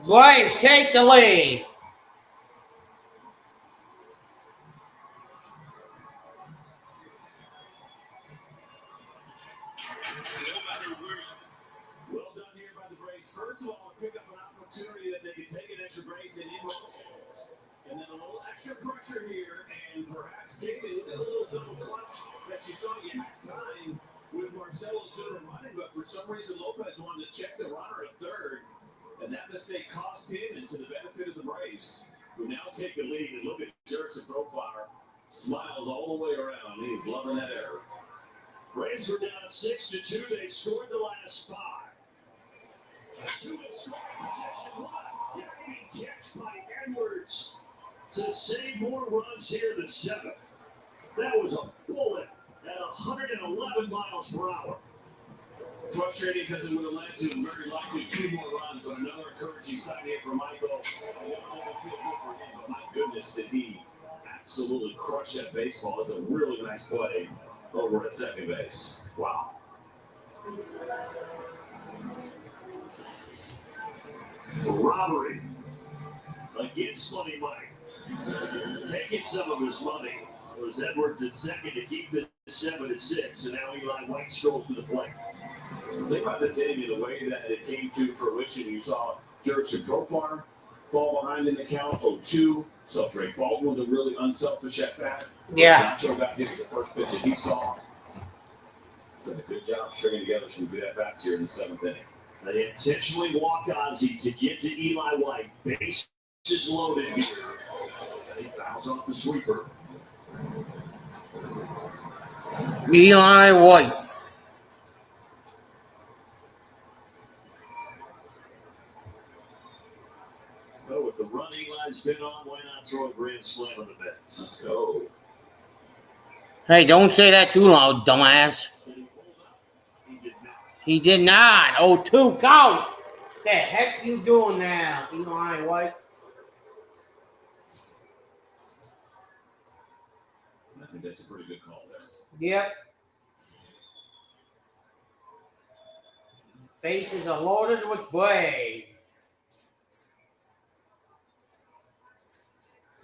Braves take the lead. Well done here by the Braves. First of all, pick up an opportunity that they can take an extra base and in motion. And then a little extra pressure here, and perhaps taking a little double clutch that you saw you had time with Marcelo Zuna running, but for some reason Lopez wanted to check the runner at third, and that mistake cost him and to the benefit of the Braves, who now take the lead. And look at Jurickson Profile, smiles all the way around. He's loving that error. Braves were down 6-2. They scored the last 5. A 2-in scoring possession. What a diving catch by Edwards to save more runs here in the 7th. That was a bullet at 111 miles per hour. Frustrating because it would have led to very likely 2 more runs, but another encouraging sign here for Michael. I know it doesn't feel good for him, but my goodness, did he absolutely crush that baseball. It's a really nice play over at second base. Wow. Robbery against Money Mike. Taking some of his money was Edwards at second to keep the 7-6, and now Eli White strolls to the plate. Think about this inning in the way that it came to fruition. You saw Jurickson Profile fall behind in the count 0-2. Saw Drake Baldwin with a really unselfish at bat. Yeah. Nacho got hit with the first pitch that he saw. Did a good job stringing together some good at bats here in the 7th inning. They intentionally walk Ozzie to get to Eli White. Base is loaded here. He fouls off the sweeper. Eli White. Oh, with the run Eli's been on, why not throw a grand slam on the bench? Let's go. Hey, don't say that too loud, dumbass. He did not. 0-2 count. What the heck you doing now, Eli White? I think that's a pretty good call there. Yep. Bases are loaded with Braves.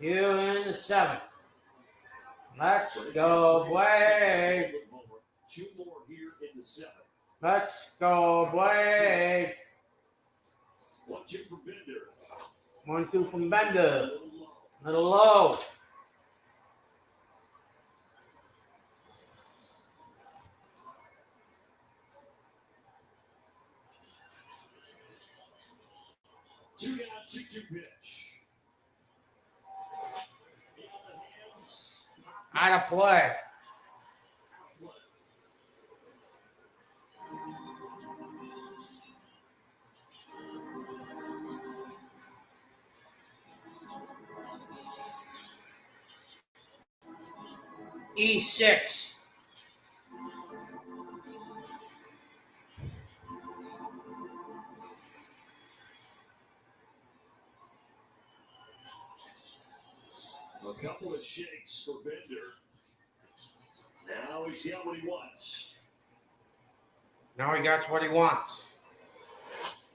Here in the 7th. Let's go, Braves. 2 more here in the 7th. Let's go, Braves. 1-2 from Bender. 1-2 from Bender. Little low. Two down, 2-2 pitch. Out of play. E6. A couple of shakes for Bender. Now he's got what he wants. Now he got what he wants.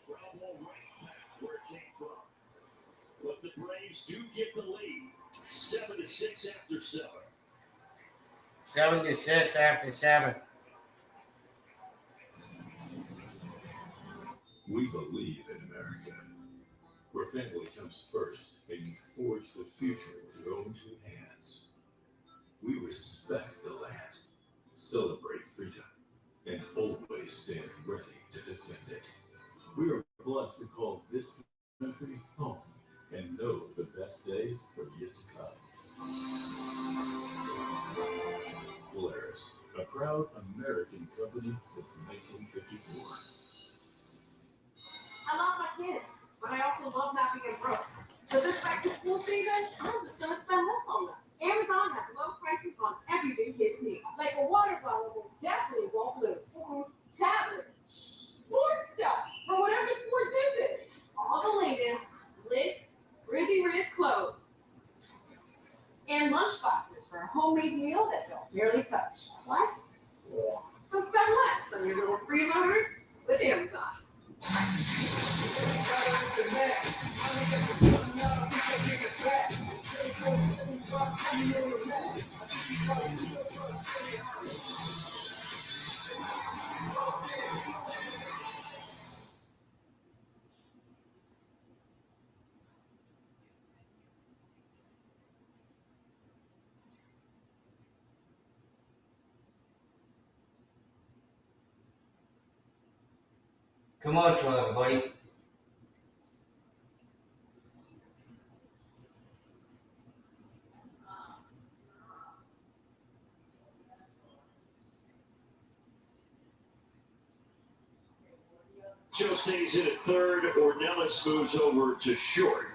Ground ball right back where it came from. But the Braves do get the lead. 7-6 after 7. 7-6 after 7. We believe in America, where family comes first and you forge the future with your own 2 hands. We respect the land, celebrate freedom, and always stand ready to defend it. We are blessed to call this country home and know the best days are yet to come. Polaris, a proud American company since 1954. I love my kids, but I also love not being broke. So this back to school season, I'm just gonna spend less on them. Amazon has low prices on everything kids need. Like a water bottle that definitely won't lose. Tablets, sports stuff, for whatever sport this is. All the latest, lit, Rizzy Riz clothes. And lunch boxes for homemade meals deal that don't barely touch. What? So spend less on your little freeloaders with Amazon. Commercial, everybody. Joe stays in at third. Ornelas moves over to short.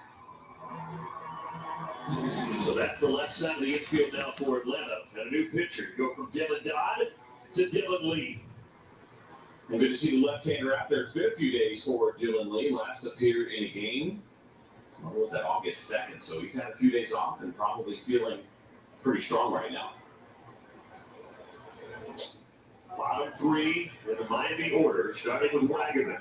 So that's the left side of the infield now for Atlanta. And a new pitcher. Go from Dylan Dodd to Dylan Lee. And good to see the left-hander out there. It's been a few days for Dylan Lee. Last appeared in a game. What was that? August 2nd. So he's had a few days off and probably feeling pretty strong right now. Bottom three in the Miami order, starting with Wagaman.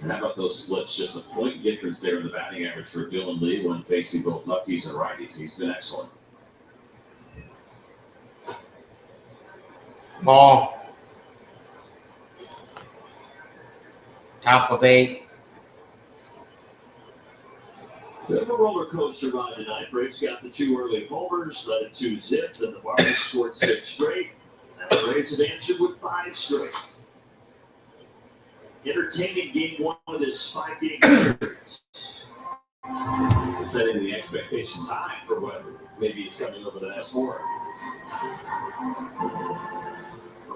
And how about those splits? Just a point difference there in the batting average for Dylan Lee when facing both lefties and righties. He's been excellent. Ball. Top of 8. Bit of a roller coaster ride tonight. Braves got the 2 early homers, led it 2-zip, then the Marlins scored 6 straight. And the Braves have answered with 5 straight. Entertaining game 1 of this 5-game series. Setting the expectations high for what maybe is coming over the next 4.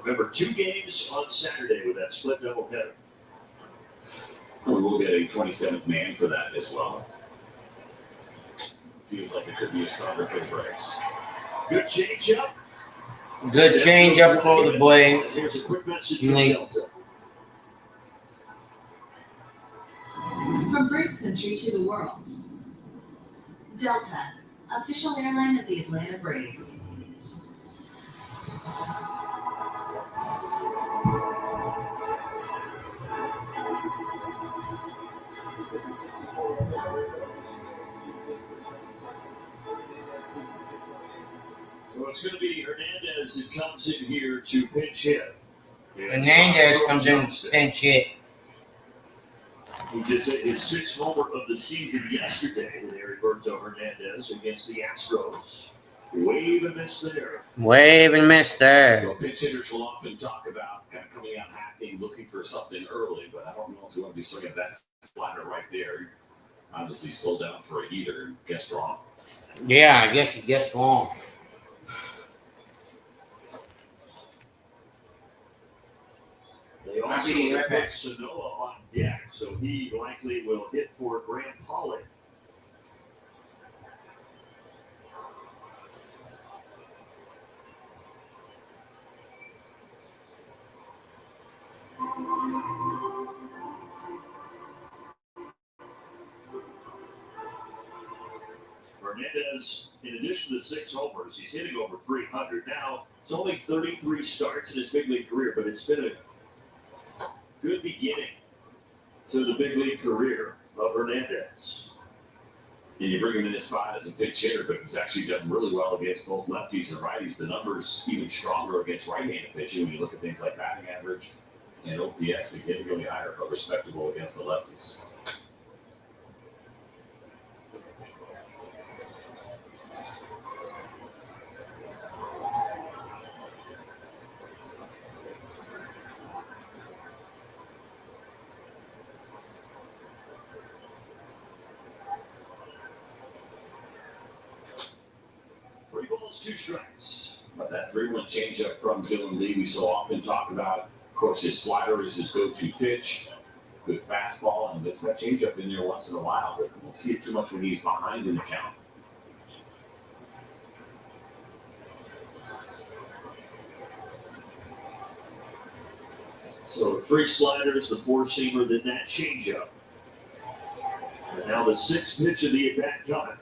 Remember, 2 games on Saturday with that split doubleheader. We will get a 27th man for that as well. Feels like it could be a starter for the Braves. Good changeup. Good changeup for the Braves. Here's a quick message from Delta. From Braves country to the world. Delta, official airline of the Atlanta Braves. So it's going to be Hernandez that comes in here to pinch hit. Hernandez comes in to pinch hit. He just hit his 6th homer of the season yesterday with Heriberto Hernandez against the Astros. Wave and miss there. Wave and miss there. So pitch hitters will often talk about kind of coming out hacking, looking for something early, but I don't know if you want to be swinging that slider right there. Obviously, slow down for a heater and guessed wrong. Yeah, I guess he guessed wrong. They also put Sanoa on deck, so he likely will hit for Grant Pauly. Hernandez, in addition to the 6 homers, he's hitting over 300 now. It's only 33 starts in his big league career, but it's been a good beginning to the big league career of Hernandez. And you bring him in this spot as a pitch hitter, but he's actually done really well against both lefties and righties. The numbers even stronger against right-handed pitching when you look at things like batting average and OPS, significantly higher, but respectable against the lefties. balls, 2 strikes. But that 3-1 changeup from Dylan Lee we so often talk about. Of course, his slider is his go-to pitch. Good fastball, and gets that changeup in there once in a while. But we won't see it too much when he's behind in the count. So 3 sliders, the 4-seamer, then that changeup. And now the sixth pitch of the at-bat coming.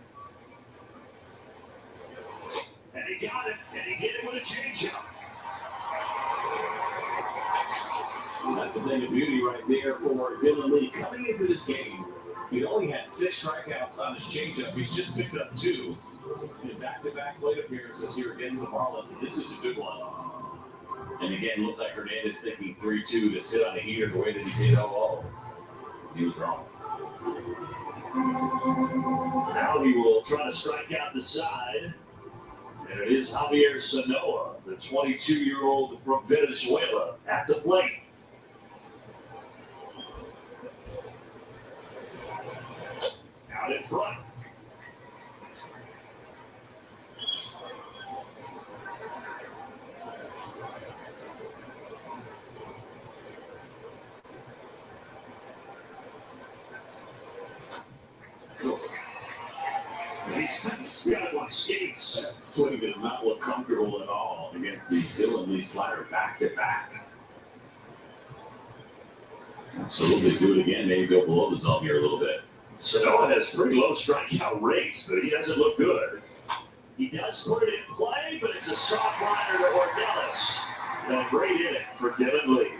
And he got it, and he did it with a changeup. And that's a thing of beauty right there for Dylan Lee. Coming into this game, he only had 6 strikeouts on his changeup. He's just picked up 2 in back-to-back plate appearances here against the Marlins, and this is a good one. And again, looked like Hernandez thinking 3-2 to sit on the heater the way that he did. He was wrong. Now he will try to strike out the side. And it is Javier Sanoa, the 22-year-old from Venezuela, at the plate. Out in front. He's got one skates. Swing does not look comfortable at all against the Dylan Lee slider back-to-back. Absolutely, do it again. Maybe go below the zone here a little bit. Sanoa has pretty low strikeout rates, but he doesn't look good. He does put it in play, but it's a soft liner to Ornelas. And a great inning for Dylan Lee.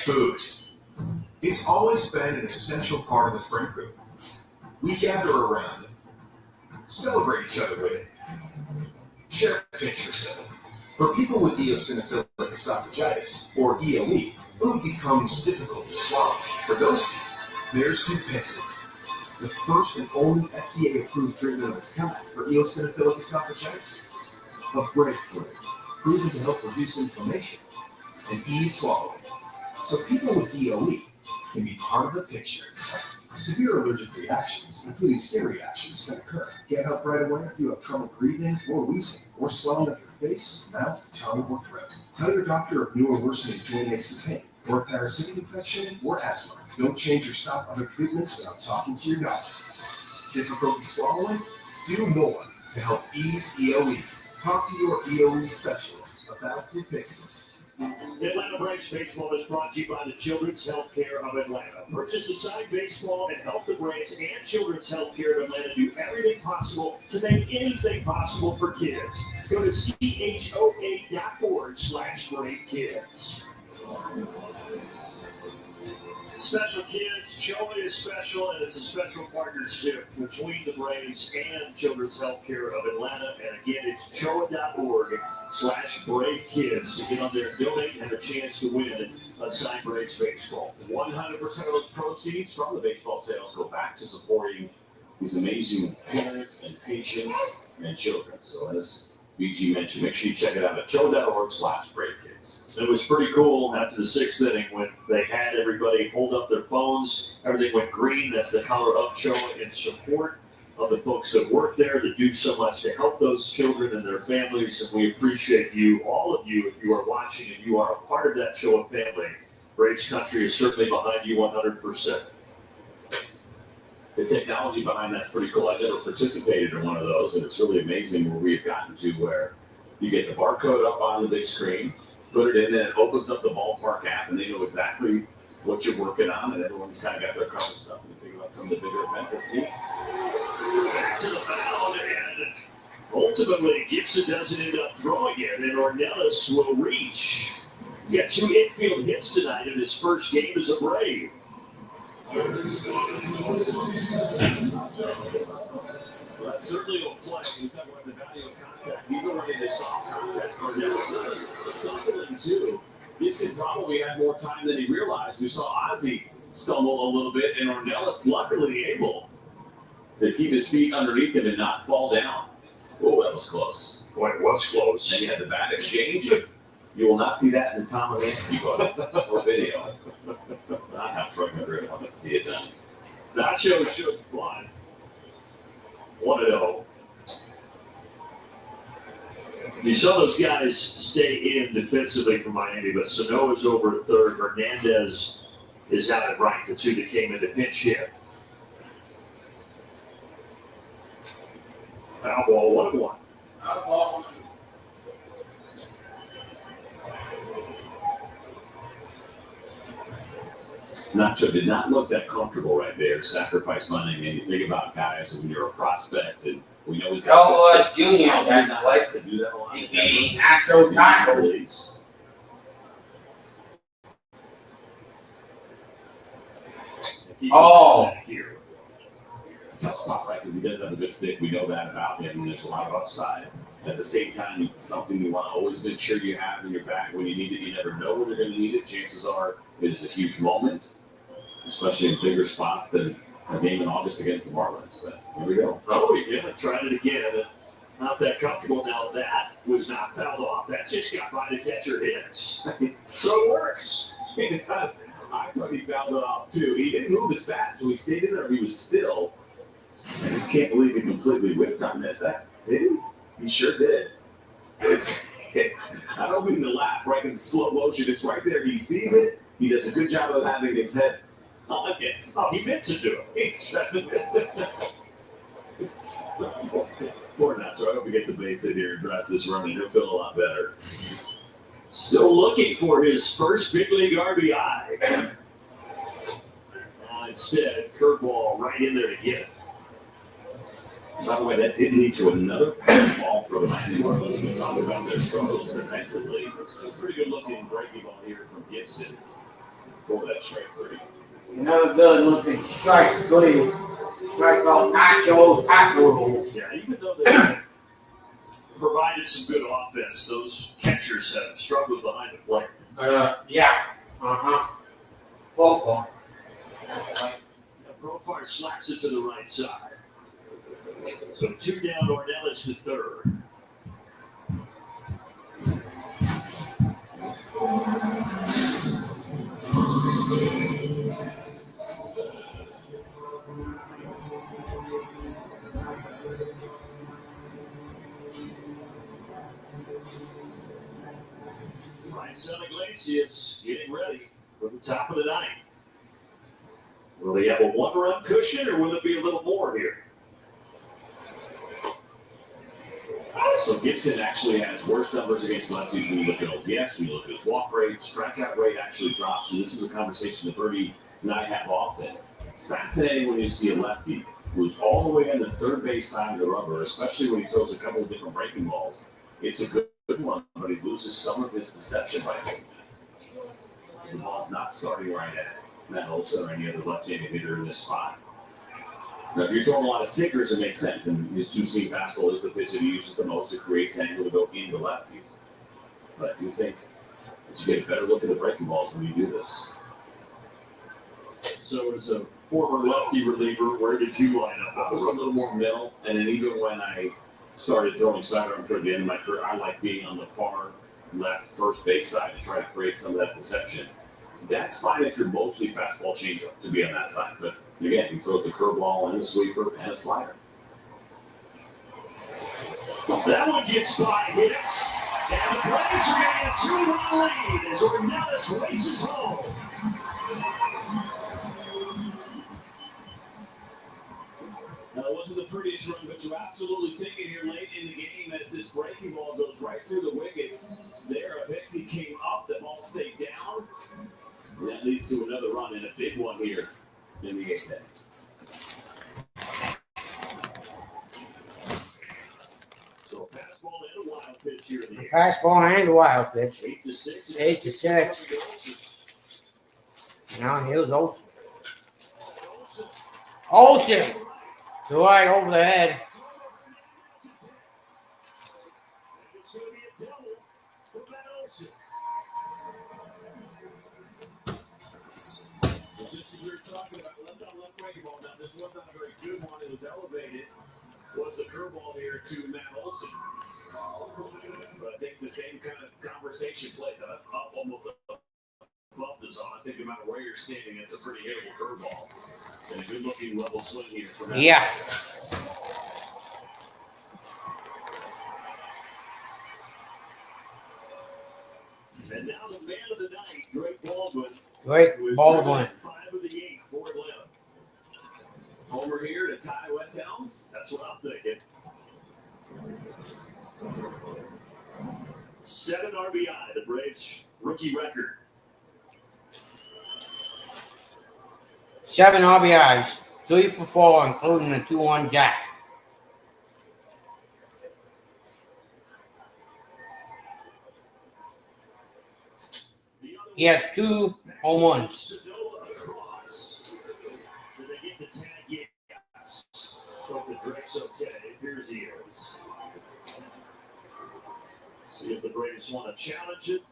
Food. It's always been an essential part of the friend group. We gather around it, celebrate each other with it, share pictures of it. For people with eosinophilic esophagitis, or EOE, food becomes difficult to swallow. For those people, there's Dupixent, the first and only FDA-approved treatment of its kind for eosinophilic esophagitis. A breakthrough, proven to help reduce inflammation and ease swallowing. So people with EOE can be part of the picture. Severe allergic reactions, including skin reactions, can occur. Get help right away if you have trouble breathing or wheezing, or swelling of your face, mouth, tongue, or throat. Tell your doctor of new or worsening joint aches and pain, or a parasitic infection, or asthma. Don't change or stop other treatments without talking to your doctor. Difficulty swallowing? Do more to help ease EOE. Talk to your EOE specialist about Dupixent. Atlanta Braves Baseball is brought to you by the Children's Healthcare of Atlanta. Purchase a signed baseball and help the Braves and Children's Healthcare of Atlanta do everything possible to make anything possible for kids. Go to choa.org/BraveKids. Special Kids, Choa is special, and it's a special partnership between the Braves and Children's Healthcare of Atlanta. And again, it's choa.org/BraveKids to get on there and donate and a chance to win a signed Braves baseball. 100% of those proceeds from the baseball sales go back to supporting these amazing parents and patients and children. So as BG mentioned, make sure you check it out at choa.org/BraveKids. It was pretty cool after the sixth inning when they had everybody hold up their phones. Everything went green. That's the color of Choa in support of the folks that work there that do so much to help those children and their families. And we appreciate you, all of you, if you are watching and you are a part of that Choa family. Braves Country is certainly behind you 100%. The technology behind that's pretty cool. I've never participated in one of those, and it's really amazing where we've gotten to where you get the barcode up on the big screen, put it in, and it opens up the ballpark app, and they know exactly what you're working on, and everyone's kind of got their cover stuff. And you think about some of the bigger events, that's neat. Back to the mound, and ultimately Gibson doesn't end up throwing it, and Ornelas will reach. He's got 2 infield hits tonight in his first game as a Brave. That's certainly a play. We talk about the value of contact. Even when it is soft contact, Ornelas stumbling too. Gibson probably had more time than he realized. We saw Ozzie stumble a little bit, and Ornelas luckily able to keep his feet underneath him and not fall down. Oh, that was close. Boy, it was close. Then you had the bat exchange. You will not see that in the Tom Lemansky book or video. That's not how Fred McGriff wants to see it done. Nacho shows fly. 1-0. You saw those guys stay in defensively for Miami, but Sano's over at third. Hernandez is out at right, the two that came in to pinch hit. Foul ball, 1-1. Foul ball. Nacho did not look that comfortable right there. Sacrifice money. And you think about guys when you're a prospect, and we know he's got Junior, that likes to do that a lot. AKA Nacho Taco. Oh. Here. Tough spot, right? Because he does have a good stick. We know that about him, and there's a lot of upside. At the same time, it's something you want to always make sure you have in your bag when you need it. You never know when you're going to need it. Chances are it is a huge moment, especially in bigger spots than a game in August against the Marlins. But here we go. Oh, yeah, tried it again. Not that comfortable now. That was not fouled off. That just got by the catcher hits. So it works. It does. I thought he fouled it off too. He didn't move his bat, so he stayed in there. He was still. I just can't believe he completely whiffed on this. That did he? He sure did. I don't mean to laugh, right? Because it's slow motion. It's right there. He sees it. He does a good job of having his head on it. Oh, he meant to do it. He doesn't miss it. Poor Nacho. I hope he gets a base hit here and drives this run, and he'll feel a lot better. Still looking for his first big league RBI. Instead, curveball right in there to get it. By the way, that did lead to another pass ball for the Miami Marlins. We talk about their struggles defensively. A pretty good looking breaking ball here from Gibson for that strike three. Another good looking strike three. Strike called Nacho Taco. Yeah, even though they provided some good offense, those catchers have struggled behind the plate. Yeah. Both of them. Profar slaps it to the right side. So two down, Ornelas to third. Bryson Iglesias getting ready for the top of the ninth. Will they have a one-run cushion, or will it be a little more here? So Gibson actually has worse numbers against lefties when you look at OPS, when you look at his walk rate, strikeout rate actually drops. And this is a conversation that Bertie and I have often. It's fascinating when you see a lefty who's all the way on the third base side of the rubber, especially when he throws a couple of different breaking balls. It's a good one, but he loses some of his deception by doing that. The ball's not starting right at Matt Olson or any other left-handed hitter in this spot. Now, if you're throwing a lot of sinkers, it makes sense. And his two-seam fastball is the pitch that he uses the most. It creates angle to go into lefties. But I do think that you get a better look at the breaking balls when you do this. So as a former lefty reliever, where did you line up? I was a little more middle. And then even when I started throwing sidearm toward the end of my career, I like being on the far left first base side to try to create some of that deception. That's fine if you're mostly fastball changeup to be on that side. But again, he throws the curveball and a sweeper and a slider. That one gets by hits. And the Braves are getting a 2-1 lead as Ornelas races home. Now, it wasn't the prettiest run, but you absolutely take it here late in the game as this breaking ball goes right through the wickets. There, a Pixie came up, the ball stayed down. And that leads to another run and a big one here in the eighth inning. So a fastball and a wild pitch here in the eighth. Fastball and a wild pitch. 8-6. 8-6. Now here's Olsen. Olsen! Right over the head. It's going to be a double for Matt Olson. Just as we were talking about left-on-left breaking ball. Now, this was not a very good one. It was elevated. was the curveball here to Matt Olson. But I think the same kind of conversation plays out. That's up almost above the zone. I think no matter where you're standing, it's a pretty hittable curveball. And a good-looking level swing here for Matt. Yeah. And now the man of the night, Drake Baldwin. Drake Baldwin. 5 of the 8 for Atlanta. Homer here to tie Wes Helms. That's what I'm thinking. 7 RBI, the Braves rookie record. 7 RBIs, 3 for 4, including the 2-1 jack. He has 2 home runs. Did they get the tag? Yes. Hope the Drake's okay. It appears he is. See if the Braves want to challenge it.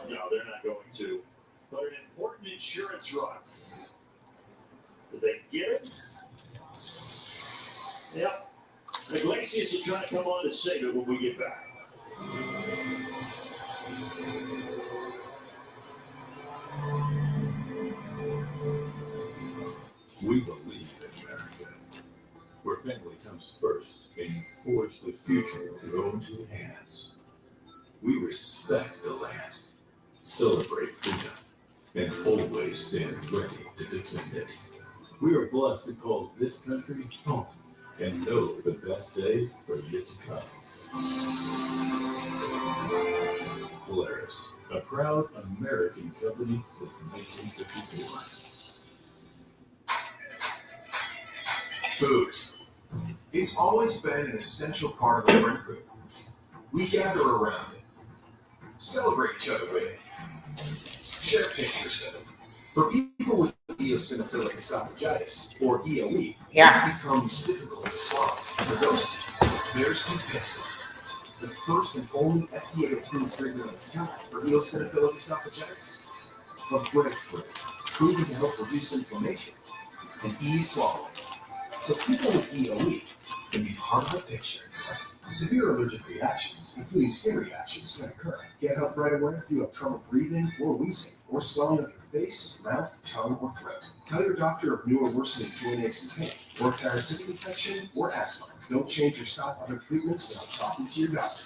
No, they're not going to. But an important insurance run. Did they get it? Yep. Iglesias will try to come on to save it when we get back. We believe in America, where family comes first and you forge the future with your own 2 hands. We respect the land, celebrate freedom, and always stand ready to defend it. We are blessed to call this country home and know the best days are yet to come. Polaris, a proud American company since 1954. Food. It's always been an essential part of the friend group. We gather around it, celebrate each other with it, share pictures of it. For people with eosinophilic esophagitis, or EOE, it becomes difficult to swallow. For those, there's Dupixent, the first and only FDA-approved treatment of its kind for eosinophilic esophagitis. A breakthrough, proven to help reduce inflammation and ease swallowing. So people with EOE can be part of the picture. Severe allergic reactions, including skin reactions, can occur. Get help right away if you have trouble breathing or wheezing, or swelling of your face, mouth, tongue, or throat. Tell your doctor of new or worsening joint aches and pain, or parasitic infection, or asthma. Don't change or stop other treatments without talking to your doctor.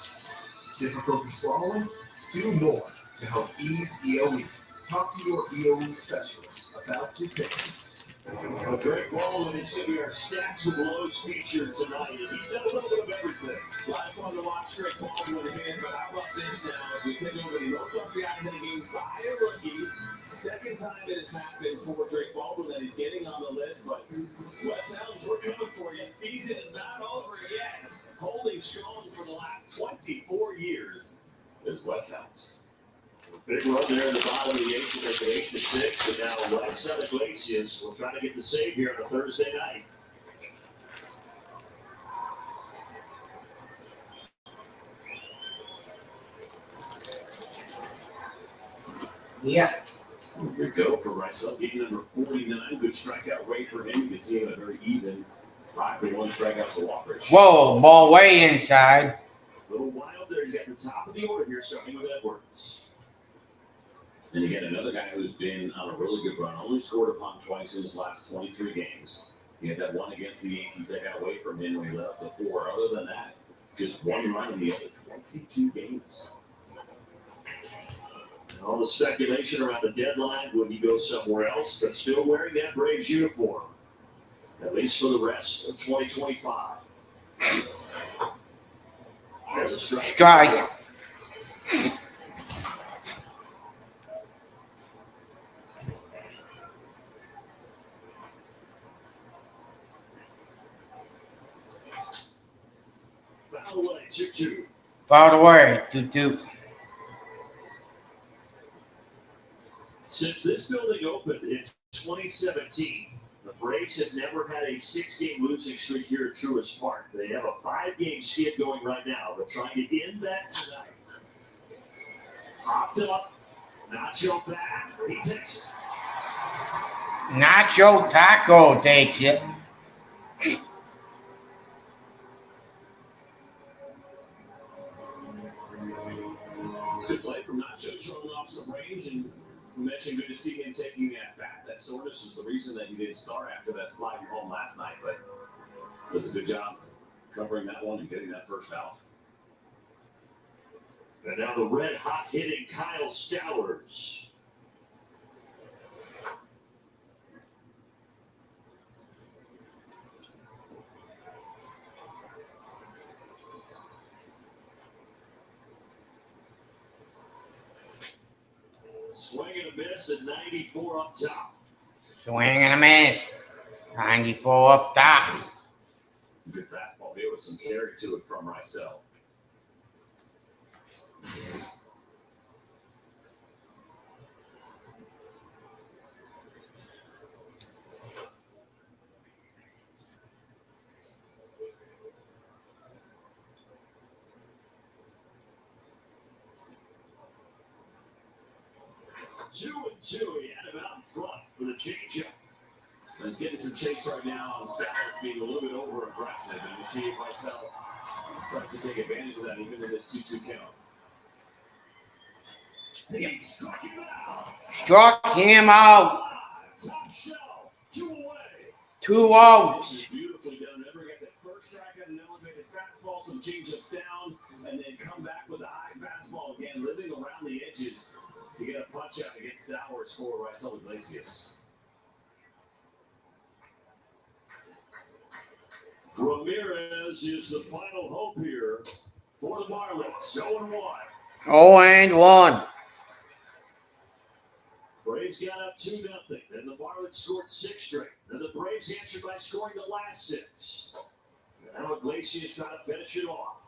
Difficulty swallowing? Do more to help ease EOE. Talk to your EOE specialist about Dupixent. Well, Drake Baldwin is going to be our Stacks with Lows feature tonight. He's done a little bit of everything. A lot of fun to watch Drake Baldwin again, but how about this now as we take over the most RBIs in a game by a rookie. Second time it has happened for Drake Baldwin that he's getting on the list, but Wes Helms, we're coming for you. Season is not over yet. Holding strong for the last 24 years is Wes Helms. Big run there at the bottom of the 8th to make it 8-6, and now Wes Iglesias will try to get the save here on a Thursday night. Yeah. Good go for Rice. Game number 49. Good strikeout rate for him. You can see him a very even 5-1 strikeouts to walk ratio. Whoa, ball way inside. A little wild there. He's at the top of the order here, starting with Edwards. And again, another guy who's been on a really good run, only scored upon twice in his last 23 games. He had that one against the Yankees that got away from him when he let up the 4. Other than that, just 1 run in the other 22 games. And all the speculation around the deadline, would he go somewhere else, but still wearing that Braves uniform, at least for the rest of 2025. There's a strike. Foul away, 2-2. Fouled away, 2-2. Since this building opened in 2017, the Braves have never had a 6-game losing streak here at Truist Park. They have a 5-game skid going right now, but trying to end that tonight. Hopped up, Nacho back, he takes it. Nacho Taco takes it. It's a good play from Nacho, showing off some range, and you mentioned good to see him taking that back. That soreness is the reason that he didn't start after that slide home last night, but it was a good job covering that one and getting that first out. And now the red hot hitting Kyle Stowers. Swing and a miss at 94 up top. Swing and a miss. 94 up top. Good fastball here with some carry to it from Rysel. Two and two, he had him out in front for the changeup. He's getting some chase right now on Stowers being a little bit over aggressive, and you see Rysel tries to take advantage of that even in this 2-2 count. He struck him out. Struck him out. Top shelf, 2 away. 2 outs. Beautifully done. Never get that first strike on an elevated fastball, some changeups down, and then come back with a high fastball again, living around the edges to get a punch out against Stowers for Rysel Iglesias. Ramirez is the final hope here for the Marlins. 0-1. 0-1. Braves got up 2-0. Then the Marlins scored 6 straight. Then the Braves answered by scoring the last 6. And now Iglesias trying to finish it off.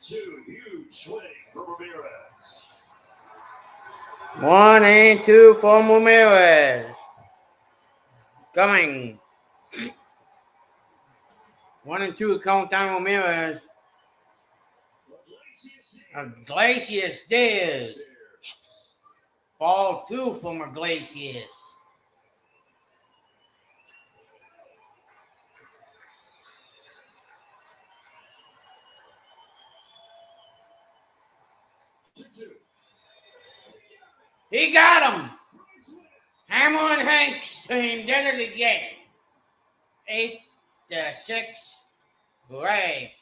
Two huge swing from Ramirez. 1-2 for Ramirez. Coming. 1-2 count down Ramirez. Iglesias did. Ball 2 from Iglesias. He got him. Hammer and Hanks team did it again. 8-6. Braves.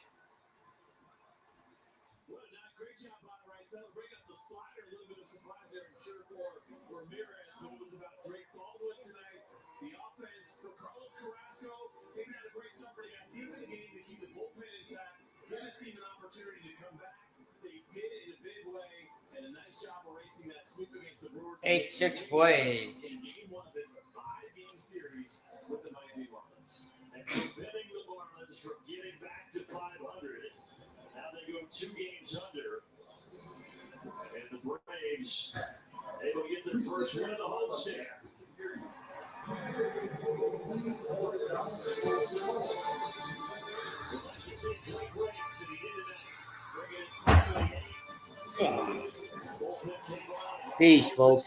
Well, great job by Rysel. Bring up the slider. A little bit of surprise there, I'm sure, for Ramirez. But it was about Drake Baldwin today. The offense for Carlos Carrasco. They had a great start, but they got deep in the game to keep the bullpen intact. Give this team an opportunity to come back. They did it in a big way, and a nice job erasing that sweep against the Brewers. 8-6 Braves. In game 1 of this 5-game series with the Miami Marlins. And preventing the Marlins from getting back to 500. Now they go 2 games under. And the Braves able to get their first win of the homestand. Peace, folks.